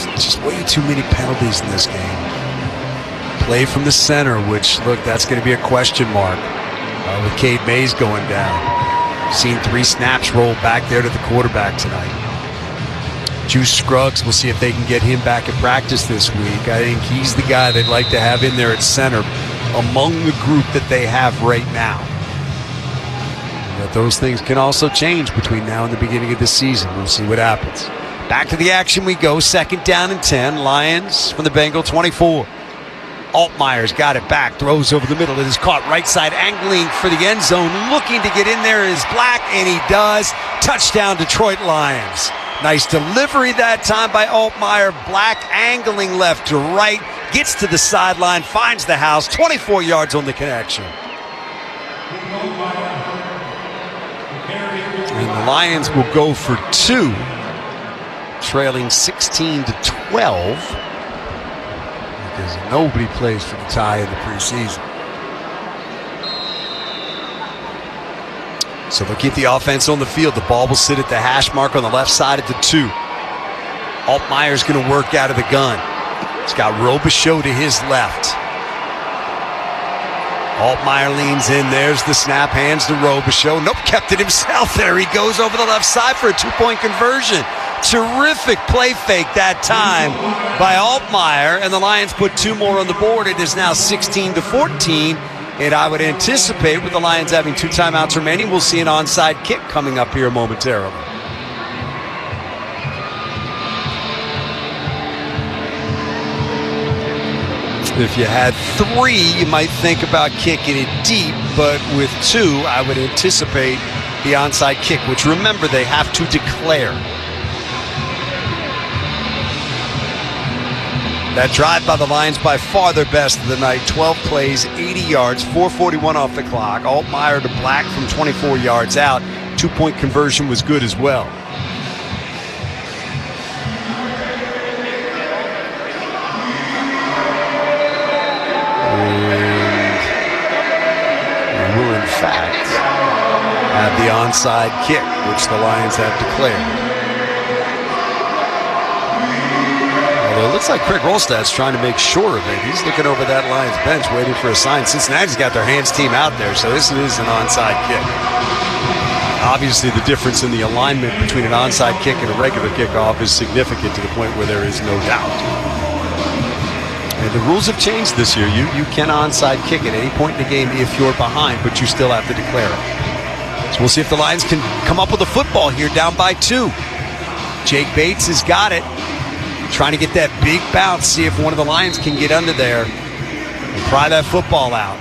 There's just way too many penalties in this game. Play from the center, which, look, that's going to be a question mark with Cade Mays going down. Seen 3 snaps roll back there to the quarterback tonight. Juice Scruggs, we'll see if they can get him back at practice this week. I think he's the guy they'd like to have in there at center among the group that they have right now. But those things can also change between now and the beginning of the season. We'll see what happens. Back to the action we go. 2nd down and 10. Lions from the Bengal 24. Altmaier's got it back. Throws over the middle. It is caught right side, angling for the end zone. Looking to get in there is Black, and he does. Touchdown, Detroit Lions. Nice delivery that time by Altmaier. Black angling left to right. Gets to the sideline. Finds the house. 24 yards on the connection. And the Lions will go for 2. Trailing 16-12. Because nobody plays for the tie in the preseason. So they'll keep the offense on the field. The ball will sit at the hash mark on the left side at the 2. Altmaier's going to work out of the gun. He's got Robichaux to his left. Altmaier leans in. There's the snap. Hands to Robichaux. Nope, kept it himself. There he goes over the left side for a 2-point conversion. Terrific play fake that time by Altmaier, and the Lions put 2 more on the board. It is now 16-14, and I would anticipate with the Lions having 2 timeouts remaining, we'll see an onside kick coming up here momentarily. If you had 3, you might think about kicking it deep, but with 2, I would anticipate the onside kick, which remember they have to declare. That drive by the Lions, by far their best of the night. 12 plays, 80 yards, 4:41 off the clock. Altmaier to Black from 24 yards out. 2-point conversion was good as well. And we will, in fact, have the onside kick, which the Lions have declared. It looks like Craig Rolstad's trying to make sure of it. He's looking over that Lions bench waiting for a sign. Cincinnati's got their hands team out there, so this is an onside kick. Obviously, the difference in the alignment between an onside kick and a regular kickoff is significant to the point where there is no doubt. And the rules have changed this year. You can onside kick at any point in the game if you're behind, but you still have to declare it. So we'll see if the Lions can come up with a football here, down by 2. Jake Bates has got it. Trying to get that big bounce, see if one of the Lions can get under there and pry that football out.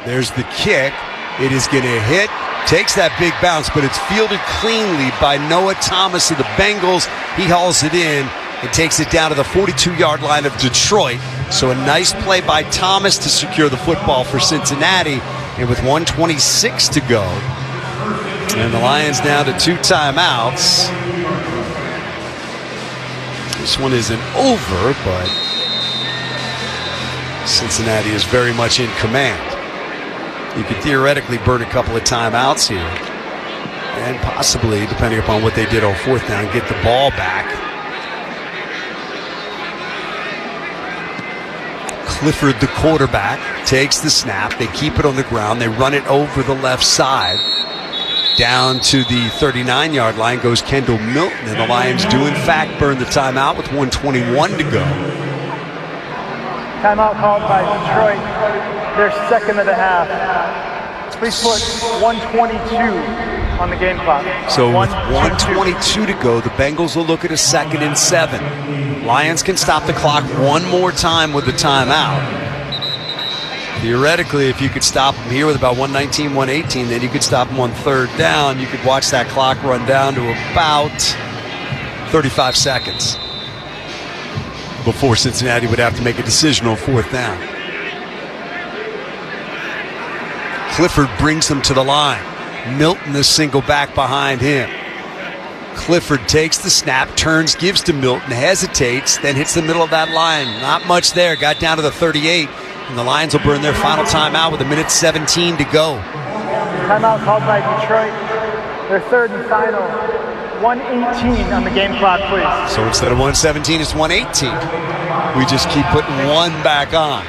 There's the kick. It is going to hit. Takes that big bounce, but it's fielded cleanly by Noah Thomas of the Bengals. He hauls it in and takes it down to the 42-yard line of Detroit. So a nice play by Thomas to secure the football for Cincinnati. And with 1:26 to go, and the Lions down to 2 timeouts. This one isn't over, but Cincinnati is very much in command. You could theoretically burn a couple of timeouts here and possibly, depending upon what they did on 4th down, get the ball back. Clifford, the quarterback, takes the snap. They keep it on the ground. They run it over the left side. Down to the 39-yard line goes Kendall Milton, and the Lions do, in fact, burn the timeout with 1:21 to go. Timeout called by Detroit, their 2nd of the half. Please put 1:22 on the game clock. So with 1:22 to go, the Bengals will look at a 2nd and 7. Lions can stop the clock one more time with the timeout. Theoretically, if you could stop them here with about 1:19, 1:18, then you could stop them on 3rd down. You could watch that clock run down to about 35 seconds before Cincinnati would have to make a decision on 4th down. Clifford brings them to the line. Milton, the single back behind him. Clifford takes the snap, turns, gives to Milton, hesitates, then hits the middle of that line. Not much there. Got down to the 38. And the Lions will burn their final timeout with 1:17 to go. Timeout called by Detroit. Their 3rd and final. 1:18 on the game clock, please. So instead of 1:17, it's 1:18. We just keep putting 1 back on.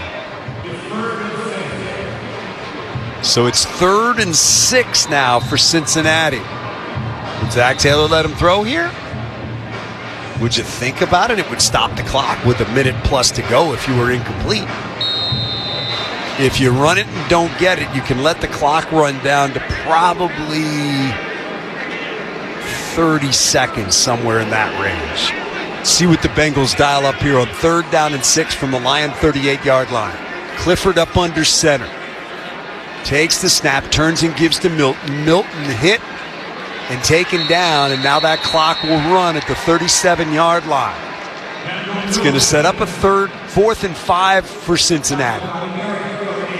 So it's 3rd and 6 now for Cincinnati. Would Zach Taylor let him throw here? Would you think about it? It would stop the clock with 1 minute plus to go if you were incomplete. If you run it and don't get it, you can let the clock run down to probably 30 seconds, somewhere in that range. See what the Bengals dial up here on 3rd down and 6 from the Lion 38-yard line. Clifford up under center. Takes the snap, turns and gives to Milton. Milton hit and taken down, and now that clock will run at the 37-yard line. It's going to set up a 4th and 5 for Cincinnati.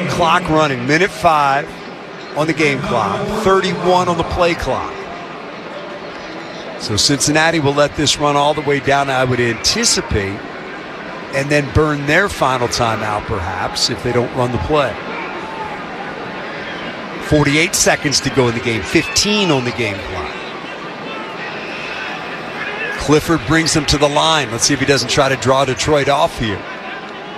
Clock running, minute 5 on the game clock, 31 on the play clock. So Cincinnati will let this run all the way down, I would anticipate, and then burn their final timeout perhaps if they don't run the play. 48 seconds to go in the game, 15 on the game clock. Clifford brings them to the line. Let's see if he doesn't try to draw Detroit off here.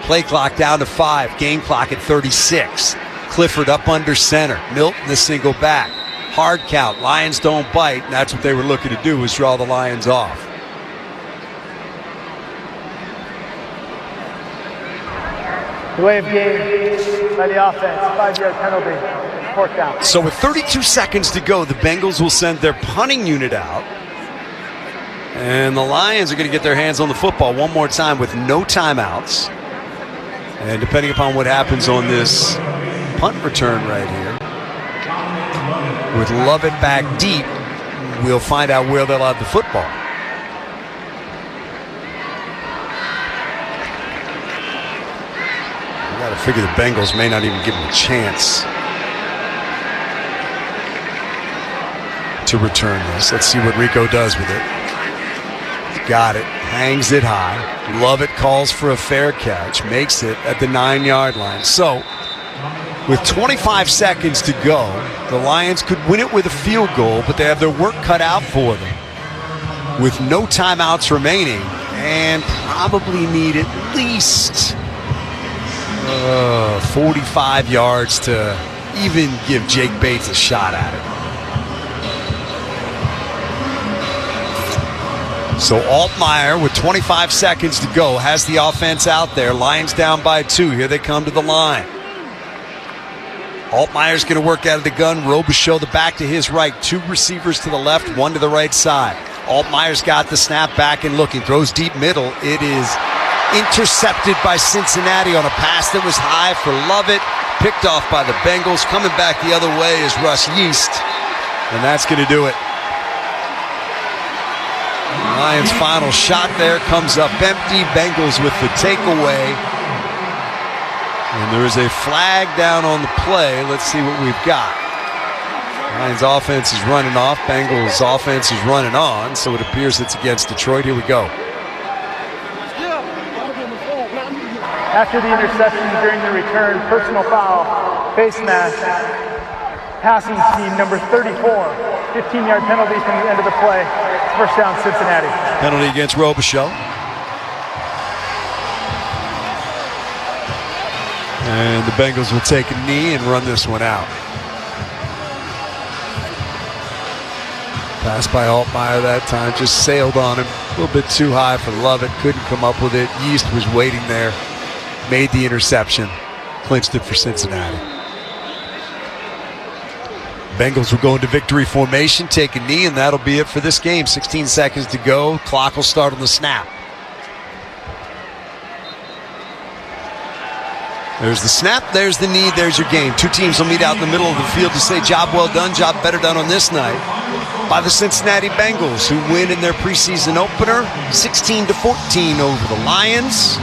Play clock down to 5, game clock at 36. Clifford up under center. Milton the single back. Hard count. Lions don't bite, and that's what they were looking to do, was draw the Lions off. Delay of game by the offense. 5-yard penalty. 4th down. So with 32 seconds to go, the Bengals will send their punting unit out. And the Lions are going to get their hands on the football one more time with no timeouts. And depending upon what happens on this punt return right here, with Lovett back deep, we'll find out where they'll have the football. I got to figure the Bengals may not even give them a chance to return this. Let's see what Rico does with it. Got it. Hangs it high. Lovett calls for a fair catch. Makes it at the 9-yard line. So, with 25 seconds to go, the Lions could win it with a field goal, but they have their work cut out for them. With no timeouts remaining, and probably need at least 45 yards to even give Jake Bates a shot at it. So Altmaier, with 25 seconds to go, has the offense out there. Lions down by 2. Here they come to the line. Altmaier's going to work out of the gun. Robichaux the back to his right. 2 receivers to the left, 1 to the right side. Altmaier's got the snap, back and looking. Throws deep middle. It is intercepted by Cincinnati on a pass that was high for Lovett. Picked off by the Bengals. Coming back the other way is Russ Yeast. And that's going to do it. Lions' final shot there comes up empty. Bengals with the takeaway. And there is a flag down on the play. Let's see what we've got. Lions' offense is running off. Bengals' offense is running on. So it appears it's against Detroit. Here we go. After the interception during the return, personal foul, face mask, passing team number 34. 15-yard penalty from the end of the play. First down, Cincinnati. Penalty against Robichaux. And the Bengals will take a knee and run this one out. Pass by Altmaier that time, just sailed on him. A little bit too high for Lovett, couldn't come up with it. Yeast was waiting there, made the interception, clinched it for Cincinnati. Bengals will go into victory formation, take a knee, and that'll be it for this game. 16 seconds to go. Clock will start on the snap. There's the snap, there's the knee, there's your game. 2 teams will meet out in the middle of the field to say job well done, job better done on this night by the Cincinnati Bengals, who win in their preseason opener 16-14 over the Lions.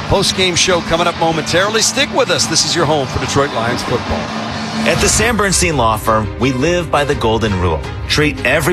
Post-game show coming up momentarily. Stick with us. This is your home for Detroit Lions football. At the Sam Bernstein Law Firm, we live by the golden rule. Treat every